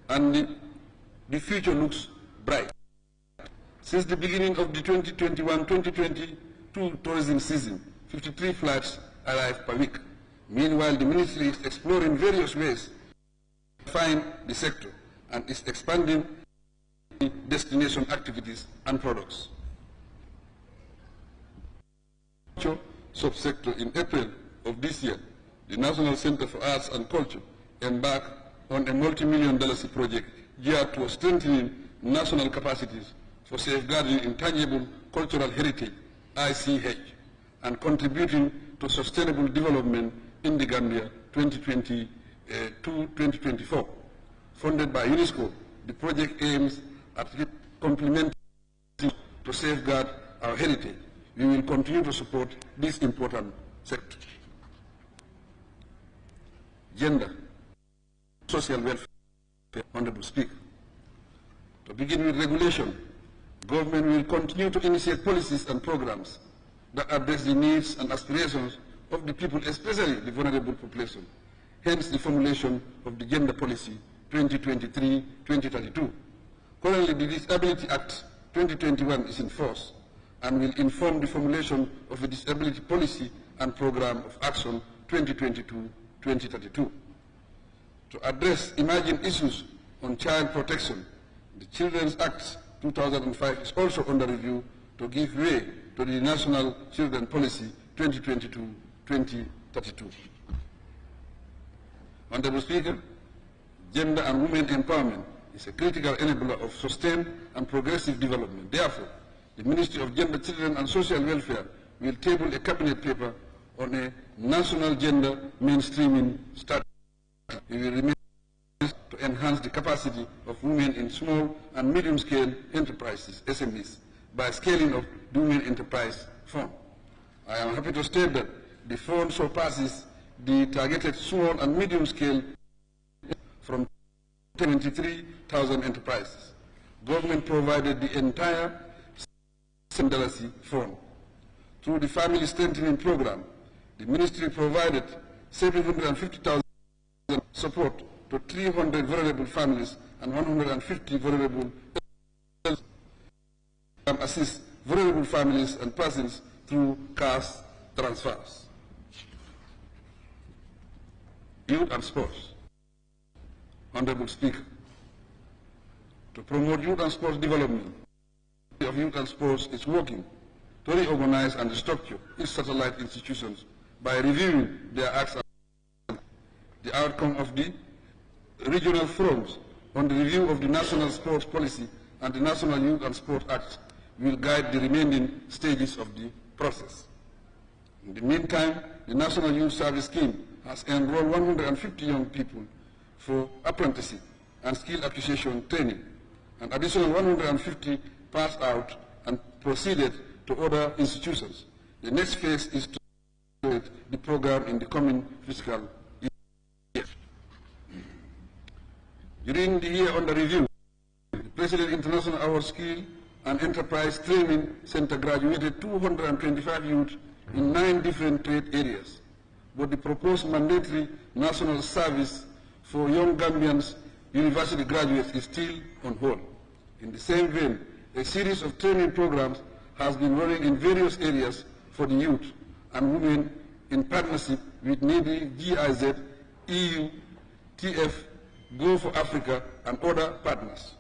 and the future looks bright. Since the beginning of the 2021-2022 tourism season, 53 flights arrive per week. Meanwhile, the ministry is exploring various ways to find the sector and is expanding destination activities and products. Subsector in April of this year, the National Center for Arts and Culture embarked on a multi-million-dollar project geared to strengthening national capacities for safeguarding intangible cultural heritage, ICH, and contributing to sustainable development in the Gambia 2020-2024. Funded by UNESCO, the project aims at complementing to safeguard our heritage. We will continue to support this important sector. Gender, social welfare, Honorable Speaker. To begin with regulation, government will continue to initiate policies and programs that address the needs and aspirations of the people, especially the vulnerable population. Hence the formulation of the Gender Policy 2023-2032. Currently, the Disability Act 2021 is in force and will inform the formulation of a disability policy and program of action 2022-2032. To address emerging issues on child protection, the Children's Act 2005 is also under review to give way to the National Children Policy 2022-2032. Honorable Speaker, gender and women empowerment is a critical enabler of sustained and progressive development. Therefore, the Ministry of Gender, Children and Social Welfare will table a cabinet paper on a national gender mainstreaming strategy. We will remain to enhance the capacity of women in small and medium-scale enterprises, SMEs, by scaling up the Women Enterprise Fund. I am happy to state that the fund surpasses the targeted small and medium-scale from 23,000 enterprises. Government provided the entire $7 fund. Through the Family Strengthening Program, the Ministry provided 750,000 support to 300 vulnerable families and 150 vulnerable assist vulnerable families and persons through cash transfers. Youth and sports. Honorable Speaker, to promote youth and sports development, the of Youth and Sports is working to reorganize and restructure its satellite institutions by reviewing their acts and the outcome of the regional forums on the review of the National Sports Policy and the National Youth and Sport Act will guide the remaining stages of the process. In the meantime, the National Youth Service Scheme has enrolled 150 young people for apprenticeship and skill acquisition training. An additional 150 passed out and proceeded to other institutions. The next phase is to create the program in the coming fiscal year. During the year under review, the President International Award Skill and Enterprise Training Center graduated 225 youth in 9 different trade areas. But the proposed mandatory national service for young Gambians university graduates is still on hold. In the same vein, a series of training programs has been running in various areas for the youth and women in partnership with Navy, GIZ, EU, TF, Go for Africa, and other partners.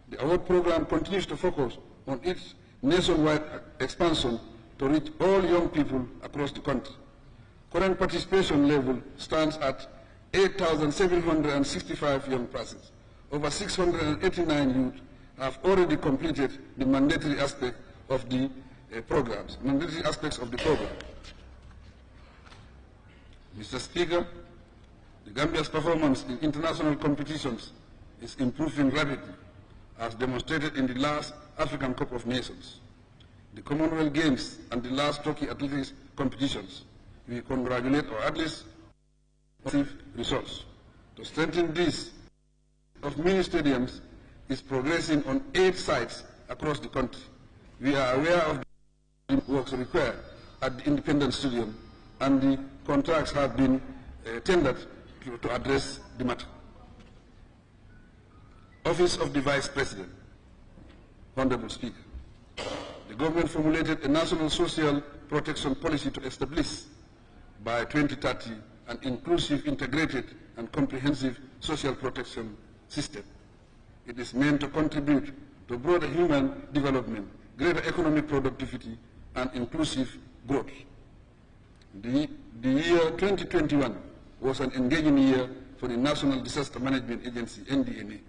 The award program continues to focus on its nationwide expansion to reach all young people across the country. Current participation level stands at 8,765 young persons. Over 689 youth have already completed the mandatory aspect of the programs, mandatory aspects of the program. Mr. Speaker, the Gambia's performance in international competitions is improving rapidly, as demonstrated in the last African Cup of Nations, the Commonwealth Games, and the last Turkey athletics competitions. We congratulate our athletes on results. To strengthen this of mini stadiums is progressing on 8 sites across the country. We are aware of the works required at the Independent Stadium, and the contracts have been tendered to address the matter. Office of the Vice President. Honorable Speaker, the government formulated a national social protection policy to establish by 2030 an inclusive, integrated, and comprehensive social protection system. It is meant to contribute to broader human development, greater economic productivity, and inclusive growth. The year 2021 was an engaging year for the National Disaster Management Agency, NDMA.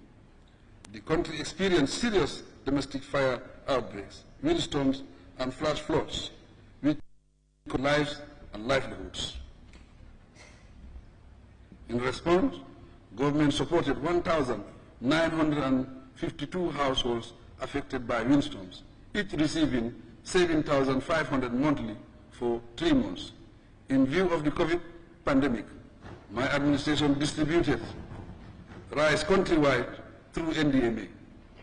The country experienced serious domestic fire outbreaks, windstorms, and flash floods, which took lives and livelihoods. In response, government supported 1,952 households affected by windstorms, each receiving 7,500 monthly for 3 months. In view of the COVID pandemic, my administration distributed rice countrywide through NDMA.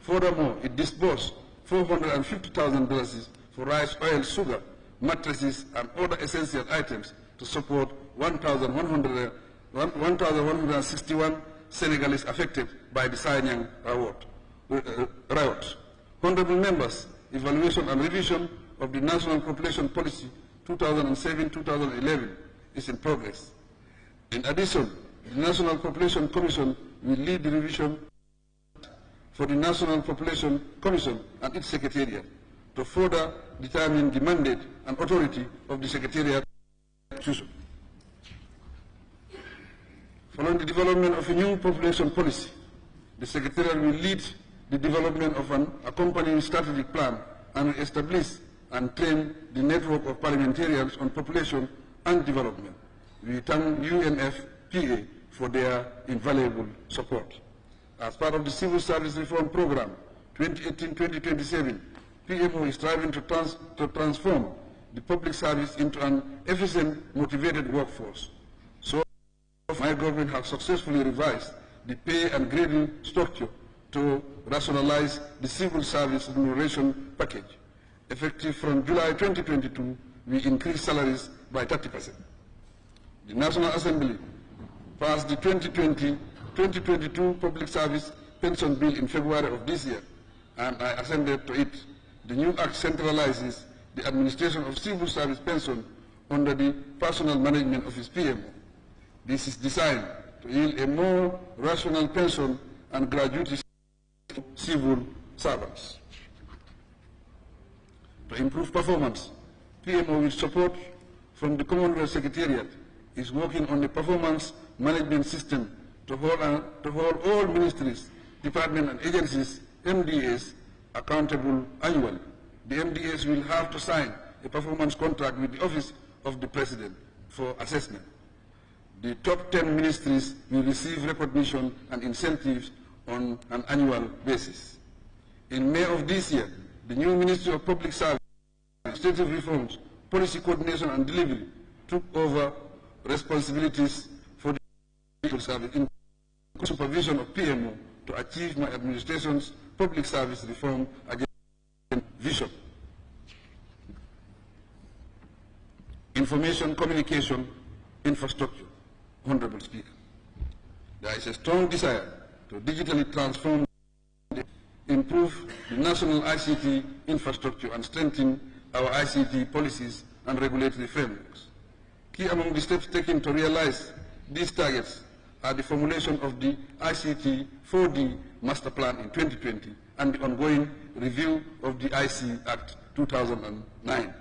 Furthermore, it disbursed 450,000 doses for rice, oil, sugar, mattresses, and other essential items to support 1,161 Senegalese affected by the Sanyang riot. Honorable members, evaluation and revision of the National Population Policy 2007-2011 is in progress. In addition, the National Population Commission will lead the revision for the National Population Commission and its Secretariat to further determine the mandate and authority of the Secretariat. Following the development of a new population policy, the Secretariat will lead the development of an accompanying strategic plan and will establish and train the network of parliamentarians on population and development. We thank UNFPA for their invaluable support. As part of the Civil Service Reform Program 2018-2027, PMO is striving to transform the public service into an efficient, motivated workforce. So my government has successfully revised the pay and grading structure to rationalize the civil service remuneration package. Effective from July 2022, we increased salaries by 30%. The National Assembly passed the 2020-2022 Public Service Pension Bill in February of this year, and I assented to it. The new act centralizes the administration of civil service pension under the Personal Management Office PMO. This is designed to yield a more rational pension and gratuity to civil servants. To improve performance, PMO with support from the Commonwealth Secretariat is working on the performance management system to hold all ministries, departments, and agencies, MDAs, accountable annually. The MDAs will have to sign a performance contract with the Office of the President for assessment. The top 10 ministries will receive recognition and incentives on an annual basis. In May of this year, the new Ministry of Public Service, Administrative Reforms, Policy Coordination and Delivery took over responsibilities for the civil service in supervision of PMO to achieve my administration's public service reform vision. Information communication infrastructure. Honorable Speaker, there is a strong desire to digitally transform, improve the national ICT infrastructure and strengthen our ICT policies and regulatory frameworks. Key among the steps taken to realize these targets are the formulation of the ICT 4D Master Plan in 2020 and the ongoing review of the IC Act 2009.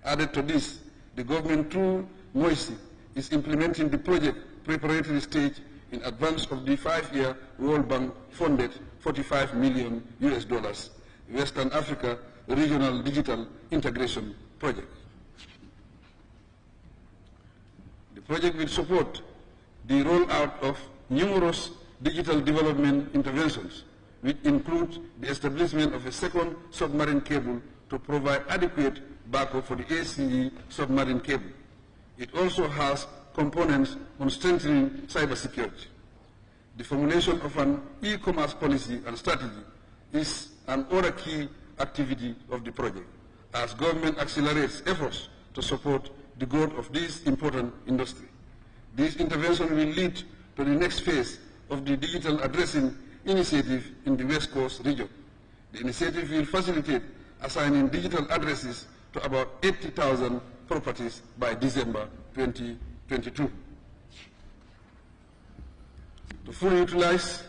Added to this, the government through MOISI is implementing the project preparatory stage in advance of the 5-year World Bank funded $45 million Western Africa Regional Digital Integration Project. The project will support the rollout of numerous digital development interventions, which include the establishment of a second submarine cable to provide adequate backup for the ACE submarine cable. It also has components on strengthening cybersecurity. The formulation of an e-commerce policy and strategy is another key activity of the project, as government accelerates efforts to support the growth of this important industry. This intervention will lead to the next phase of the digital addressing initiative in the West Coast region. The initiative will facilitate assigning digital addresses to about 80,000 properties by December 2022. To fully utilize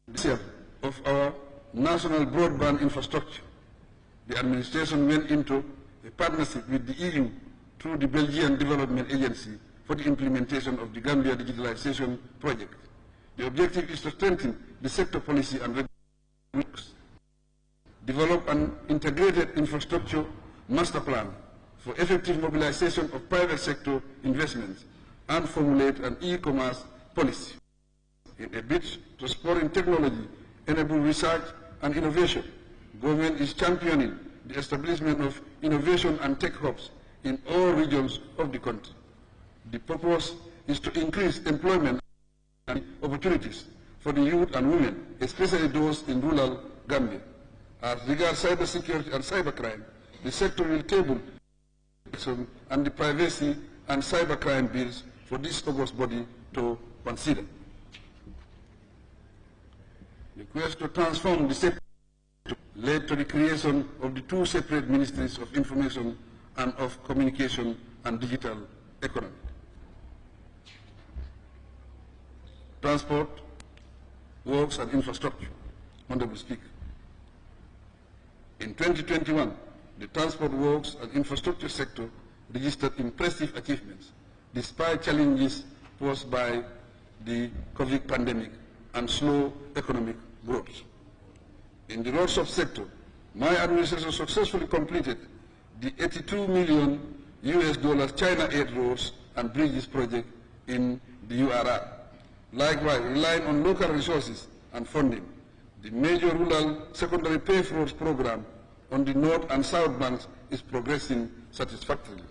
the share of our national broadband infrastructure, the administration went into a partnership with the EU through the Belgian Development Agency for the implementation of the Gambia Digitalization Project. The objective is to strengthen the sector policy and regulations, develop an integrated infrastructure master plan for effective mobilization of private sector investments, and formulate an e-commerce policy. In a bid to spur technology, enable research and innovation, government is championing the establishment of innovation and tech hubs in all regions of the country. The purpose is to increase employment and opportunities for the youth and women, especially those in rural Gambia. As regards cybersecurity and cybercrime, the sector will table and the privacy and cybercrime bills for this august body to consider. The quest to transform the sector led to the creation of the two separate ministries of information and of communication and digital economy. Transport, works and infrastructure. Honorable Speaker. In 2021, the transport, works and infrastructure sector registered impressive achievements despite challenges posed by the COVID pandemic and slow economic growth. In the road sector, my administration successfully completed the $82 million China Aid Roads and Bridges project in the URR. Likewise, relying on local resources and funding, the major rural secondary paved roads program on the north and south banks is progressing satisfactorily.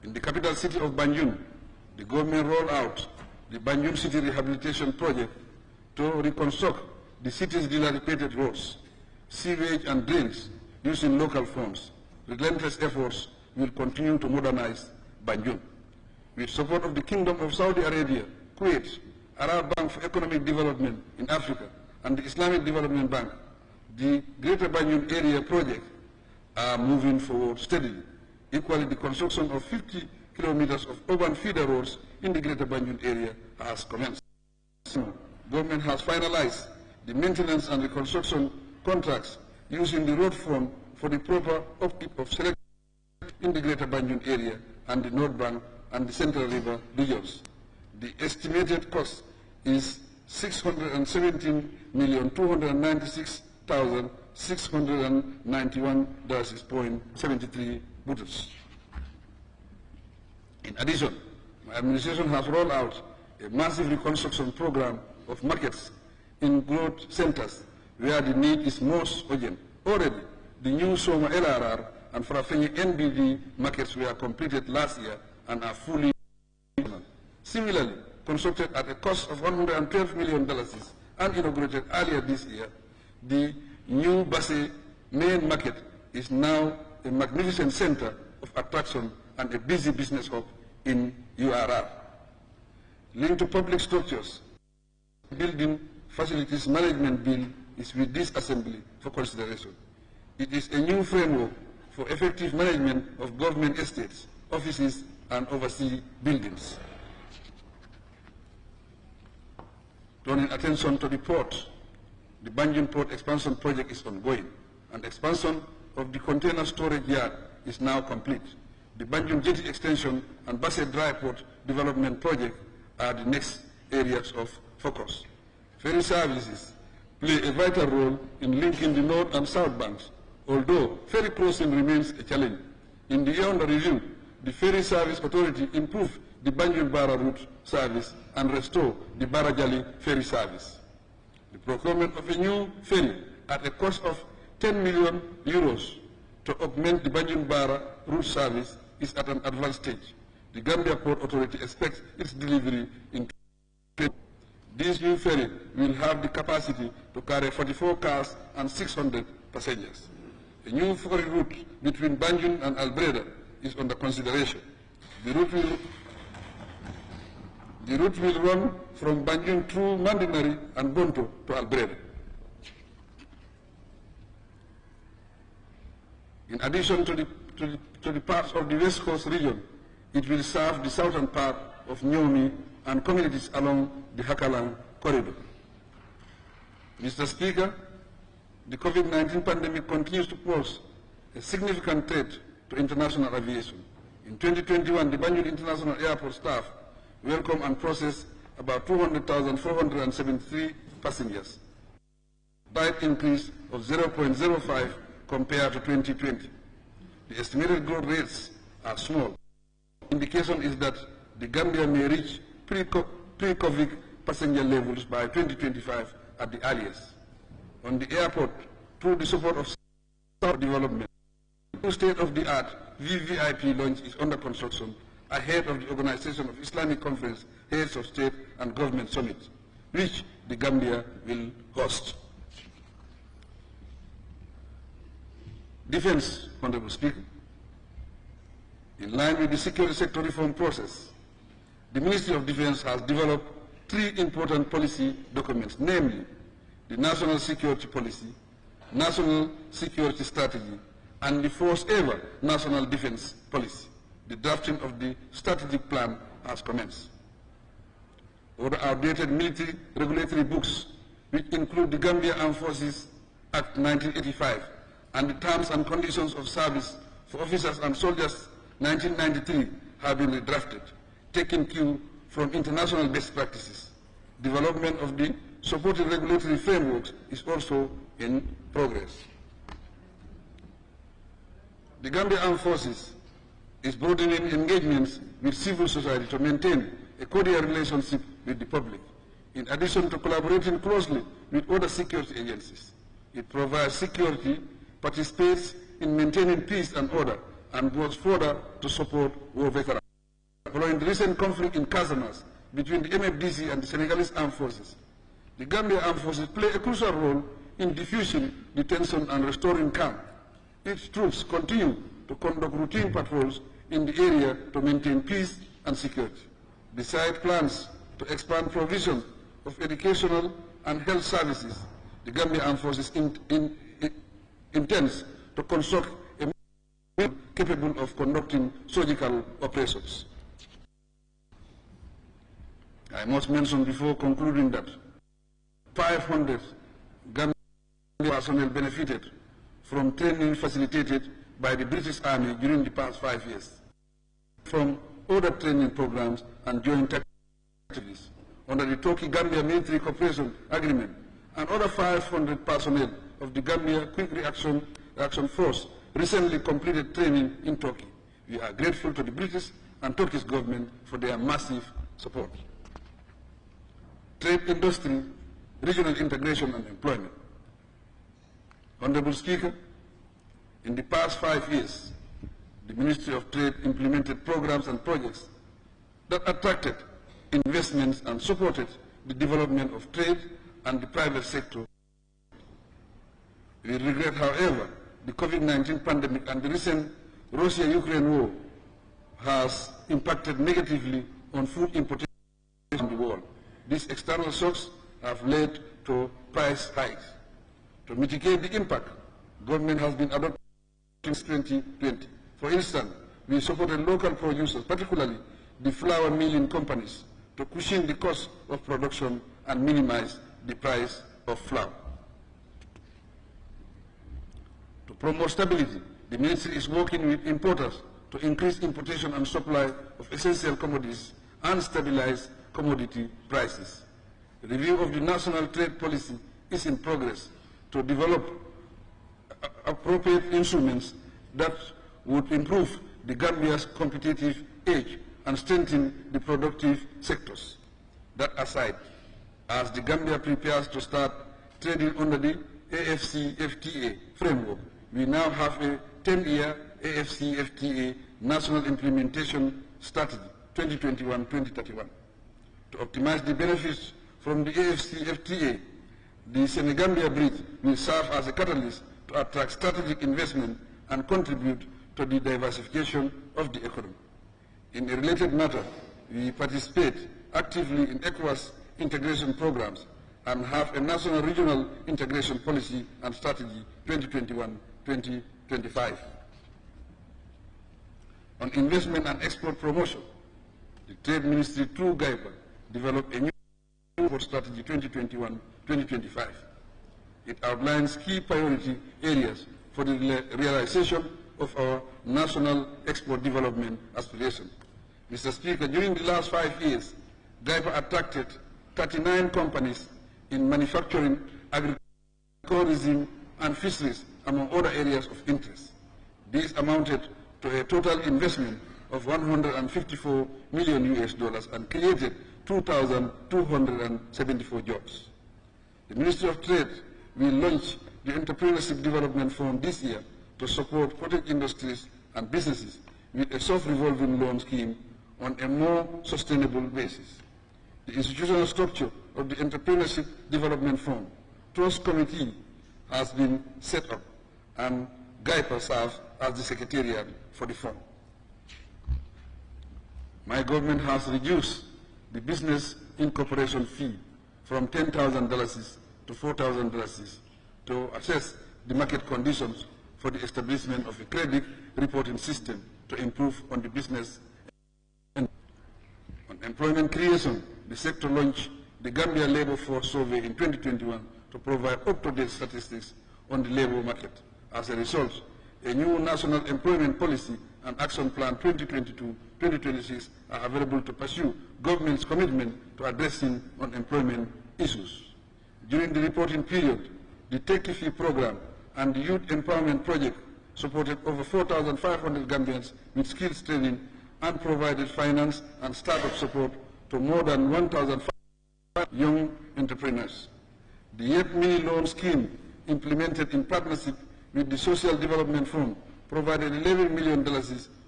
In the capital city of Banjul, the government rolled out the Banjul City Rehabilitation Project to reconstruct the city's dilapidated roads, sewage and drains using local funds. Relentless efforts will continue to modernize Banjul. With support of the Kingdom of Saudi Arabia, Kuwait, Arab Bank for Economic Development in Africa, and the Islamic Development Bank, the Greater Banjul Area project are moving forward steadily. Equally, the construction of 50 kilometers of urban feeder roads in the Greater Banjul area has commenced. Government has finalized the maintenance and reconstruction contracts using the road fund for the proper upkeep of select in the Greater Banjul area and the North Bank and the Central River regions. The estimated cost is $617,296,691.73 buttons. In addition, my administration has rolled out a massive reconstruction program of markets in growth centers where the need is most urgent. Already, the new Soma LRR and Farafenni NBD markets were completed last year and are fully functional. Similarly, constructed at a cost of $112 million and inaugurated earlier this year, the new Basse main market is now a magnificent center of attraction and a busy business hub in URR. Linked to public structures, Building Facilities Management Bill is with this Assembly for consideration. It is a new framework for effective management of government estates, offices, and overseas buildings. Turning attention to the port, the Banjul Port Expansion Project is ongoing, and expansion of the container storage yard is now complete. The Banjul Jetty Extension and Basse Dry Port Development Project are the next areas of focus. Ferry services play a vital role in linking the north and south banks, although ferry crossing remains a challenge. In the year under review, the Ferry Service Authority improved the Banjul-Bara route service and restore the Barajali ferry service. The procurement of a new ferry at a cost of €10 million to augment the Banjul-Bara route service is at an advanced stage. The Gambia Port Authority expects its delivery in This new ferry will have the capacity to carry 44 cars and 600 passengers. A new ferry route between Banjul and Albreda is under consideration. The route will run from Banjul through Mandinari and Bonto to Albreda. In addition to the parts of the West Coast region, it will serve the southern part of Nyomi and communities along the Hakalang corridor. Mr. Speaker, the COVID-19 pandemic continues to pose a significant threat to international aviation. In 2021, the Banjul International Airport staff welcomed and processed about 200,473 passengers, a slight increase of 0.05 compared to 2020. The estimated growth rates are small. The indication is that the Gambia may reach pre-COVID passenger levels by 2025 at the earliest. On the airport, through the support of development, the state-of-the-art VVIP launch is under construction ahead of the Organization of Islamic Conference Heads of State and Government Summit, which the Gambia will host. Defense, Honorable Speaker. In line with the security sector reform process, the Ministry of Defense has developed 3 important policy documents, namely the National Security Policy, National Security Strategy, and the first ever National Defense Policy. The drafting of the strategic plan has commenced. Other outdated military regulatory books, which include the Gambia Armed Forces Act 1985 and the Terms and Conditions of Service for Officers and Soldiers 1993, have been redrafted, taking cue from international best practices. Development of the supporting regulatory frameworks is also in progress. The Gambia Armed Forces is broadening engagements with civil society to maintain a cordial relationship with the public. In addition to collaborating closely with other security agencies, it provides security, participates in maintaining peace and order, and goes further to support war veterans. Following the recent conflict in Casamance between the MFDC and the Senegalese Armed Forces, the Gambia Armed Forces play a crucial role in diffusing the tension and restoring calm. Its troops continue to conduct routine patrols in the area to maintain peace and security. Besides plans to expand provision of educational and health services, the Gambia Armed Forces intends to construct a capable of conducting surgical operations. I must mention before concluding that 500 Gambian personnel benefited from training facilitated by the British Army during the past 5 years, from other training programs and joint activities under the Turkey-Gambia Military Cooperation Agreement, and other 500 personnel of the Gambia Quick Reaction Force recently completed training in Turkey. We are grateful to the British and Turkish government for their massive support. Trade, industry, regional integration and employment. Honorable Speaker, in the past 5 years, the Ministry of Trade implemented programs and projects that attracted investments and supported the development of trade and the private sector. We regret, however, the COVID-19 pandemic and the recent Russia-Ukraine war has impacted negatively on food importation in the world. These external shocks have led to price hikes. To mitigate the impact, government has been adopting since 2020. For instance, we supported local producers, particularly the flour milling companies, to cushion the cost of production and minimize the price of flour. To promote stability, the Ministry is working with importers to increase importation and supply of essential commodities and stabilize commodity prices. The review of the national trade policy is in progress to develop appropriate instruments that would improve the Gambia's competitive edge and strengthen the productive sectors. That aside, as the Gambia prepares to start trading under the AFCFTA framework, we now have a 10-year AFCFTA National Implementation Strategy 2021-2031. To optimize the benefits from the AFCFTA, the Senegambia Bridge will serve as a catalyst to attract strategic investment and contribute to the diversification of the economy. In a related matter, we participate actively in ECOWAS integration programs and have a national regional integration policy and strategy 2021-2025. On investment and export promotion, the Trade Ministry through GAIPA developed a new export strategy 2021-2025. It outlines key priority areas for the realization of our national export development aspirations. Mr. Speaker, during the last 5 years, GAIPA attracted 39 companies in manufacturing, agriculture, tourism, and fisheries, among other areas of interest. These amounted to a total investment of $154 million and created 2,274 jobs. The Ministry of Trade will launch the Entrepreneurship Development Fund this year to support cottage industries and businesses with a soft revolving loan scheme on a more sustainable basis. The institutional structure of the Entrepreneurship Development Fund Trust Committee has been set up, and GAIPA serves as the secretariat for the fund. My government has reduced the business incorporation fee from $10,000 to $4,000 to assess the market conditions for the establishment of a credit reporting system to improve on the business. On employment creation, the sector launched the Gambia Labour Force Survey in 2021 to provide up-to-date statistics on the labour market. As a result, a new National Employment Policy and Action Plan 2022-2026 are available to pursue government's commitment to addressing unemployment issues. During the reporting period, the Take Fee program and the Youth Empowerment Project supported over 4,500 Gambians with skills training and provided finance and startup support to more than 1,500 young entrepreneurs. The Yet Mini Loan Scheme, implemented in partnership with the Social Development Fund, provided $11 million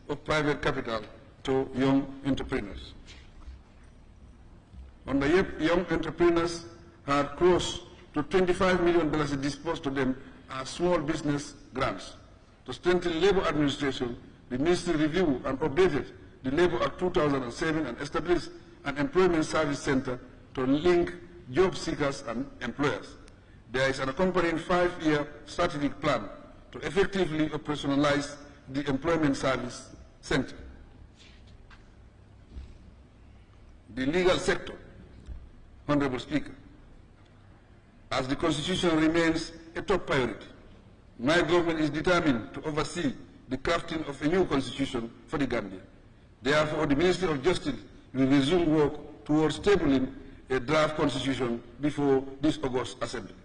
of private capital to young entrepreneurs. On the YEP, young entrepreneurs had close to $25 million disbursed to them as small business grants. To strengthen labor administration, the ministry reviewed and updated the Labor Act 2007 and established an employment service center to link job seekers and employers. There is an accompanying 5-year strategic plan to effectively operationalize the employment service center. The legal sector, Honorable Speaker, as the Constitution remains a top priority, my government is determined to oversee the crafting of a new Constitution for the Gambia. Therefore, the Ministry of Justice will resume work towards tabling a draft Constitution before this August Assembly.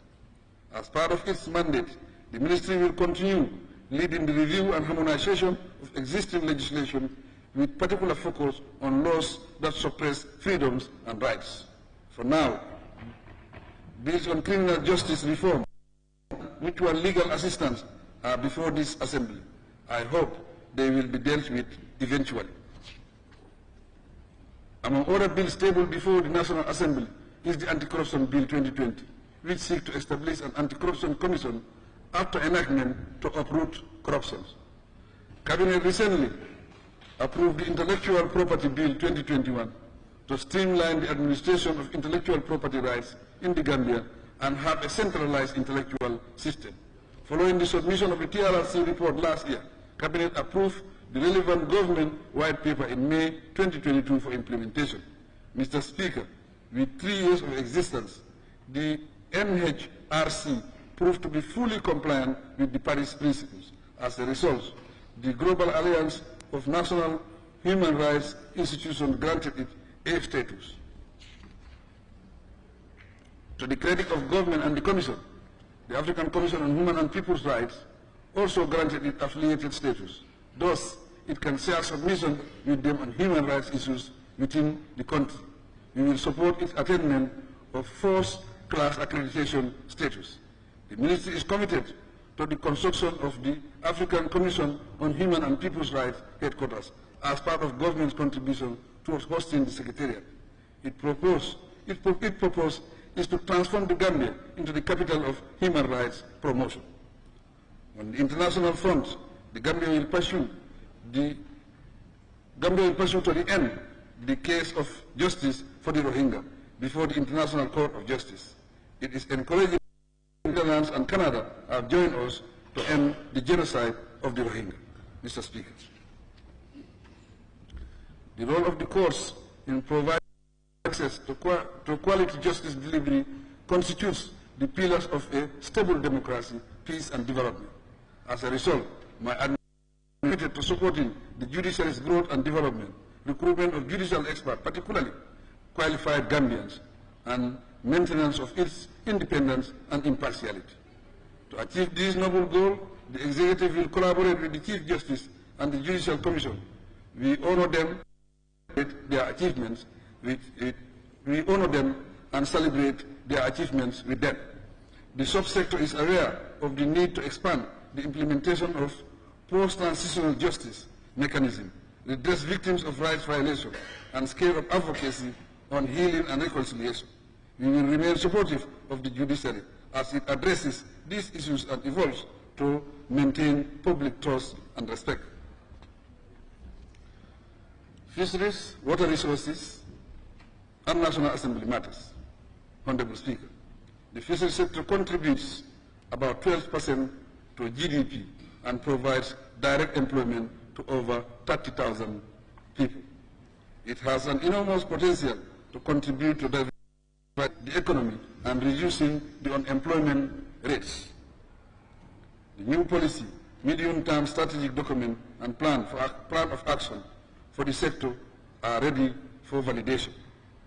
As part of its mandate, the Ministry will continue leading the review and harmonization of existing legislation with particular focus on laws that suppress freedoms and rights. For now, bills on criminal justice reform, mutual legal assistance are before this Assembly. I hope they will be dealt with eventually. Among other bills tabled before the National Assembly is the Anti-Corruption Bill 2020, which seeks to establish an anti-corruption commission after enactment to uproot corruption. Cabinet recently approved the Intellectual Property Bill 2021 to streamline the administration of intellectual property rights in the Gambia and have a centralized intellectual system. Following the submission of the TRRC report last year, Cabinet approved the relevant government white paper in May 2022 for implementation. Mr. Speaker, with 3 years of existence, the NHRC proved to be fully compliant with the Paris Principles. As a result, the Global Alliance of National Human Rights Institutions granted it A status. To the credit of government and the Commission, the African Commission on Human and People's Rights also granted it affiliated status. Thus, it can share submission with them on human rights issues within the country. We will support its attainment of first-class accreditation status. The Ministry is committed to the construction of the African Commission on Human and People's Rights headquarters as part of government's contribution towards hosting the Secretariat. It proposed its purpose is to transform the Gambia into the capital of human rights promotion. On the international front, the Gambia will pursue to the end the case of justice for the Rohingya before the International Court of Justice. It is encouraging that the Netherlands and Canada have joined us to end the genocide of the Rohingya. Mr. Speaker, the role of the courts in providing access to quality justice delivery constitutes the pillars of a stable democracy, peace and development. As a result, my administration is committed to supporting the judiciary's growth and development, recruitment of judicial experts, particularly qualified Gambians, and maintenance of its independence and impartiality. To achieve this noble goal, the Executive will collaborate with the Chief Justice and the Judicial Commission. We honor them with their achievements. We honor them and celebrate their achievements with them. The subsector is aware of the need to expand the implementation of post-transitional justice mechanism, redress victims of rights violation, and scale up advocacy on healing and reconciliation. We will remain supportive of the judiciary as it addresses these issues and evolves to maintain public trust and respect. Fisheries, water resources, and National Assembly matters. Honorable Speaker, the fisheries sector contributes about 12% to GDP and provides direct employment to over 30,000 people. It has an enormous potential to contribute to the economy and reducing the unemployment rates. The new policy, medium-term strategic document and plan of action for the sector are ready for validation.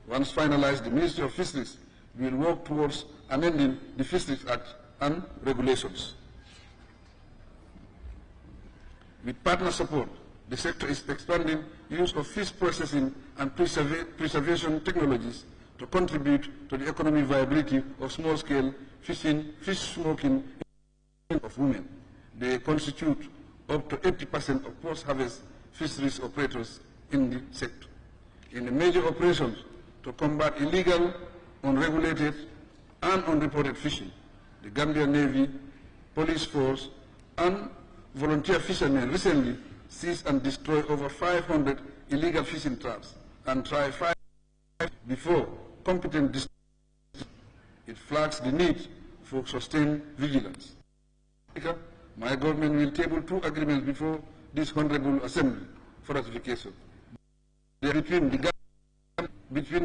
Once finalized, the Ministry of Fisheries will work towards amending the Fisheries Act and regulations. With partner support, the sector is expanding use of fish processing and preservation technologies to contribute to the economic viability of small-scale fish smoking of women. They constitute up to 80% of post-harvest fisheries operators in the sector. In the major operations to combat illegal, unregulated, and unreported fishing, the Gambian Navy, police force, and volunteer fishermen recently seized and destroyed over 500 illegal fishing traps and tried 5 before competent district. It flags the need for sustained vigilance. My government will table 2 agreements before this Honorable Assembly for ratification. They are between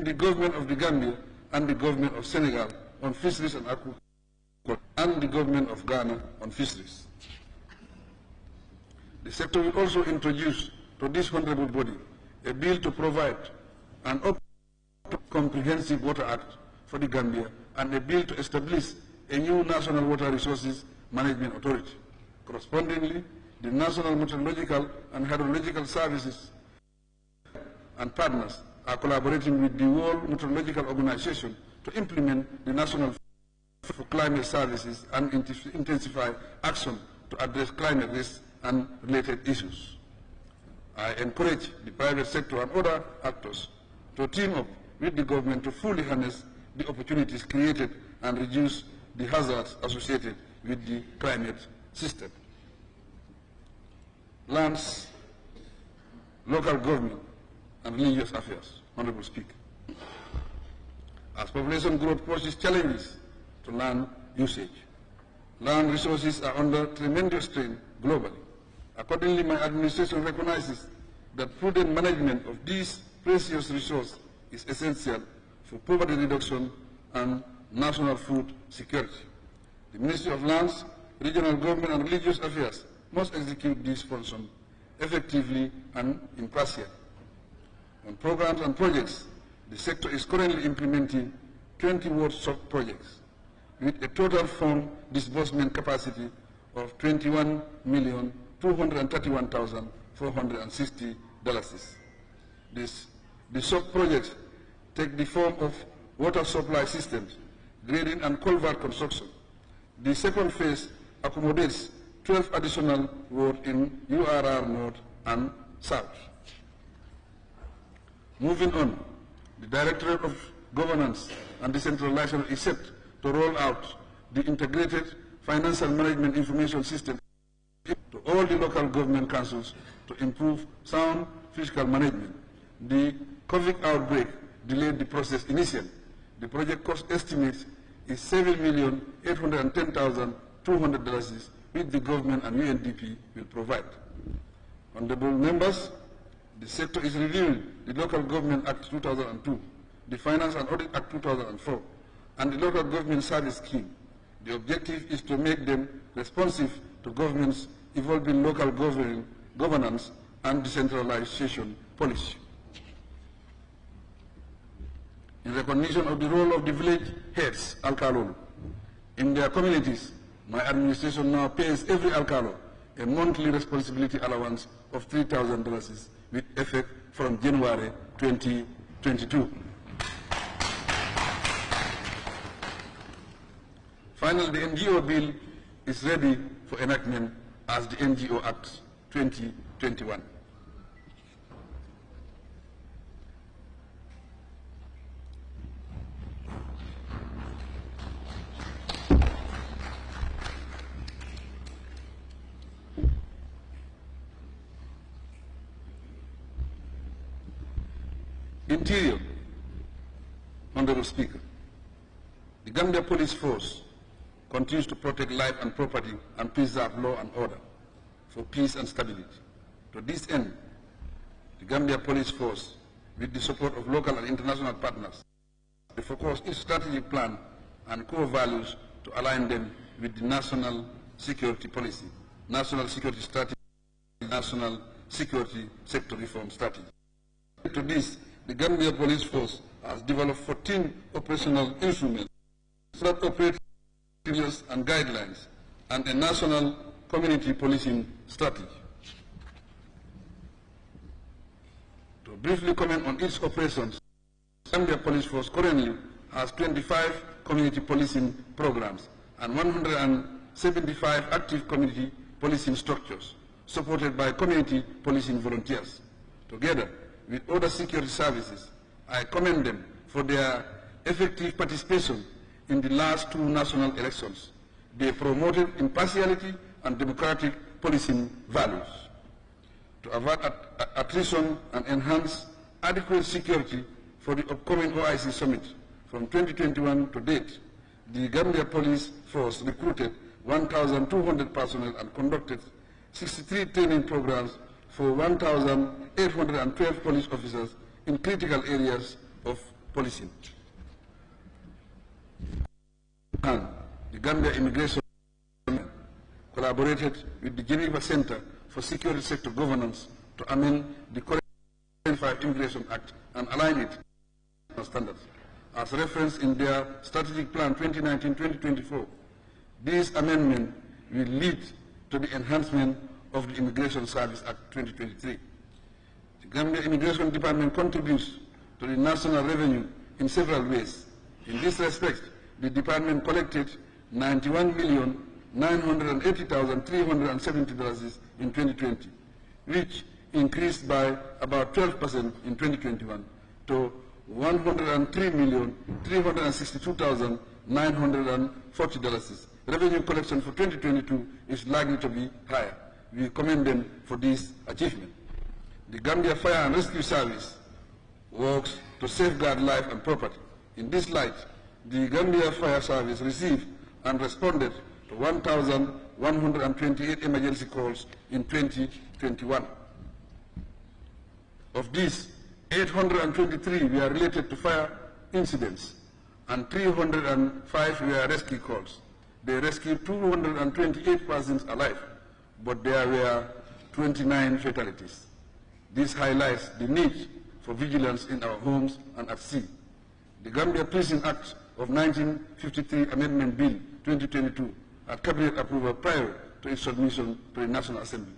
the government of the Gambia and the government of Senegal on fisheries and aquaculture, and the government of Ghana on fisheries. The sector will also introduce to this honorable body a bill to provide an comprehensive water act for the Gambia and a bill to establish a new National Water Resources Management Authority. Correspondingly, the National Meteorological and Hydrological Services and partners are collaborating with the World Meteorological Organization to implement the National for Climate Services and intensify action to address climate risks and related issues. I encourage the private sector and other actors to team up with the government to fully harness the opportunities created and reduce the hazards associated with the climate system. Lands, local government, and religious affairs. Honorable Speaker. As population growth poses challenges to land usage, land resources are under tremendous strain globally. Accordingly, my administration recognizes that prudent management of these precious resources is essential for poverty reduction and national food security. The Ministry of Lands, Regional Government and Religious Affairs must execute these functions effectively and impartially. On programs and projects, the sector is currently implementing 20 workshop projects with a total fund disbursement capacity of $21,231,460. The sub-projects take the form of water supply systems, grading and culvert construction. The second phase accommodates 12 additional wards in URR North and South. Moving on, the Directorate of governance, and decentralization is set to roll out the integrated financial management information system to all the local government councils to improve sound fiscal management. The COVID outbreak delayed the process initially. The project cost estimate is $7,810,200, which the government and UNDP will provide. Honorable members, the sector is reviewing the Local Government Act 2002, the Finance and Audit Act 2004, and the Local Government Service Scheme. The objective is to make them responsive to government's evolving local governance and decentralization policy. In recognition of the role of the village heads, Alcalon, in their communities, my administration now pays every Alcalo a monthly responsibility allowance of $3,000 with effect from January 2022. Finally, the NGO bill is ready for enactment as the NGO Act 2021. Interior, Honorable Speaker, the Gambia Police Force continues to protect life and property and preserve law and order for peace and stability. To this end, the Gambia Police Force, with the support of local and international partners, they focus its strategic plan and core values to align them with the national security policy, national security strategy, national security sector reform strategy. To this, the Gambia Police Force has developed 14 operational instruments that operate areas and guidelines and a national community policing strategy. To briefly comment on its operations, the Gambia Police Force currently has 25 community policing programs and 175 active community policing structures supported by community policing volunteers. Together with other security services, I commend them for their effective participation in the last two national elections. They promoted impartiality and democratic policing values. To avert attrition and enhance adequate security for the upcoming OIC summit from 2021 to date, the Gambia Police Force recruited 1,200 personnel and conducted 63 training programs for 1,812 police officers in critical areas of policing. And the Gambia Immigration collaborated with the Geneva Center for Security Sector Governance to amend the current 2005 Immigration Act and align it to standards. As referenced in their Strategic Plan 2019-2024, this amendment will lead to the enhancement of the Immigration Service Act 2023. The Gambia Immigration Department contributes to the national revenue in several ways. In this respect, the department collected $91,980,370 in 2020, which increased by about 12% in 2021 to $103,362,940. Revenue collection for 2022 is likely to be higher. We commend them for this achievement. The Gambia Fire and Rescue Service works to safeguard life and property. In this light, the Gambia Fire Service received and responded to 1,128 emergency calls in 2021. Of these, 823 were related to fire incidents and 305 were rescue calls. They rescued 228 persons alive, but there were 29 fatalities. This highlights the need for vigilance in our homes and at sea. The Gambia Policing Act of 1953 Amendment Bill 2022 had cabinet approval prior to its submission to the National Assembly.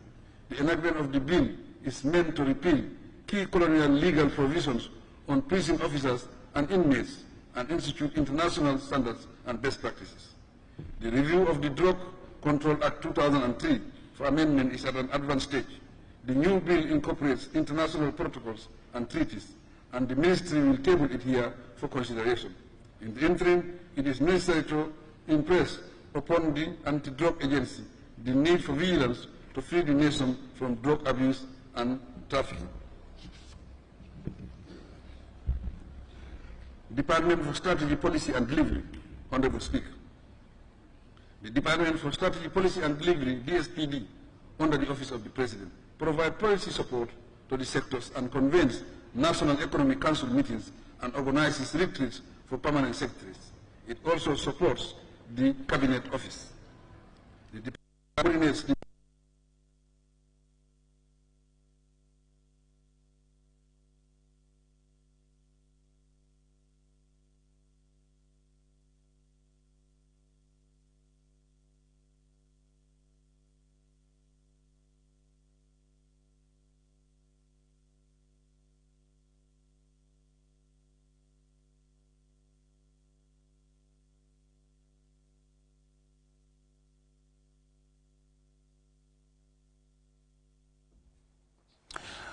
The enactment of the bill is meant to repeal key colonial legal provisions on policing officers and inmates and institute international standards and best practices. The review of the Drug Control Act 2003 for amendment is at an advanced stage. The new bill incorporates international protocols and treaties and the ministry will table it here for consideration. In the interim, it is necessary to impress upon the anti-drug agency the need for vigilance to free the nation from drug abuse and trafficking. Department for Strategy, Policy and Delivery, Honorable Speaker. The Department for Strategy, Policy and Delivery, DSPD, under the Office of the President, provide policy support to the sectors and convenes National Economic Council meetings and organizes retreats for permanent secretaries. It also supports the Cabinet Office. The Department coordinates the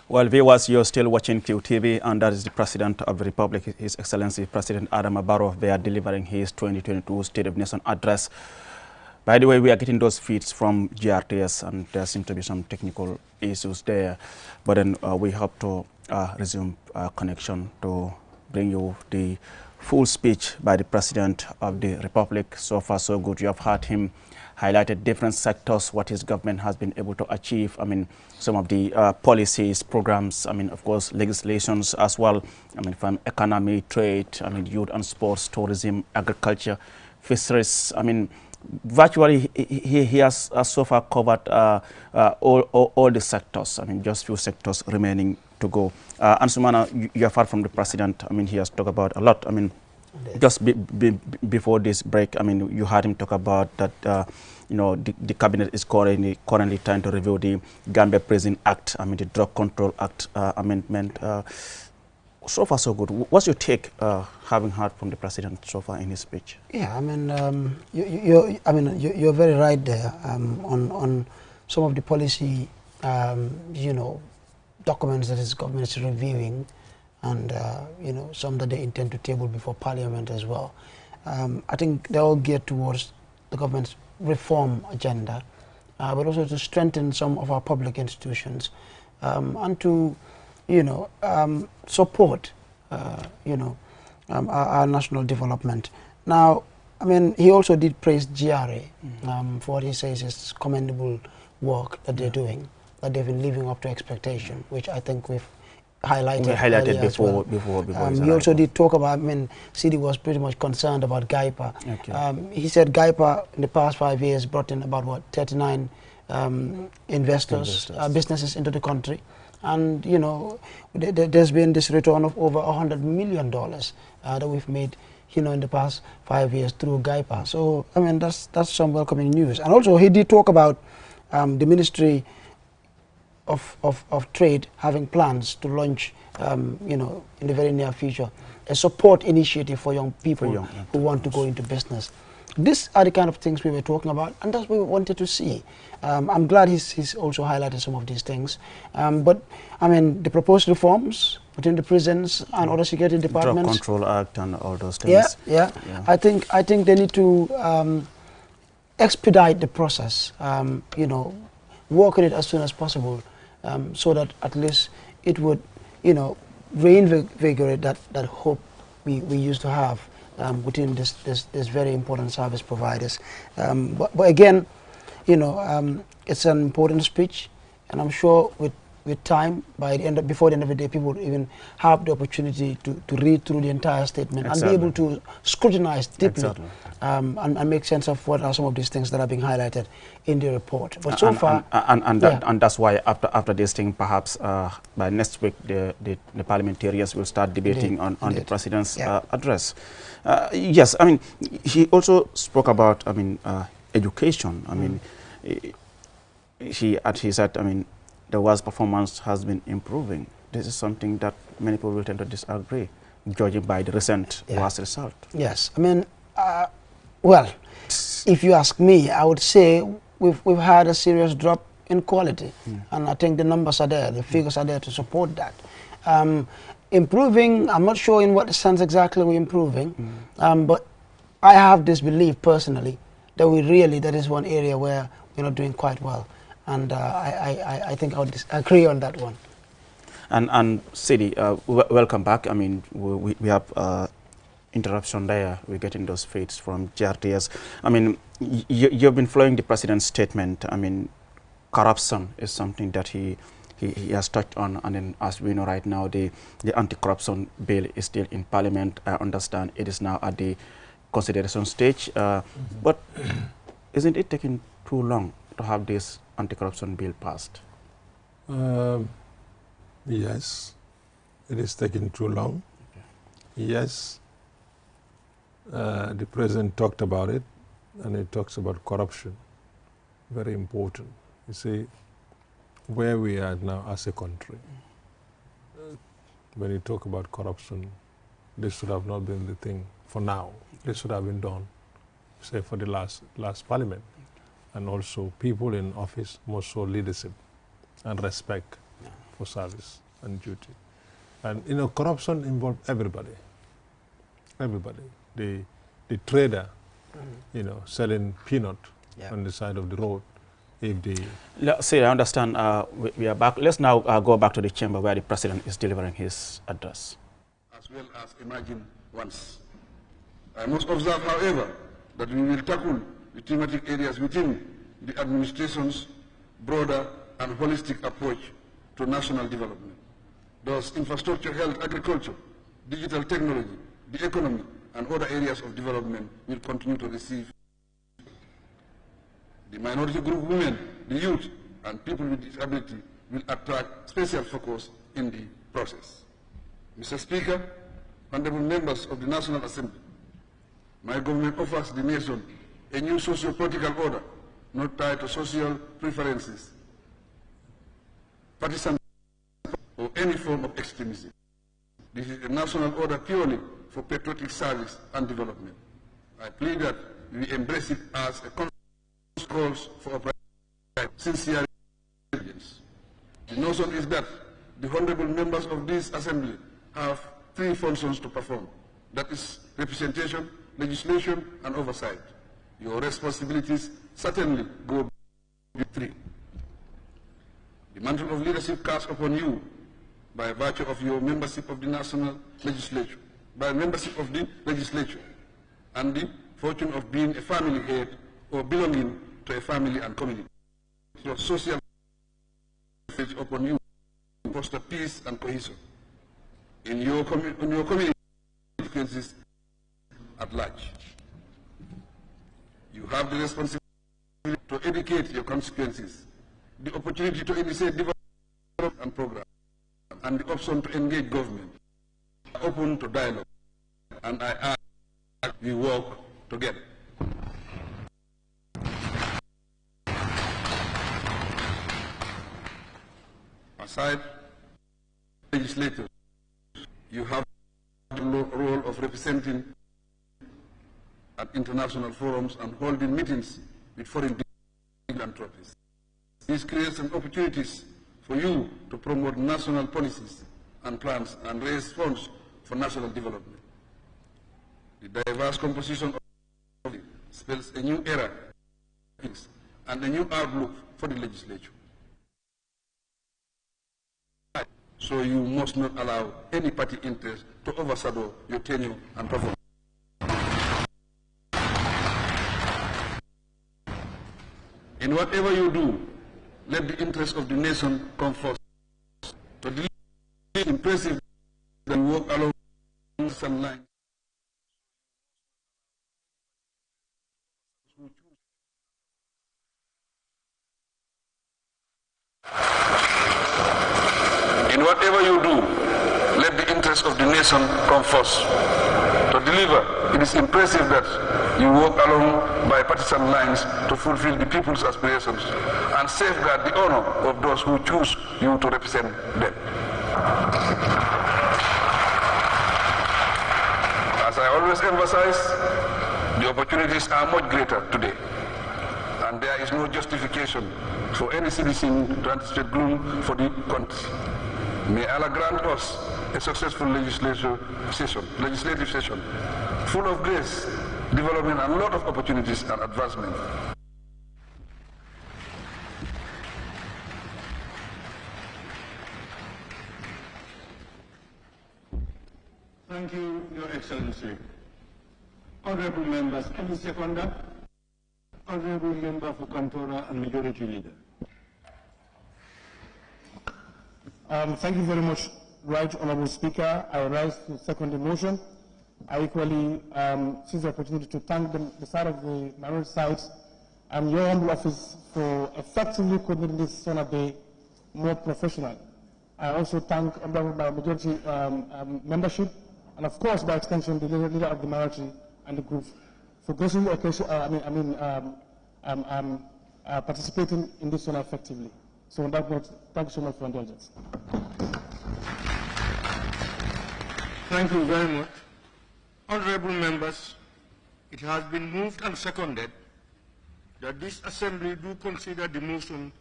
Well, viewers, you're still watching QTV, and that is the President of the Republic, His Excellency President Adama Barrow. They are delivering his 2022 State of Nation address. By the way, we are getting those feeds from GRTS, and there seem to be some technical issues there. But then we hope to resume connection to bring you the full speech by the President of the Republic. So far, so good. You have heard him highlighted different sectors, what his government has been able to achieve. I mean, some of the policies, programs, I mean, of course, legislations as well. I mean, from economy, trade, I mean, youth and sports, tourism, agriculture, fisheries. I mean, virtually, he has so far covered all the sectors. I mean, just few sectors remaining to go. And Sumana, you have heard from the President. I mean, he has talked about a lot. I mean, just before this break, I mean, you heard him talk about that, you know, the cabinet is currently trying to review the Gambia Prison Act, I mean, the Drug Control Act amendment. So far, so good. What's your take, having heard from the President so far in his speech? Yeah, I mean, you're very right there on some of the policy, you know, documents that his government is reviewing, and you know, some that they intend to table before Parliament as well. I think they're all geared towards the government's reform agenda, but also to strengthen some of our public institutions, and to, you know, support, you know, our national development. Now, I mean, he also did praise GRA for what he says is commendable work that they're doing, that they've been living up to expectation, which I think we've highlighted before. He also did talk about, I mean, CD was pretty much concerned about GAIPA. Okay. He said GAIPA in the past 5 years brought in about, what, 39 investors, businesses into the country. And, you know, there's been this return of over $100 million that we've made, you know, in the past 5 years through GAIPA. So, I mean, that's some welcoming news. And also, he did talk about the Ministry of Trade having plans to launch, you know, in the very near future, a support initiative for young people who want to go into business. These are the kind of things we were talking about, and that's what we wanted to see. I'm glad he's also highlighted some of these things. But, I mean, the proposed reforms within the prisons and other security departments. Drug Control Act and all those things. Yeah. I think they need to expedite the process, you know, work on it as soon as possible, so that at least it would, you know, reinvigorate that hope we used to have within this very important service providers. But again, you know, it's an important speech, and I'm sure with time, before the end of the day, people will even have the opportunity to read through the entire statement and be able to scrutinize deeply and make sense of what are some of these things that are being highlighted in the report. But so far, and that's why after this thing, perhaps by next week, the parliamentarians will start debating on the President's address. Yes, I mean, he also spoke about, I mean, education. I mean, he said, I mean, the WAS performance has been improving. This is something that many people will tend to disagree, judging by the recent WAS result. Yes, I mean, well, if you ask me, I would say we've had a serious drop in quality, and I think the numbers are there, the figures are there to support that. improving. I'm not sure in what sense exactly we're improving, but I have this belief personally that that is one area where we're not doing quite well, and I think I would agree on that one. And Sidi, welcome back. I mean, we have interruption there. We're getting those feeds from GRTS. I mean, you've been following the president's statement. I mean, corruption is something that he has touched on, and then as we know right now, the anti-corruption bill is still in Parliament. I understand it is now at the consideration stage, but isn't it taking too long to have this anti-corruption bill passed? Yes, it is taking too long. Okay. Yes, the president talked about it, and he talks about corruption. Very important. You see, where we are now as a country, when you talk about corruption, this should have not been the thing for now. This should have been done, say, for the last Parliament. And also, people in office must show leadership and respect for service and duty. And, you know, corruption involves everybody. Everybody. The trader, you know, selling peanut on the side of the road. If the See, I understand. We are back. Let's now go back to the chamber where the president is delivering his address. As well as emerging ones. I must observe, however, that we will tackle the thematic areas within the administration's broader and holistic approach to national development. Thus, infrastructure, health, agriculture, digital technology, the economy, and other areas of development will continue to receive. The minority group women, the youth, and people with disability will attract special focus in the process. Mr. Speaker, honorable members of the National Assembly, my government offers the nation a new socio-political order not tied to social preferences, partisan, or any form of extremism. This is a national order purely for patriotic service and development. I plead that we embrace it as a calls for sincere intelligence. The notion is that the honorable members of this assembly have three functions to perform. That is representation, legislation, and oversight. Your responsibilities certainly go beyond three. The mantle of leadership casts upon you by virtue of your membership of the national legislature, and the fortune of being a family head or belonging to a family and community. Your social message upon you to foster peace and cohesion in your community at large. You have the responsibility to educate your constituencies, the opportunity to initiate development and program, and the option to engage government, open to dialogue, and I ask we work together. Aside legislators, you have the role of representing at international forums and holding meetings with foreign philanthropists. This creates an opportunities for you to promote national policies and plans and raise funds for national development. The diverse composition of spells a new era and a new outlook for the legislature. So you must not allow any party interest to overshadow your tenure and performance. In whatever you do, let the interest of the nation come first. To deliver it impressive that you walk along some line. In whatever you do, let the interest of the nation come first. To deliver, it is impressive that you walk along bipartisan lines to fulfill the people's aspirations and safeguard the honor of those who choose you to represent them. As I always emphasize, the opportunities are much greater today, and there is no justification for any citizen to anticipate gloom for the country. May Allah grant us a successful legislative session, full of grace, development, and a lot of opportunities and advancement. Thank you, Your Excellency. Honorable members, any seconder? Honorable member for Kantora and Majority Leader. Thank you very much, Right Honorable Speaker. I rise to second the motion. I equally seize the opportunity to thank the side of the minority sides and your humble office for effectively coordinating this SONA Day more professional. I also thank my majority membership and, of course, by extension, the leader of the minority and the group for gracing the occasion, participating in this SONA effectively. So on that note, thank you so much for indulgence. Thank you very much. Honorable members, it has been moved and seconded that this Assembly do consider the motion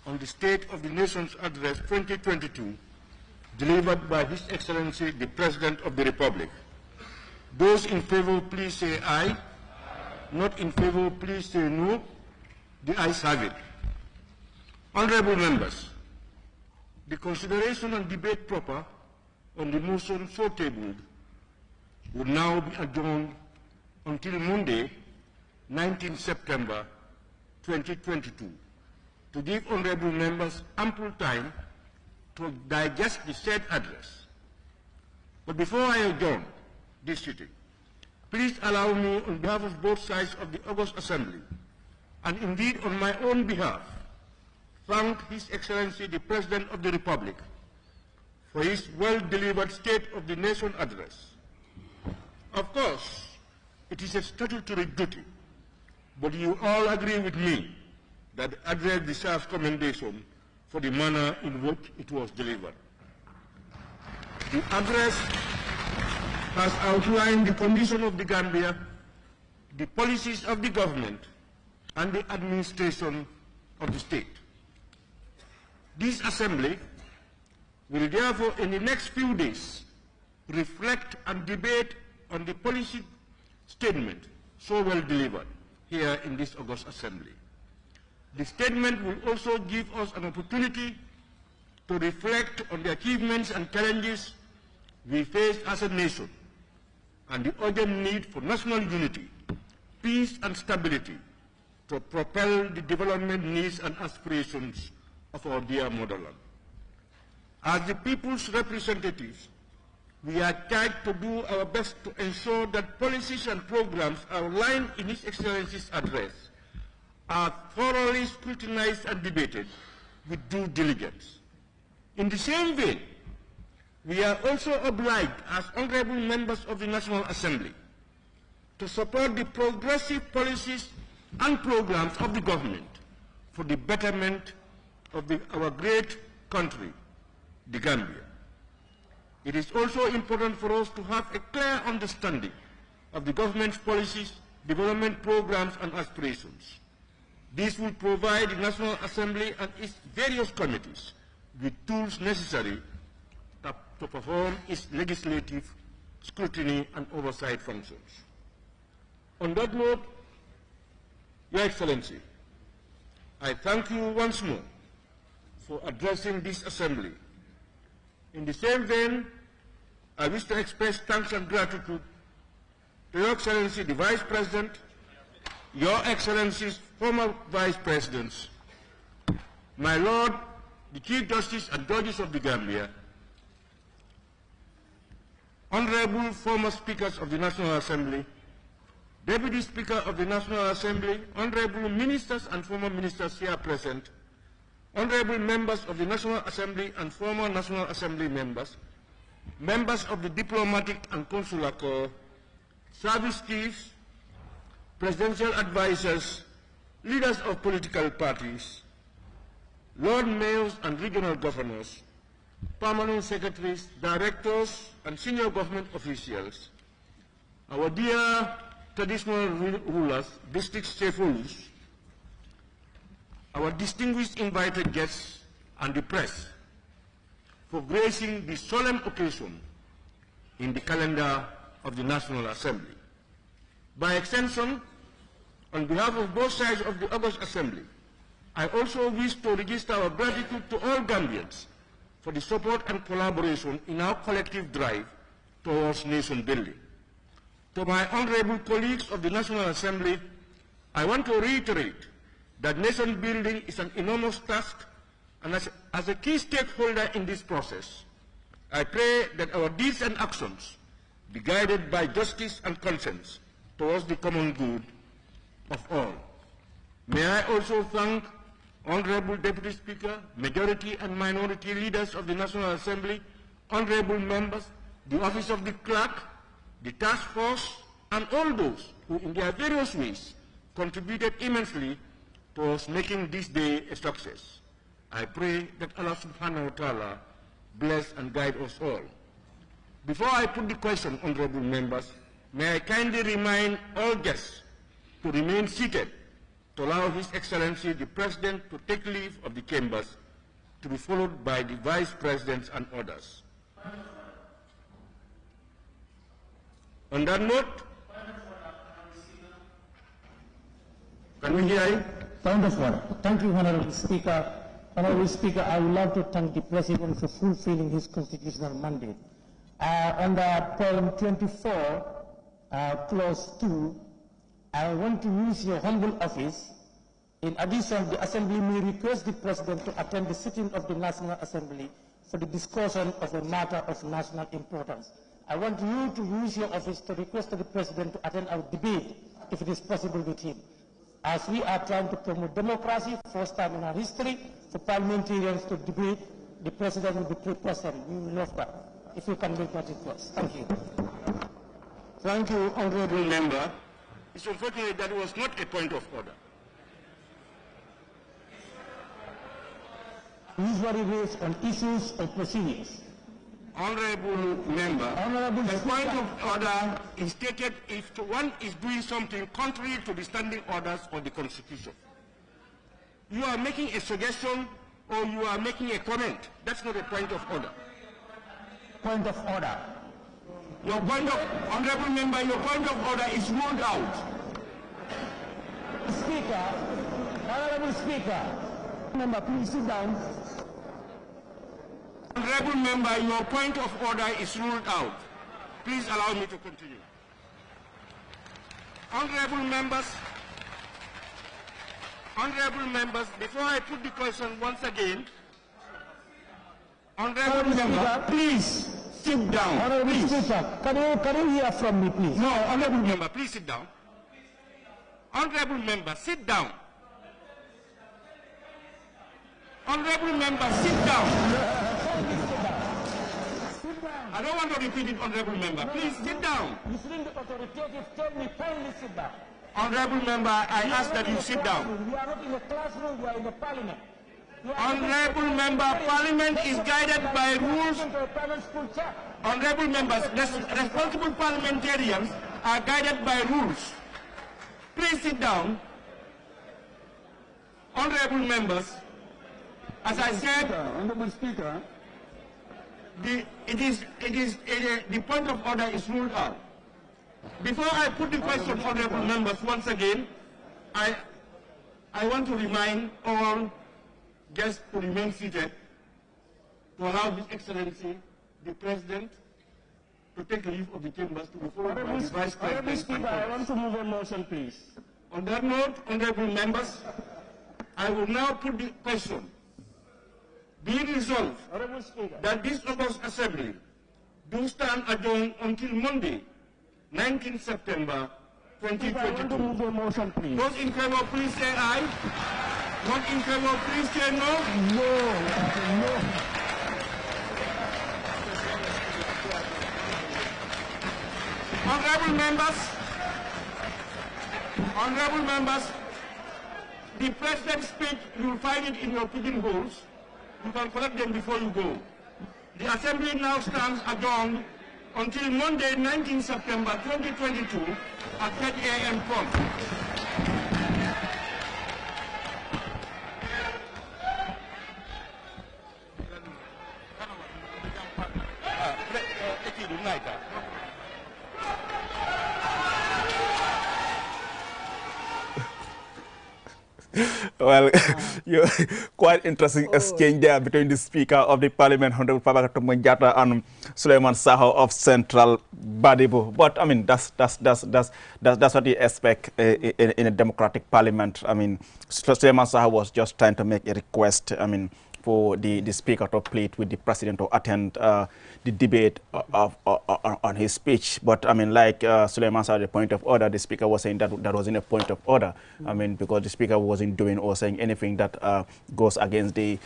on the State of the Nation's Address 2022 delivered by His Excellency the President of the Republic. Those in favor, please say aye. Not in favor, please say no. The ayes have it. Honorable members, the consideration and debate proper on the motion so tabled would now be adjourned until Monday, 19 September 2022, to give honorable members ample time to digest the said address. But before I adjourn this sitting, please allow me on behalf of both sides of the August Assembly, and indeed on my own behalf, thank His Excellency the President of the Republic for his well-delivered State of the Nation address. Of course, it is a statutory duty, but you all agree with me that the address deserves commendation for the manner in which it was delivered. The address has outlined the condition of the Gambia, the policies of the government, and the administration of the state. This Assembly will therefore in the next few days reflect and debate on the policy statement so well delivered here in this August Assembly. The statement will also give us an opportunity to reflect on the achievements and challenges we face as a nation and the urgent need for national unity, peace and stability to propel the development needs and aspirations of our dear motherland. As the people's representatives, we are charged to do our best to ensure that policies and programs outlined in His Excellency's address are thoroughly scrutinized and debated with due diligence. In the same vein, we are also obliged as honorable members of the National Assembly to support the progressive policies and programs of the government for the betterment of our great country, the Gambia. It is also important for us to have a clear understanding of the government's policies, development programs, and aspirations. This will provide the National Assembly and its various committees with tools necessary to perform its legislative scrutiny and oversight functions. On that note, Your Excellency, I thank you once more for addressing this Assembly. In the same vein, I wish to express thanks and gratitude to Your Excellency the Vice President, Your Excellency's former Vice Presidents, my Lord, the Chief Justice and Judges of the Gambia, Honorable former Speakers of the National Assembly, Deputy Speaker of the National Assembly, Honorable Ministers and former Ministers here present, Honorable members of the National Assembly and former National Assembly members, members of the Diplomatic and Consular Corps, service chiefs, presidential advisors, leaders of political parties, Lord Mayors and regional governors, permanent secretaries, directors, and senior government officials, our dear traditional rulers, district chiefs, our distinguished invited guests, and the press. for gracing this solemn occasion in the calendar of the National Assembly. By extension, on behalf of both sides of the August Assembly, I also wish to register our gratitude to all Gambians for the support and collaboration in our collective drive towards nation building. To my honorable colleagues of the National Assembly, I want to reiterate that nation building is an enormous task, and as a key stakeholder in this process, I pray that our deeds and actions be guided by justice and conscience towards the common good of all. May I also thank Honorable Deputy Speaker, Majority and Minority Leaders of the National Assembly, Honorable Members, the Office of the Clerk, the Task Force, and all those who in their various ways contributed immensely towards making this day a success. I pray that Allah subhanahu wa ta'ala bless and guide us all. Before I put the question, honorable members, may I kindly remind all guests to remain seated to allow His Excellency the President to take leave of the chambers, to be followed by the Vice Presidents and others. On that note, can we hear you? Point of order. Thank you, Honorable Speaker. Honorable Speaker, I would like to thank the President for fulfilling his constitutional mandate. Under point 24, clause 2, I want to use your humble office. In addition, the Assembly may request the President to attend the sitting of the National Assembly for the discussion of a matter of national importance. I want you to use your office to request the President to attend our debate, if it is possible with him. As we are trying to promote democracy, first time in our history, for parliamentarians to debate, the President will be present. We will love that. If you can make that request. Thank you. Thank you, honorable member. It's unfortunate that it was not a point of order. Usually based on issues or procedures. Honorable member, the point of order is stated if one is doing something contrary to the standing orders or the Constitution. You are making a suggestion or you are making a comment. That's not a point of order. Point of order. Your point of, honorable member, your point of order is ruled out. Speaker, honorable Speaker, member, please sit down. Honorable member, your point of order is ruled out. Please allow me to continue. Honorable members, before I put the question once again, honorable member, please sit down. Honorable Speaker, can you hear from me, please? No, honorable member, please sit down. Honorable member, sit down. Honorable member, sit down. I don't want to repeat it, honorable member. Please sit down. You shouldn't be authoritative. Tell me, kindly sit down. Honorable member, I ask that you sit down. We are not in a classroom, we are in a parliament. Honorable member, Parliament is guided by rules. Honorable members, responsible parliamentarians are guided by rules. Please sit down. Honorable members, as I said, Honorable Speaker, the point of order is ruled out. Before I put the question, honorable members, once again, I want to remind all guests to remain seated to allow His Excellency, the President, to take leave of the chambers to be followed by the Vice President. Speaker, I want to move a motion, please. On that note, honorable members, I will now put the question. Be it resolved that this August Assembly do stand adjourned until Monday, 19th September 2022. I want to move a motion, please. Those in favor, please say aye. Those in favor, please say no. No. Honorable members, the President's speech, you will find it in your pigeonholes. You can collect them before you go. The Assembly now stands adjourned until Monday, 19 September 2022 at 10 a.m. prompt. Well, quite interesting exchange there between the Speaker of the Parliament, Honorable Fabakary Tombong Jatta, and Suleiman Saho of Central Badibu. But I mean, that's what you expect in a democratic parliament. I mean, Suleiman Saho was just trying to make a request. I mean, for the Speaker to plead with the President to attend the debate on his speech. But I mean, like Suleiman said, the point of order, the Speaker was saying that wasn't a point of order. I mean, because the Speaker wasn't doing or saying anything that goes against the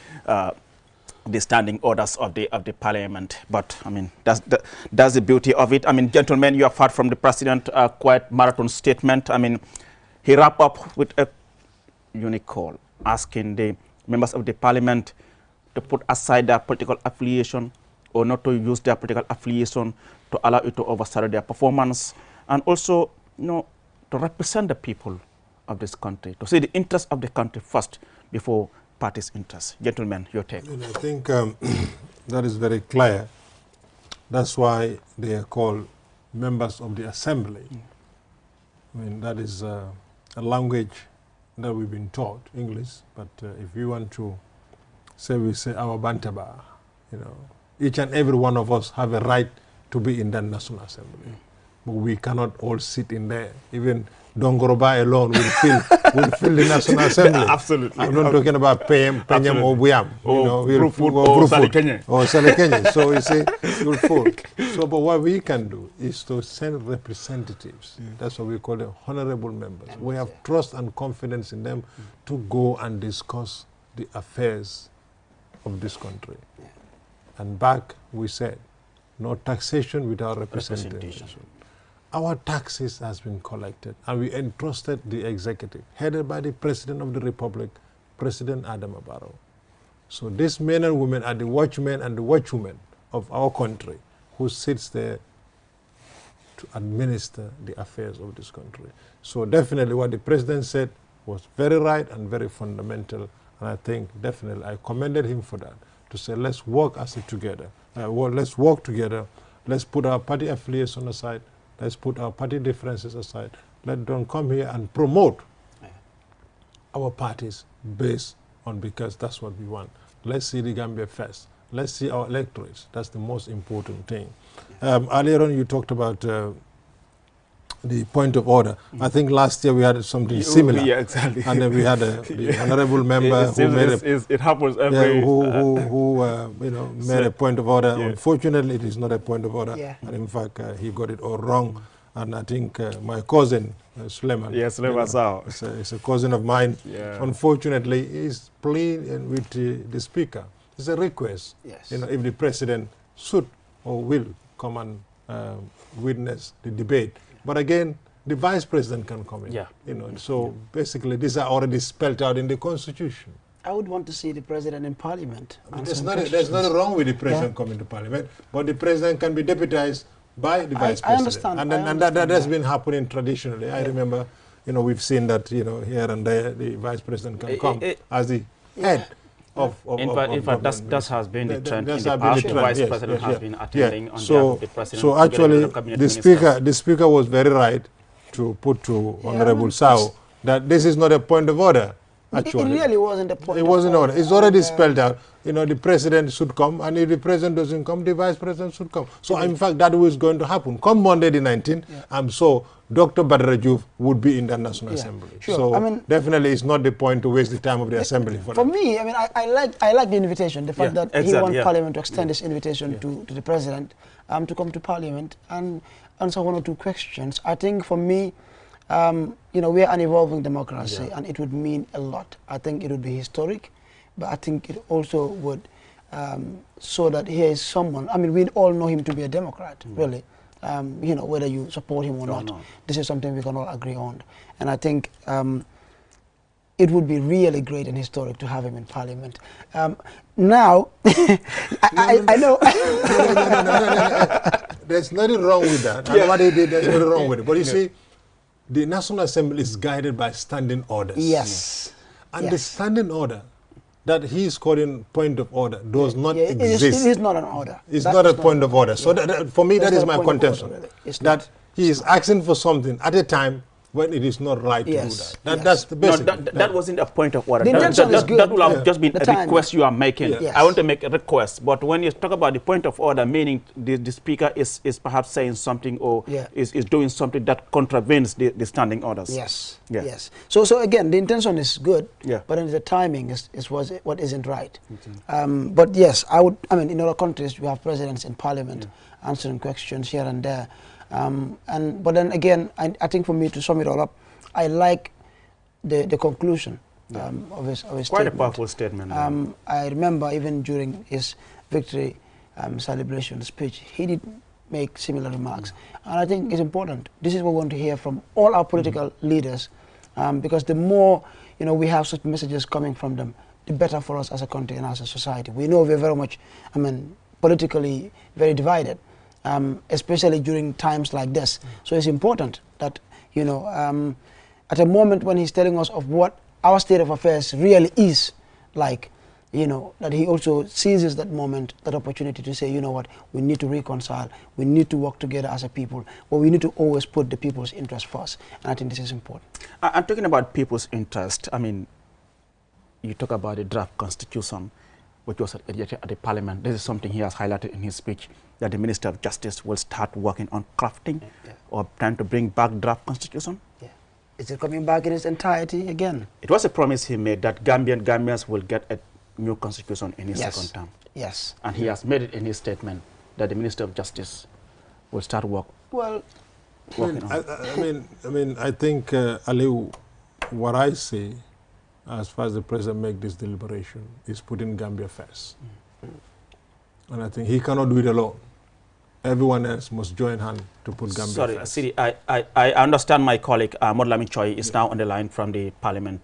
standing orders of the Parliament. But I mean, that's the beauty of it. I mean, gentlemen, you have heard from the President quite marathon statement. I mean, he wrapped up with a unique call, asking the members of the Parliament to put aside their political affiliation or not to use their political affiliation to allow it to overshadow their performance, and also, to represent the people of this country, to see the interests of the country first before party's interests. Gentlemen, your take. I think that is very clear. That's why they are called members of the Assembly. I mean, that is a language that we've been taught, English, but if you want to say, we say our Bantaba, each and every one of us have a right to be in that National Assembly. But we cannot all sit in there. Even Dongoroba alone will fill the National Assembly. Absolutely. I'm not talking about Penyam or Buyam. Or Salekenye. So you see, you'll full. So, but what we can do is to send representatives. That's what we call them, honorable members. We have trust and confidence in them to go and discuss the affairs of this country. And back, we said, no taxation without representation. Our taxes has been collected, and we entrusted the executive, headed by the President of the Republic, President Adama Barrow. So these men and women are the watchmen and the watchwomen of our country who sits there to administer the affairs of this country. So definitely what the President said was very right and very fundamental, and I think definitely I commended him for that, to say let's work as it together. Let's work together. Let's put our party affiliation aside. Let's put our party differences aside. Don't come here and promote our parties based on, because that's what we want. Let's see the Gambia first. Let's see our electorates. That's the most important thing. Earlier on, you talked about the point of order. I think last year we had something similar. Yeah, exactly. And then we had the honorable member who made it happens every... made a point of order. Yeah. Unfortunately, it is not a point of order. Yeah. And in fact, he got it all wrong. And I think my cousin, Suleiman. Yes, Suleiman Sao. It's a cousin of mine. Yeah. Unfortunately, he's pleading with the Speaker. It's a request. Yes. If the President should or will come and witness the debate. But again, the Vice President can come in. Yeah. So basically, these are already spelled out in the Constitution. I would want to see the President in Parliament. There's nothing wrong with the President coming to Parliament, but the President can be deputized by the Vice President. I understand. And that has been happening traditionally. I remember, we've seen that, here and there, the Vice President can come as the head. In fact, that has been the trend in the past. The Vice President has been attending on behalf of the President. So actually, the Speaker was very right to put to Honorable Sao that this is not a point of order. Actually, it really wasn't a point. It wasn't order. It's already spelled out. The President should come, and if the President doesn't come, the Vice President should come. So in fact, that was going to happen. Come Monday the 19th, I'm sure Dr. Badara Diouf would be in the National Assembly. Sure. So definitely it's not the point to waste the time of the Assembly for that. Me, I like the invitation, the fact that he wants Parliament to extend this invitation to the President to come to Parliament and answer one or two questions. I think for me, we are an evolving democracy, and it would mean a lot. I think it would be historic, but I think it also would show that here is someone. We all know him to be a Democrat, really. Whether you support him or not. This is something we can all agree on. And I think it would be really great and historic to have him in Parliament. Now, I know. There's nothing wrong with that. And what he did, there's nothing wrong with it. But you see, the National Assembly is guided by standing orders. Yes. And the standing order that he is calling point of order does not exist. It is not an order. It's not a point of order. So for me, that is my contention. That he is asking for something at a time when it is not right to do Yes. that. That's the basic. No, that wasn't a point of order. The intention is good. That would have just been The a timing. request you are making. Yes. I want to make a request, but when you talk about the point of order, meaning the speaker is perhaps saying something or is doing something that contravenes the standing orders. Yes. Yeah. Yes. So again, the intention is good, yeah, but then the timing is what isn't right. But yes, I mean, in other countries, we have presidents in parliament answering questions here and there. But then again, I think for me to sum it all up, I like the conclusion of his Quite statement. a powerful statement. I remember even during his victory celebration speech, he did make similar remarks. And I think it's important. This is what we want to hear from all our political leaders, because the more we have such messages coming from them, the better for us as a country and as a society. We know we're very much, politically very divided, especially during times like this. So it's important that, at a moment when he's telling us of what our state of affairs really is like, that he also seizes that moment, that opportunity to say, you know what, we need to reconcile, we need to work together as a people, but we need to always put the people's interest first. And I think this is important. I'm talking about people's interest. You talk about the draft constitution, which was rejected at the parliament. This is something he has highlighted in his speech, that the Minister of Justice will start working on crafting or trying to bring back draft constitution. Yeah. Is it coming back in its entirety again? It was a promise he made that Gambians will get a new constitution in his second term. Yes. And he has made it in his statement that the Minister of Justice will start working on. I think, Aliu, what I say, as far as the president make this deliberation, is putting Gambia first. And I think he cannot do it alone. Everyone else must join hand to put Gambia first. Siri, I understand my colleague, Modlami Choi, is now on the line from the parliament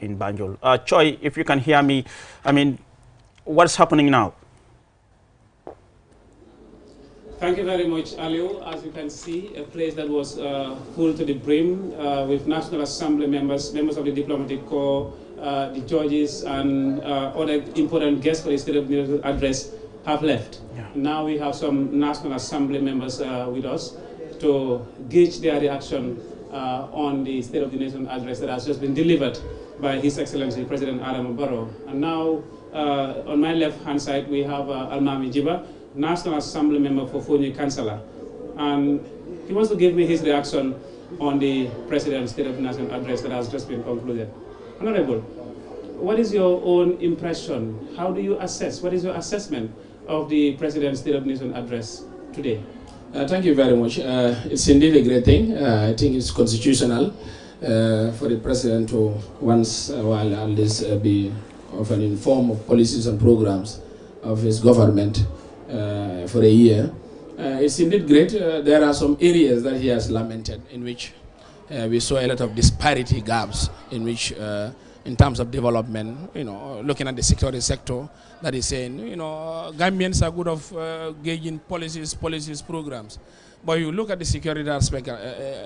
in Banjul. Choi, if you can hear me, what's happening now? Thank you very much, Aliu. As you can see, a place that was full to the brim with National Assembly members, members of the Diplomatic Corps, the judges, and other important guests for the State of the Nation address have left. Yeah. Now we have some National Assembly members with us to gauge their reaction on the State of the Nation address that has just been delivered by His Excellency President Adama Barrow. And now, on my left-hand side, we have Almami Jiba, National Assembly member for Fonyi Councillor. And he wants to give me his reaction on the President's State of the Nation address that has just been concluded. Honorable, what is your own impression? How do you assess, what is your assessment of the President's State of the Nation address today? Thank you very much. It's indeed a great thing. I think it's constitutional for the President to once a while at least be of an informed of policies and programs of his government for a year. It's indeed great. There are some areas that he has lamented in which we saw a lot of disparity gaps in which in terms of development, looking at the security sector, that is saying, Gambians are good of gauging policies, programs. But you look at the security aspect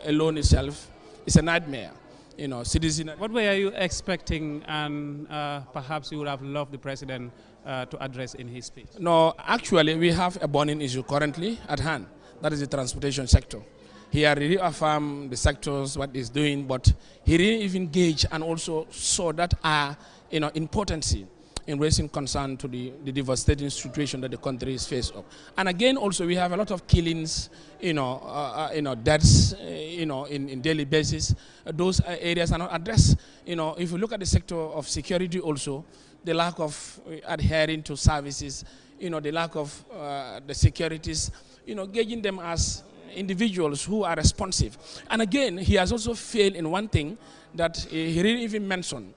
alone itself, it's a nightmare. Citizen. What were you expecting, and perhaps you would have loved the President to address in his speech? No, actually, we have a burning issue currently at hand. That is the transportation sector. He had really affirmed the sectors, what he's doing, but he didn't even gauge and also saw that importance in raising concern to the devastating situation that the country is faced of. And again, also, we have a lot of killings, deaths, in daily basis. Those areas are not addressed. If you look at the sector of security also, the lack of adhering to services, the lack of the securities, gauging them as individuals who are responsive. And again, he has also failed in one thing that he didn't even mention,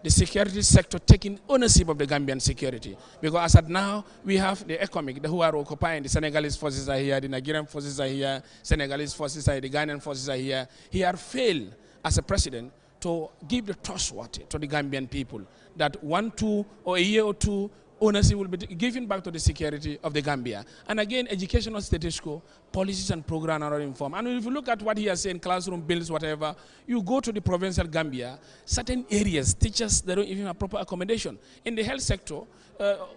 the security sector taking ownership of the Gambian security. Because as at now, we have the economic, who are occupying, the Senegalese forces are here, the Nigerian forces are here, Senegalese forces are here, the Ghanaian forces are here. He had failed as a president to give the trustworthy to the Gambian people that 1, 2, or a year or two ownership will be given back to the security of the Gambia. And again, educational status quo, policies and programs are not informed. And if you look at what he has said, classroom bills, whatever, you go to the provincial Gambia, certain areas, teachers, they don't even have proper accommodation. In the health sector,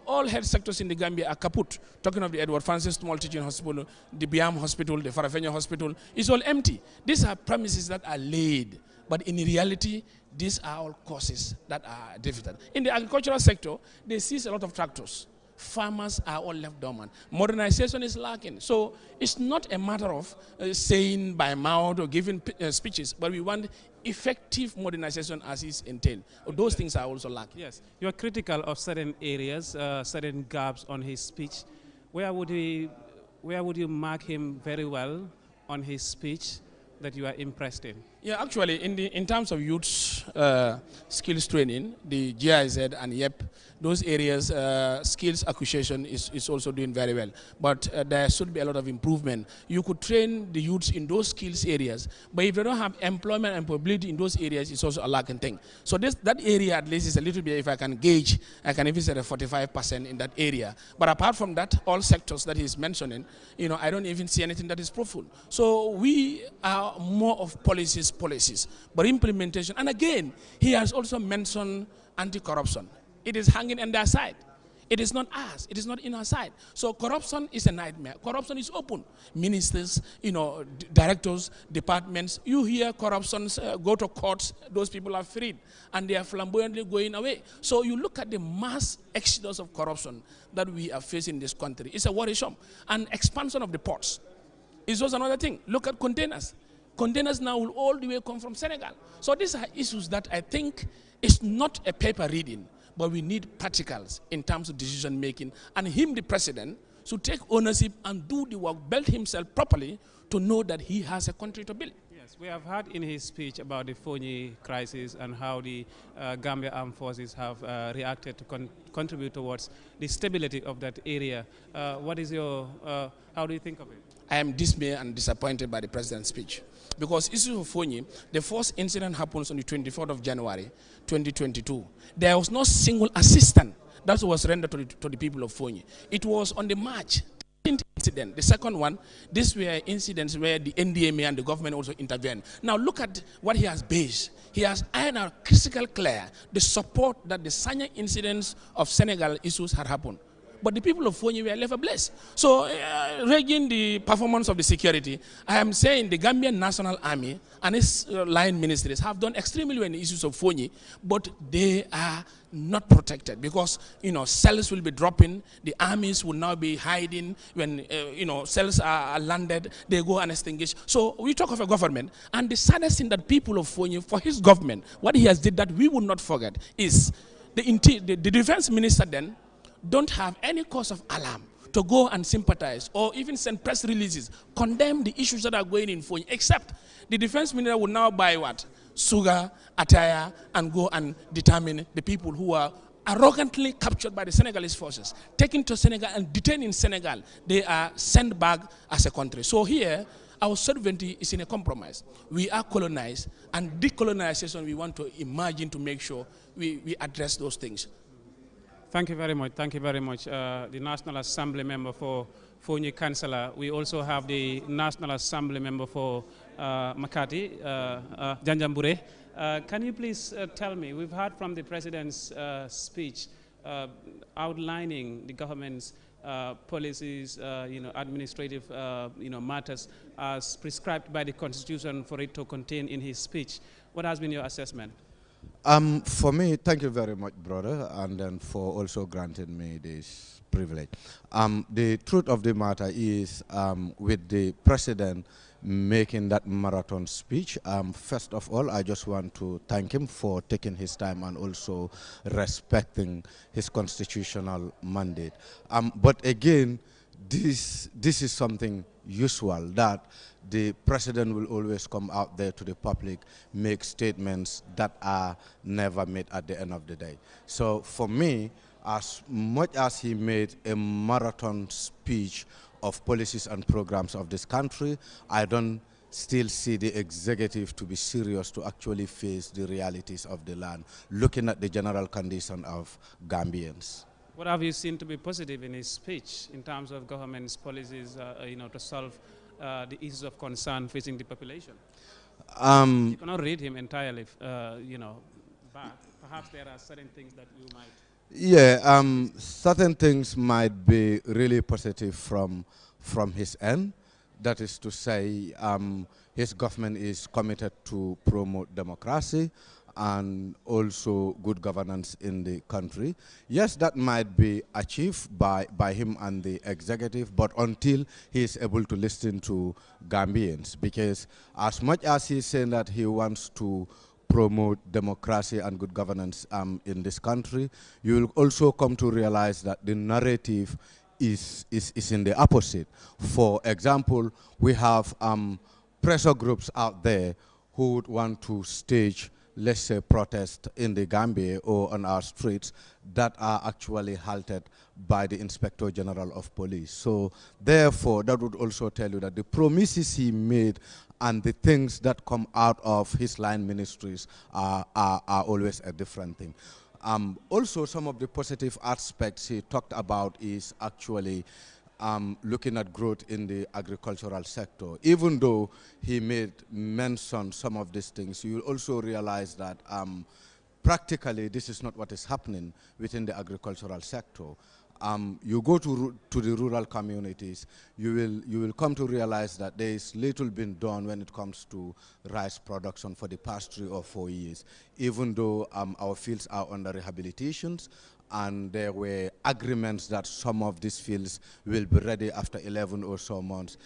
all health sectors in the Gambia are kaput. Talking of the Edward Francis Small Teaching Hospital, the Biam Hospital, the Farafenni Hospital, it's all empty. These are premises that are laid, but in reality, these are all causes that are difficult. In the agricultural sector, they seize a lot of tractors. Farmers are all left dormant. Modernization is lacking. So it's not a matter of saying by mouth or giving speeches, but we want effective modernization as is entailed. Those things are also lacking. Yes, you are critical of certain areas, certain gaps on his speech. Where would you mark him very well on his speech that you are impressed in? Yeah, actually, in terms of youth skills training, the GIZ and YEP, those areas, skills acquisition is also doing very well. But there should be a lot of improvement. You could train the youths in those skills areas, but if they don't have employment and employability in those areas, it's also a lacking thing. So that area at least is a little bit, if I can gauge, I can even say 45% in that area. But apart from that, all sectors that he's mentioning, I don't even see anything that is fruitful. So we are more of policies, but implementation. And again, he has also mentioned anti-corruption. It is hanging on their side. It is not us. It is not in our side. So corruption is a nightmare. Corruption is open. Ministers, directors, departments, you hear corruptions go to courts, those people are freed, and they are flamboyantly going away. So you look at the mass exodus of corruption that we are facing in this country. It's a worrisome. And expansion of the ports is also another thing. Look at containers. Containers now will all the way come from Senegal. So these are issues that I think is not a paper reading, but we need practicals in terms of decision making. And him, the president, should take ownership and do the work, build himself properly to know that he has a country to build. Yes, we have heard in his speech about the Fonyi crisis and how the Gambia Armed Forces have reacted to contribute towards the stability of that area. What is your, how do you think of it? I am dismayed and disappointed by the president's speech. Because issue of Fonyi, the first incident happens on the 24th of January, 2022. There was no single assistance that was rendered to the people of Fonyi. It was on the March incident. The second one, these were incidents where the NDMA and the government also intervened. Now look at what he has based. He has ironed out crystal clear the support that the Sanya incidents of Senegal issues had happened. But the people of Fonyi were left ablaze. So, regarding the performance of the security, I am saying the Gambian National Army and its line ministries have done extremely well in the issues of Fonyi, but they are not protected because, cells will be dropping, the armies will now be hiding. When, cells are landed, they go and extinguish. So, we talk of a government, and the saddest thing that people of Fonyi, for his government, what he has did that we will not forget is the defense minister then don't have any cause of alarm to go and sympathize or even send press releases, condemn the issues that are going in Fonyi, except the defense minister will now buy what? Sugar, attire, and go and determine the people who are arrogantly captured by the Senegalese forces, taken to Senegal and detained in Senegal. They are sent back as a country. So here, our sovereignty is in a compromise. We are colonized, and decolonization we want to imagine to make sure we address those things. Thank you very much. Thank you very much. The National Assembly member for Fonyi Councillor. We also have the National Assembly member for Makati, Janjambure. Can you please tell me, we've heard from the President's speech outlining the government's policies, administrative matters as prescribed by the Constitution for it to contain in his speech. What has been your assessment? For me, thank you very much, brother, and then for also granting me this privilege. The truth of the matter is, with the president making that marathon speech, first of all, I just want to thank him for taking his time and also respecting his constitutional mandate. But again, this is something usual, that the president will always come out there to the public, make statements that are never made at the end of the day. So for me, as much as he made a marathon speech of policies and programs of this country, I don't still see the executive to be serious to actually face the realities of the land, looking at the general condition of Gambians. What have you seen to be positive in his speech in terms of government's policies, to solve the issues of concern facing the population? You cannot read him entirely, but perhaps there are certain things that you might. Yeah, certain things might be really positive from his end. That is to say, his government is committed to promote democracy and also good governance in the country. Yes, that might be achieved by him and the executive, but until he is able to listen to Gambians, because as much as he's saying that he wants to promote democracy and good governance in this country, you will also come to realize that the narrative is in the opposite. For example, we have pressure groups out there who would want to stage, let's say, protest in the Gambia or on our streets that are actually halted by the Inspector General of Police. So therefore, that would also tell you that the promises he made and the things that come out of his line ministries are always a different thing. Also, some of the positive aspects he talked about is actually looking at growth in the agricultural sector. Even though he made mention some of these things, you will also realize that practically this is not what is happening within the agricultural sector. You go to the rural communities, you will come to realize that there is little been done when it comes to rice production for the past 3 or 4 years, even though our fields are under rehabilitations, and there were agreements that some of these fields will be ready after 11 or so months.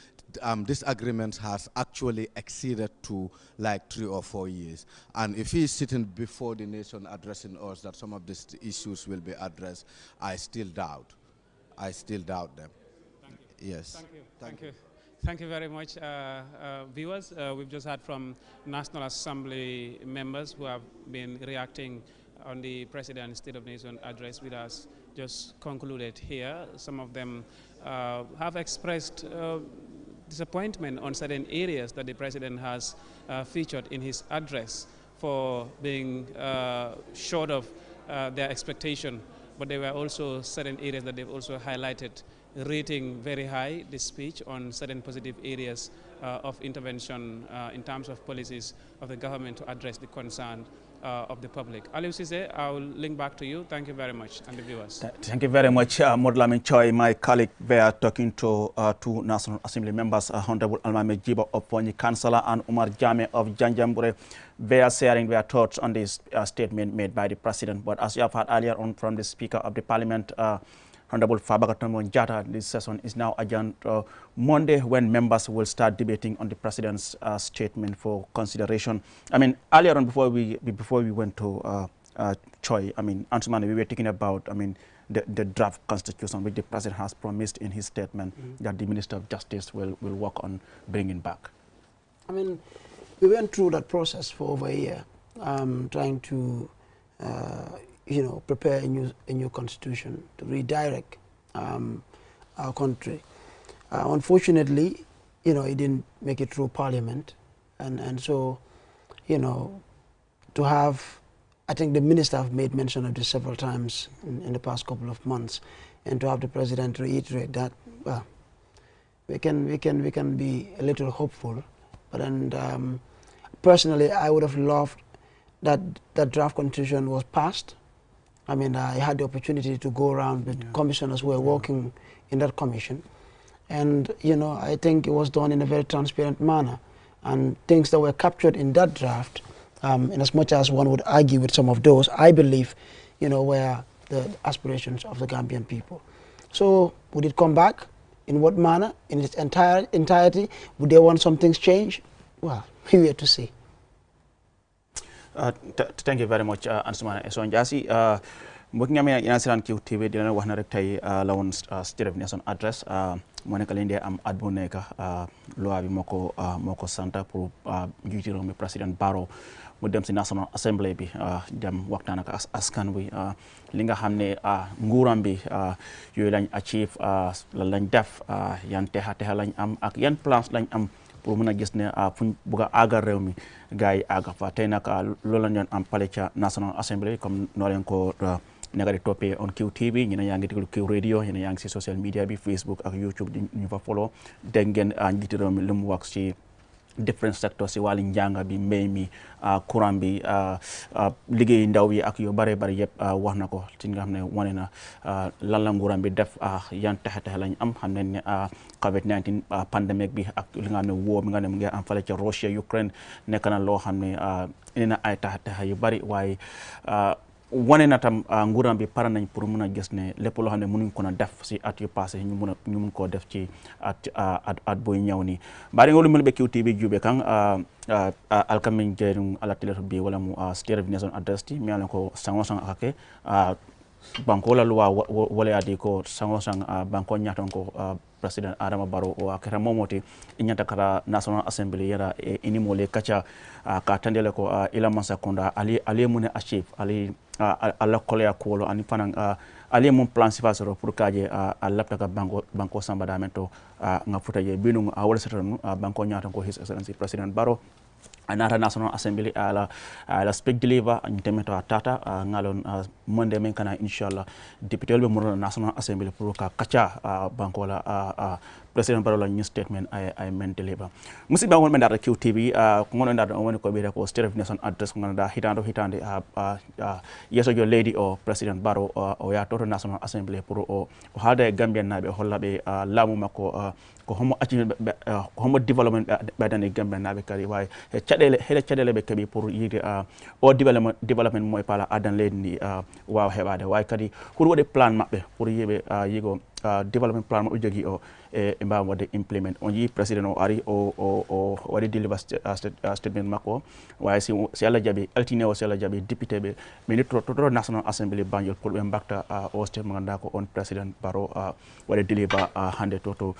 This agreement has actually exceeded to like 3 or 4 years. And if he is sitting before the nation addressing us that some of these issues will be addressed, I still doubt. I still doubt them. Thank you. Yes. Thank you. Thank you. Thank you very much, viewers. We've just heard from National Assembly members who have been reacting on the President's State of Nation address with us just concluded here. Some of them have expressed disappointment on certain areas that the President has featured in his address for being short of their expectation. But there were also certain areas that they've also highlighted, rating very high this speech on certain positive areas of intervention in terms of policies of the government to address the concern of the public. Aliou Cisse, I will link back to you. Thank you very much, and the viewers. Thank you very much, Modlamin Choi. My colleague, we are talking to two National Assembly members, Honorable Almame Jibo of Ponyi Councillor and Umar Jame of Janjambure. They are sharing their thoughts on this statement made by the President. But as you have heard earlier on from the Speaker of the Parliament, Honorable Fabagaton Jata, this session is now adjourned Monday, when members will start debating on the President's statement for consideration. I mean, earlier on, before we went to Choi, I mean, Ansumani, we were talking about, I mean, the draft constitution which the President has promised in his statement that the Minister of Justice will work on bringing back. I mean, we went through that process for over a year, trying to prepare a new constitution to redirect our country. Unfortunately, it didn't make it through Parliament, and so, to have, I think the minister have made mention of this several times in the past couple of months, and to have the President reiterate that, well, we can be a little hopeful, but then personally, I would have loved that draft constitution was passed. I mean, I had the opportunity to go around with commissioners who were working in that commission. And, I think it was done in a very transparent manner. And things that were captured in that draft, in as much as one would argue with some of those, I believe, were the aspirations of the Gambian people. So, would it come back? In what manner? In its entirety? Would they want some things changed? Well, we wait to see. Thank you very much, Ansumana Esonjasi. Mbokk nga ina siran QTV dina wax na rek tay la won State of Nation address mo nek lende am at bu nek loi bi moko santa pour njiiti réew mi President Barrow mu dem ci National Assembly bi dem waxtaan ak askan wi li nga xamne nguuram bi yoy lañ achieve lañ def yan texa lañ am ak yan plans lañ am pour mën a gis ne fuñ bëgg a àggal réew mi gars yi àgga fa tey nag loolu la ñu am pale ca National Assembly comme noo leen ko nega di topé on QTV ñina yaangi déglu Q radio ñina yaangi ci social media bi Facebook ak YouTube ñu fa follow dégg ngeen njiiti réew mi lu mu wax ci different sectors si wàllu njàng bi mbéy mi courant bi liggéey ndaw yi ak yu bare bari yëpp wax na ko ci nga xam ne wane na lan la nguuram bi def yan texe-texe lañ am xam ne ne COVID-19 pandemic bi ak li nga xam ne woo mi nga ne mu ngi am fale ca Russia Ukraine nekk na loo xam ne indi na ay texe-texe yu bari waaye wane na tam nguuram bi pare nañ pour mun a gis ne lépp loo xam ne mënuñ ko na def si at yu passé ñu mun koo def ci at buy ñëw nii bari nga lu mel be QTV jube kan alkamin jeerum ala teleto bi wala mu state of nation address ti mi ala ko sango sang akake banko la luwa wala adi ko sango sang banko nyaton ko president Adama Barrow o akara momoti inyata kara National Assembly yara ini mole kacha ka tandele ko ila mansa konda ali mun achieve ali alla kolya kolo ani fanan ali mun plan sifa soro pour kaje lapta ka banko samba damento nga futaje binu wala setanu banko nyaton ko His Excellency President Barrow anata National Assembly ala speak deliver ntemeto tata ngalon monde men kana inshallah député be mo National Assembly pour ka kacha banko la President Barrow la new statement ay men deliver musiba won men data QTV ko ngono ndata woni ko be ko state of nation address ko ngana hitande yeso jo lady o President Barrow o ya toto National Assembly pour o haalde Gambian nabe hollabe lamu makko ko homo acci ko homo development badane Gambian nabe kadi way cadele be kabi pour yide o development moy pala adan leydi waaw heɓade way kadi pour waɗe plan maɓɓe pour yiɓe yigo development plan maɓɓe jogi o e mbawam wadde implement on yi président o ari o waɗi deliver statement makko way si Allah jaaɓi altine o si Allah jaaɓi député ɓe mini toto National Assembly Banjul pour ɓe mbakta o statement ganduɗa ko on président Barrow waɗi deliver hande toto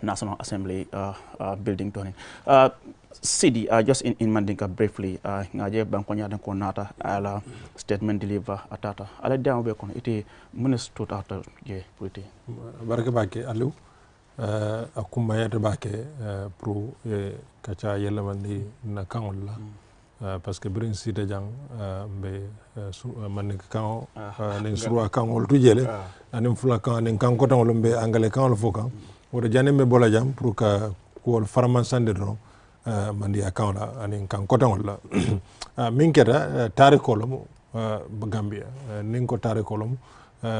National Assembly building Tony. Sidi, just in Mandinka briefly, ngaje banko nyadan ko nata ala statement deliver atata. Ala down be kon ite munis tout after je puti. Barke bake alu akuma yata bake pro kacha yella mandi na kangol la. Parce que brin site jang be man kan nen surwa kangol tujele anem fula kan nen kan ko tan be angale kan lo fokan wodo jane me bola jam pour ka ko farman sande do mandi account anen kan ko tan la min keta tare kolom Gambia nin ko tare kolom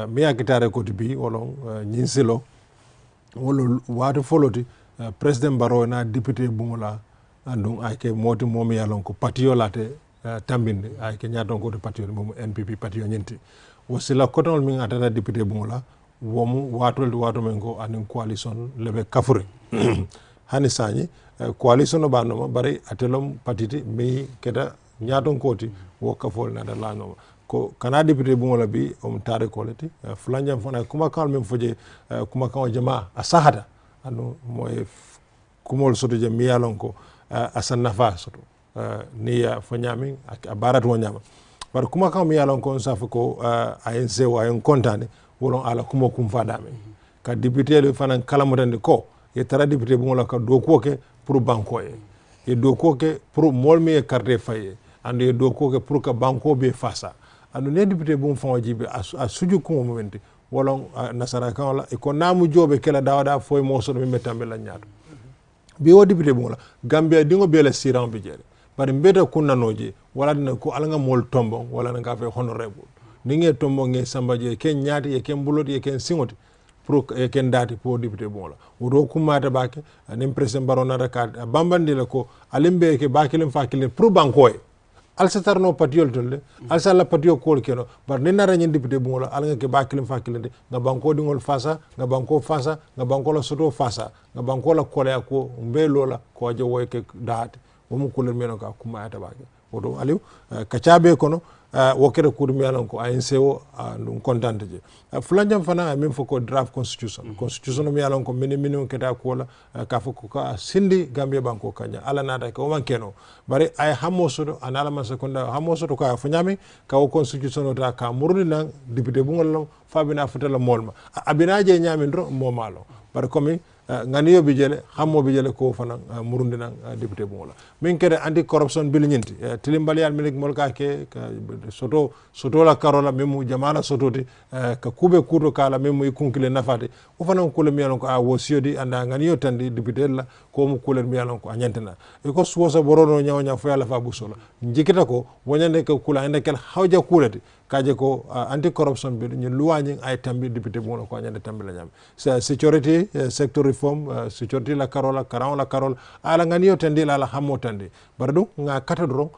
mi ya tare ko bi wolon nyinsilo wolo wato foloti president Barrow na député bungola andung ayke moti momi yalon ko patio late tambinde ayke nyaton ko patio mom NPP patio nyinti wasila kotol mi atata député bungola womu wato men ko anin coalition lebe kafure hani sañi coalition no banoma bari atelom patiti mi keda nyaton koti wo kafol na dala no ko kana député bungola bi tare koleti flanjam fona kuma kan men foje kuma kan jama asahata anu moy kumol soto je mi yalon ko asan nafa soto ni ya fanyami barat wonyama par kuma kam yalon ko safa ko ANC wa en kontane wolon ala kuma kum fadame ka député le fanan kala modande ko e tara député bu ngola ka do ko ke pour banko e do ko ke pour molmi e carte faye ande e do ko ke pour ka banko be fasa anu ne député bu fon jibe a suju ko momenti wolon nasara kan wala e ko namu jobe kala dawada foy mo so do metambe la nyaato bi o député bu ngola Gambia dingo bele siran bi jere bari mbeta kunnanoje wala dina ko alanga mol tombo wala nga fe honorable ninge tombo nge sambaje ken nyaati e ken buloti e ken singoti pour e ken dati pour député bon la wodo kumata bake anim president Barona ka bambandi le ko alimbe ke bakilem fakilem pour banko e al satarno patiol tolle al sala patio kol keno bar ni nara nyin député bon la alanga ke bakilem fakilem nga banko dingol fasa nga banko fasa nga banko la soto fasa nga banko la kolya ko mbelo la ko je woy ke dati womu kulel meno ka kuma ata bake wodo aliw kacabe kono wokere kurmi alon ko ANC ndum contante je flanjam fana même foko draft constitution mi alon ko mini keta ko la ka foko ka sindi Gambia banko kanya ala nata ko man keno bare ay hamosodo anala man sekonda hamosodo ka fanyami ka o constitution ta ka murni nan député bu ngol fabina fatala molma abina je nyami ndro momalo bare komi nganiyo bijele hammo bijele ko fana murundi nan député mola min kede anti corruption bil nyinti tilimbaliyal milik molka ke soto la karola memu jamana sototi ka kube kuto kala memu ikunkile nafati o fana ko le miyalon ko a wosiodi anda nganiyo tandi député la ko mu kulen miyalon ko anyantena e ko suwosa borono nyawnya fo yalla fa busola njikita ko wonyande ko kula ende kel hawja kulati kaje ko anti corruption bil ni luwañi ay tambi député mola ko anyande tambi la nyam security sector reform security la karola karan la karol ala nganiyo tandi la hammo tandi bardu nga katadro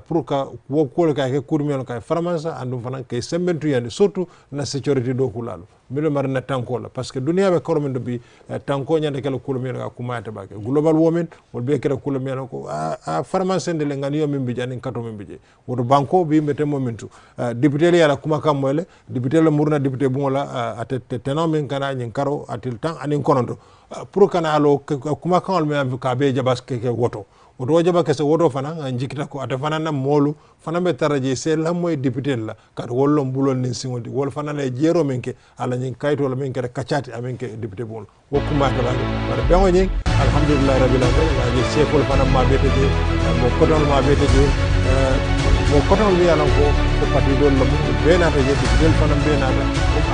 pour que wo ko ka ke kurmiyon ka framansa andum fanan ke sembentu yandi surtout na security do kulalo milo marna tanko la parce que dunia be kormen do bi tanko nyande kala kurmiyon ka kumata bake global women wol be kala kurmiyon ko a framansa de nganiyo min bi jani kato min bi wodo banko bi mete momentu député yala kuma kam moyle député la murna député bungola atete tenon min kana nyin karo atil tan anin konondo pour kana alo kuma kan me am ka be jabas ke woto woto jaba kese woto fana njikita ko ata fana na molu fana be taraje se la moy député la kat wollo mbulol nin singodi wol fana le jero menke ala nyin kayto la menke kacati amenke député bon wokuma to la bara be ngoni alhamdulillah rabbil alamin je chefol fana ma bete je mo kodol ma bete je mo kodol wi ala ko pati dol la be na ta je député fana be na ta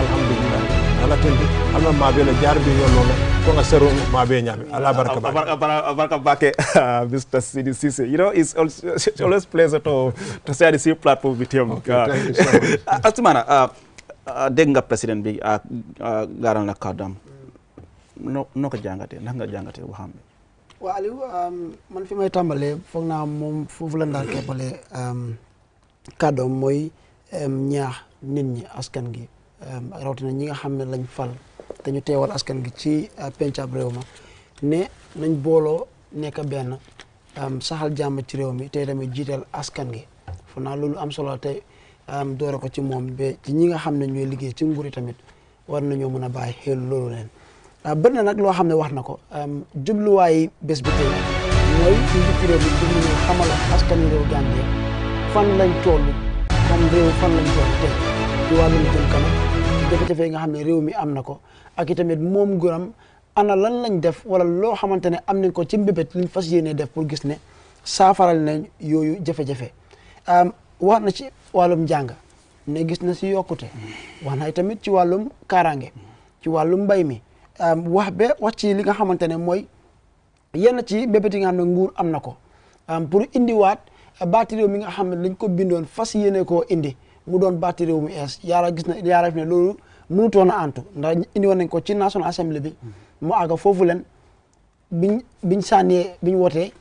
alhamdulillah ala tendi alma ma be la jarbi yollo ko nga sero ma be nyami ala baraka bake Mr. Sidi Cisse. You know, it's always pleasure to share the same platform with him. Okay, thank you so much. Astumana, dégg nga président bi garal na kàddoom noo ko jàngatee ndax nga jàngatee waxam bi. waaw Aliou man fi may tàmbalee foog naa moom foofu la ndaal keppale kàddoom mooy ñaax nit ñi askan gi rawatina ñi nga xam ne lañ fal te ñu teewal askan gi ci pencab réew ma ne nañ booloo nekk benn saxal jàmm ci réew mi te tamit jiital askan gi foog naa loolu am solo te doore ko ci moom ba ci ñi nga xam ne ñooy liggéey ci nguur yi tamit war nañoo mën a bàyyi xel loolu leen bëri na nag loo xam ne wax na ko jubluwaayi bés bi tey mooy njiitu réew mi pour ñu xamal askan wi réew Gambie fan lañ toll comme réew fan lañ toll tey ci wàllum jëm kanam ci jafe-jafe yi nga xam ne réew mi am na ko ak i tamit moom nguuram ana lan lañ def wala loo xamante ne am nañ ko ci mbébét liñ fas yéene def pour gis ne saafaral nañ yooyu jafe-jafe wax na ci wàllum njàng ne gis na si yokkute wax na tamit ci wàllum kaaraange ci wàllum mbay mi wax ci li nga xamante ne mooy yenn ci mbébét yi nga xam ne nguur am na ko pour indiwaat baati réew mi nga xam ne lañ ko bindoon fas yéene koo indi mu doon baati réew mu ees yaara gis na yaara fi ne loolu mënutoon a antu ndax indi woon nañ ko ci National Assembly bi mu àgga foofu leen biñ sànnee biñ wootee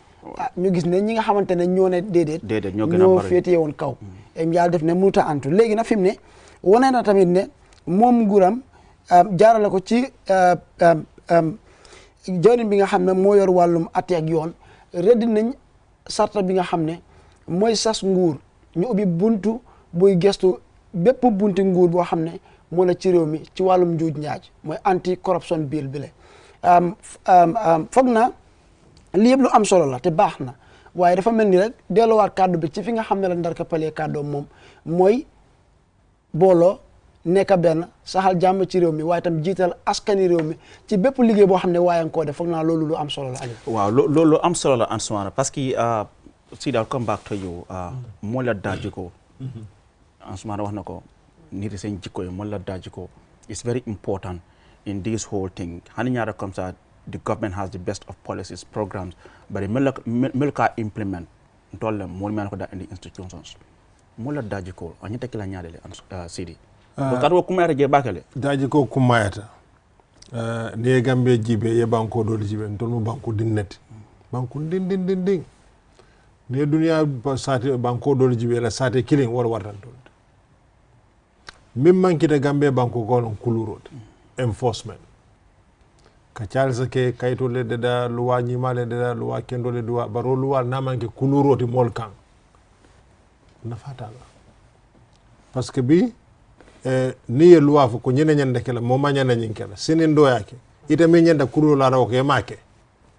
ñu gis ne ñi nga xamante ne ñoo ne déedéet ñoo féetee woon kaw yàlla def ne mënut a antu léegi nag fi mu ne wane na tamit ne moom nguuram jaarale ko ci jawriñ bi nga xam ne moo yor wàllum atte ak yoon rëdd nañ sarta bi nga xam ne mooy sas nguur ñu ubbi buntu buy gestu bépp bunti nguur boo xam ne moo la ci réew mi ci wàllum njuuj njaaj mooy anti corruption bill bi le foog na li yëpp lu am solo la te baax na waaye dafa mel ni rek delluwaat kàddu bi ci fi nga xam ne la ndar ka palee kàddoom moom mooy booloo nekk benn saxal jàmm ci réew mi waaye tam jiital askani réew mi ci bépp liggéey boo xam ne waaye nga koo def foog naa loolu lu am solo la Aliou. waaw loolu lu am solo la Ansoumana parce que Sidi I'll come back to you moo la daaji ko Ansoumana wax na ko nit seen jikko yi moo la daaji ko it's very important in this whole thing hani ñaara comme ça the government has the best of policies programs but mel ka implement tolle mo mel ko da indi institutions mo la daji ko ani tek la ñaadele Sidi ko kat ko kumayata je bakale daji ko kumayata ne gambe jibe ye banko do jibe ton mo banko dinneti banko din ne dunya sate banko do jibe la sate killing war wartan ton mim mankita gambe banko ko non kulurot enforcement ka calsa ke kayto le deda luwa nyimale deda luwa kendo le duwa baro luwa namanke kuluroti mol kan na fatala parce que bi ni ye luwa fo ko nyene nyande kala mo ma nyande nyinkela sinin do yake ite me nyanda kururo la rawo ke make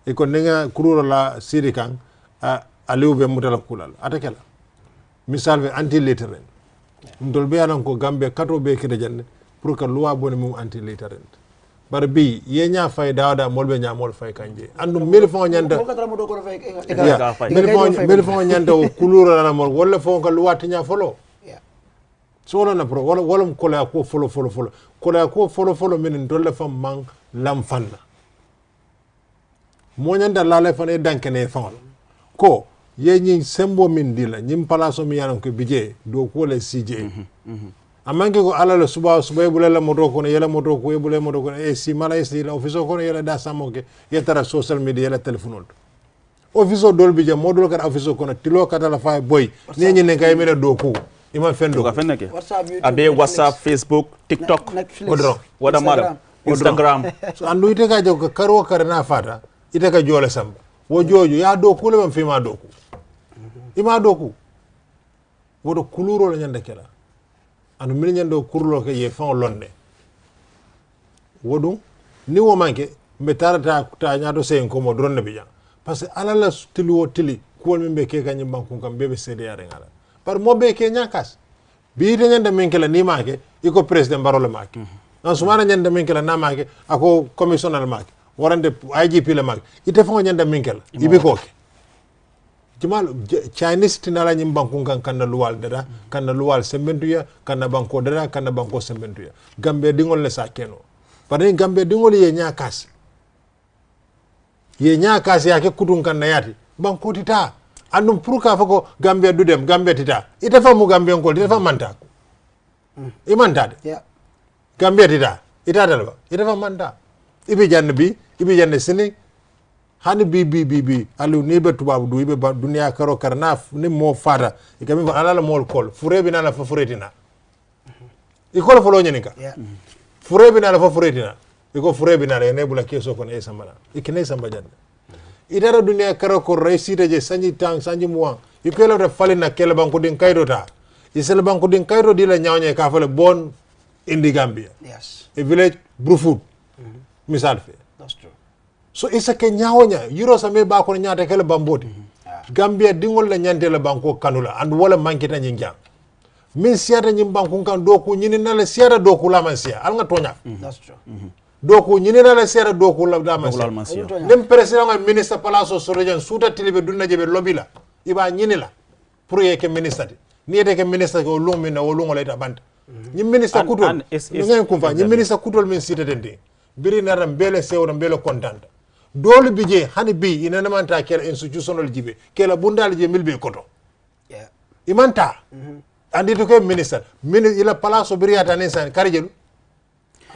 e ko nenga kururo la siri kan aliou be mutala kulal atakela misal be anti literal ndol be anan ko gambe kato be kede janne pour que luwa boni mum anti literal bar bi ye nya fay dawda molbe nya mol fay kanje andu mil fon nyanda mil fon nyanda o kulura na mol wala fon ka luwati nya folo so na pro wala ko la ko folo ko la ko folo min dolle fam man lam fanna mo nyanda la le fane dankene fon ko ye nyin sembo min dila nyim palaso mi yanan ko bije do ko le sije amanke ko alala suba bulala moto ko yela moto ko yebule moto ko e si mala esi la office ko yela da samoke yetara social media yela telephone office dol bije modul ka office ko tilo kata la fay boy ni nyi kay mena do ko ima fendo ko fenneke abe WhatsApp, Facebook, TikTok, odro wada mara Instagram so andu ite ka jogo karo karna fata ite ka jole samba wo jojo ya do ko le man fima do ko ima do ko wodo kuluro la nyanda kala anu min nyando kurlo ke ye fon lonne wodu ni wo manke me tarata ta nyaado sen ko mo dronne biya parce que alala tili tili ko min be ke kanyim banku kam bebe cede yare ngala par mo be ke nyakas bi de nyanda min kala ni make iko president barole make nan sumana nyanda min kala na make ako commissioner make warande IGP le make ite fon nyanda min kala ibi ko ke Jamal Chinese tinala nyim banku kan luwal dada kan luwal sembentuya kan banko dada kan banko sembentuya gambe dingol le sakeno pare gambe dingol ye nyakas yake kutun kan yati banko tita andum pruka fako gambe dudem gambe tita ita famu gambe ngol ita famanta imantade gambe tita ita dalba ita famanta ibi janne sini hani bi alu ni be tubabu du ibe dunia karo karnaf ni mo fada ikami ko alala mol kol furebi na la fa furetina ikol folo nyenika furebi na la fa furetina iko furebi na ne bula keso ko ne samana ikine samba janne idara dunia karo ko reisita je sanji muwan ikelo da falina kele banko din kaydo ta isel banko din kaydo dila nyawnye ka fale bon indi Gambia a village Brufut misal fe so isa ke nyawonya yuro sa me ba ko nyaata kala bamboti Gambia dingol la nyante la banko kanula and wala mankita nyinga min siata nyim banko kan doku nyini na la siata doku la man sia al nga tonya that's true doku nyini na la siata doku la da man sia nem president ngal ministre palaso sorojan suta tilibe dunna jebe lobila iba nyini la pour yeke ministre ni ede ke ministre ko lumi na wolungo la ita banta nyim ministre kutol ngay kumfa nyim ministre kutol min sita dende biri na ram bele sewra bele content dole bije hani bi ina namanta kela institutional jibe kela bundal je milbe koto imanta andi to ke minister ila palaso biriata nensan karjelu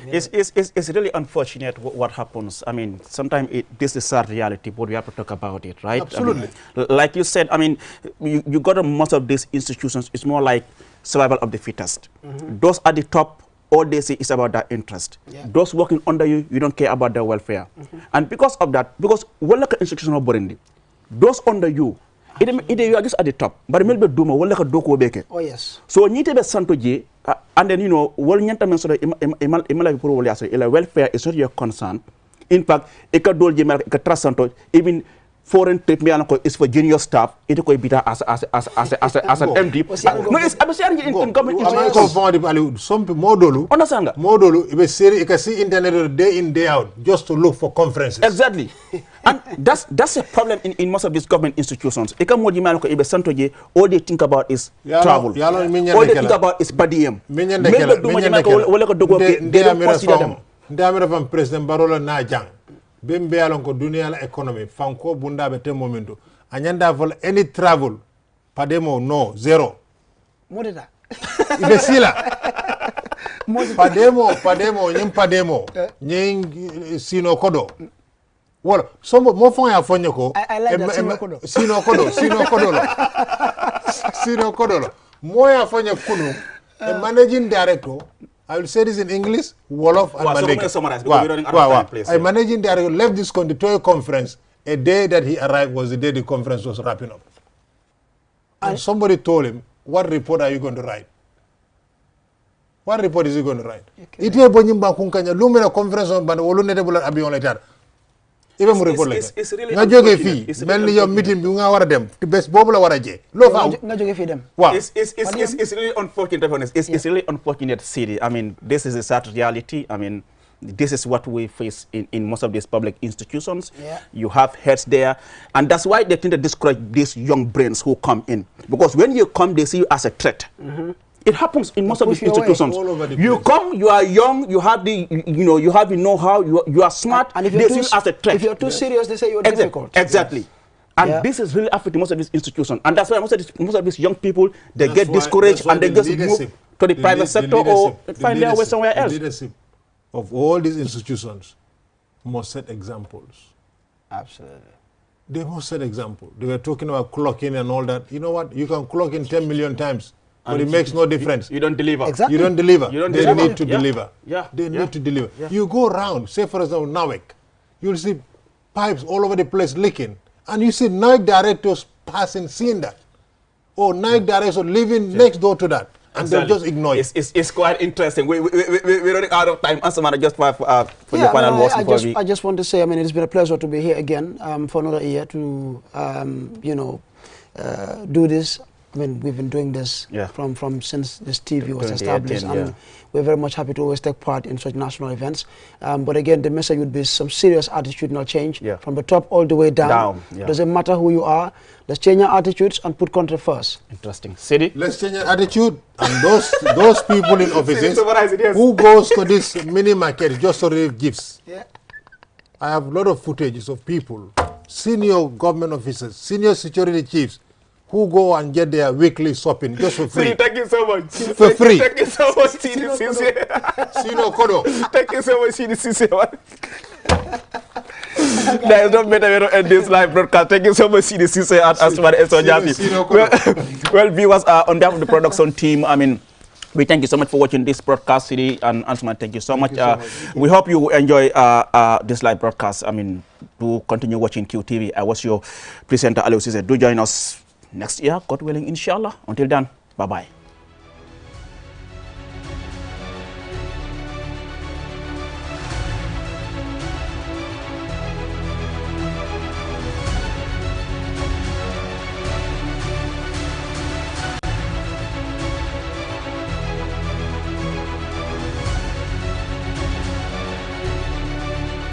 It's really unfortunate what happens. I mean, sometimes this is sad reality, but we have to talk about it, right? Absolutely. I mean, like you said, I mean, you got most of these institutions, it's more like survival of the fittest. Those at the top, all they say is about their interest. Those working under you, you don't care about their welfare. And because of that, because what like institutional boring, those under you, you are just at the top. But maybe Duma, what like a doko beke. Oh yes. So you need to be Santo J, and then what nyanta men sort of imala welfare is not your concern. In fact, eka dolje mel eka trust Santo even foreign trip me is for junior staff. It could be as an MD. No, it's I'm saying in government. Some modulu. Understand? Modulu. You can see internet day in day out just to look for conferences. Exactly, and that's a problem in most of these government institutions. Eka moji malako ibe santoje. All they think about is travel. All they think about is per diem. They don't consider them. Ndamira from President Barola na jang. Bembe alon ko dunia la economy fanko bunda be te momento anyanda vol any travel pademo no zero modeda ibe sila pademo nyim pademo nying sino kodo wala sombo mo fon ya fonye ko I like that sino kodo mo ya fonye kunu managing director, I will say this in English, Wolof and Mandinka. A managing director left this Toy conference a day that he arrived was the day the conference was wrapping up. And somebody told him, what report are you going to write? What report is he going to write? It is a Lumina conference on Banolunetable Abion later. Even more report like that. It's really unfortunate. Mainly your meeting, you are them. The best bubble or a J. It's really unfortunate. It's really unfortunate city. I mean, this is a sad reality. I mean, This is what we face in most of these public institutions. Yeah. You have heads there, and that's why they tend to discourage these young brains who come in, because when you come, they see you as a threat. It happens in most of these institutions. You come, you are young, you have the, you have the know-how, you are smart, and if they see you as a threat. If you're too serious, they say you're difficult. Exactly. And this is really affecting most of these institutions, and that's why most of these young people, they get discouraged and they just move to the private sector or find their way somewhere else. The leadership of all these institutions must set examples. Absolutely. They must set example. They were talking about clocking and all that. You know what? You can clock in 10 million times, but it makes no difference. You don't deliver. Exactly. You don't deliver. They need to deliver. Yeah. They need to deliver. You go around, say for example, NAWEC, you'll see pipes all over the place leaking, and you see NAWEC directors passing, seeing that. Or NAWEC directors living next door to that. And they'll just ignore it. It's quite interesting. We're running out of time. Answer, just for your final words before we... I just want to say, I mean, it's been a pleasure to be here again for another year to, do this. I mean, we've been doing this from since this TV was established, and we're very much happy to always take part in such national events. But again, the message would be some serious attitudinal change from the top all the way down. Doesn't matter who you are. Let's change our attitudes and put country first. Interesting. Sidi? Let's change our attitude, and those people in offices who goes to this mini market just to receive gifts. I have a lot of footages of people, senior government officers, senior security chiefs, who go and get their weekly shopping just for free. Thank you so much. For free. Thank you so much, Sidi. Sino Kodo. Thank you so much, Sidi. There is no better way to end this live broadcast. Thank you so much, Sidi Sise and Asman Esojafi. Well, viewers, on behalf of the production team, I mean, we thank you so much for watching this broadcast, Sidi and Asman. Thank you so much. We hope you enjoy this live broadcast. I mean, do continue watching QTV. I was your presenter, Aliou Sise. Do join us next year, God willing, inshallah. Until then, bye-bye.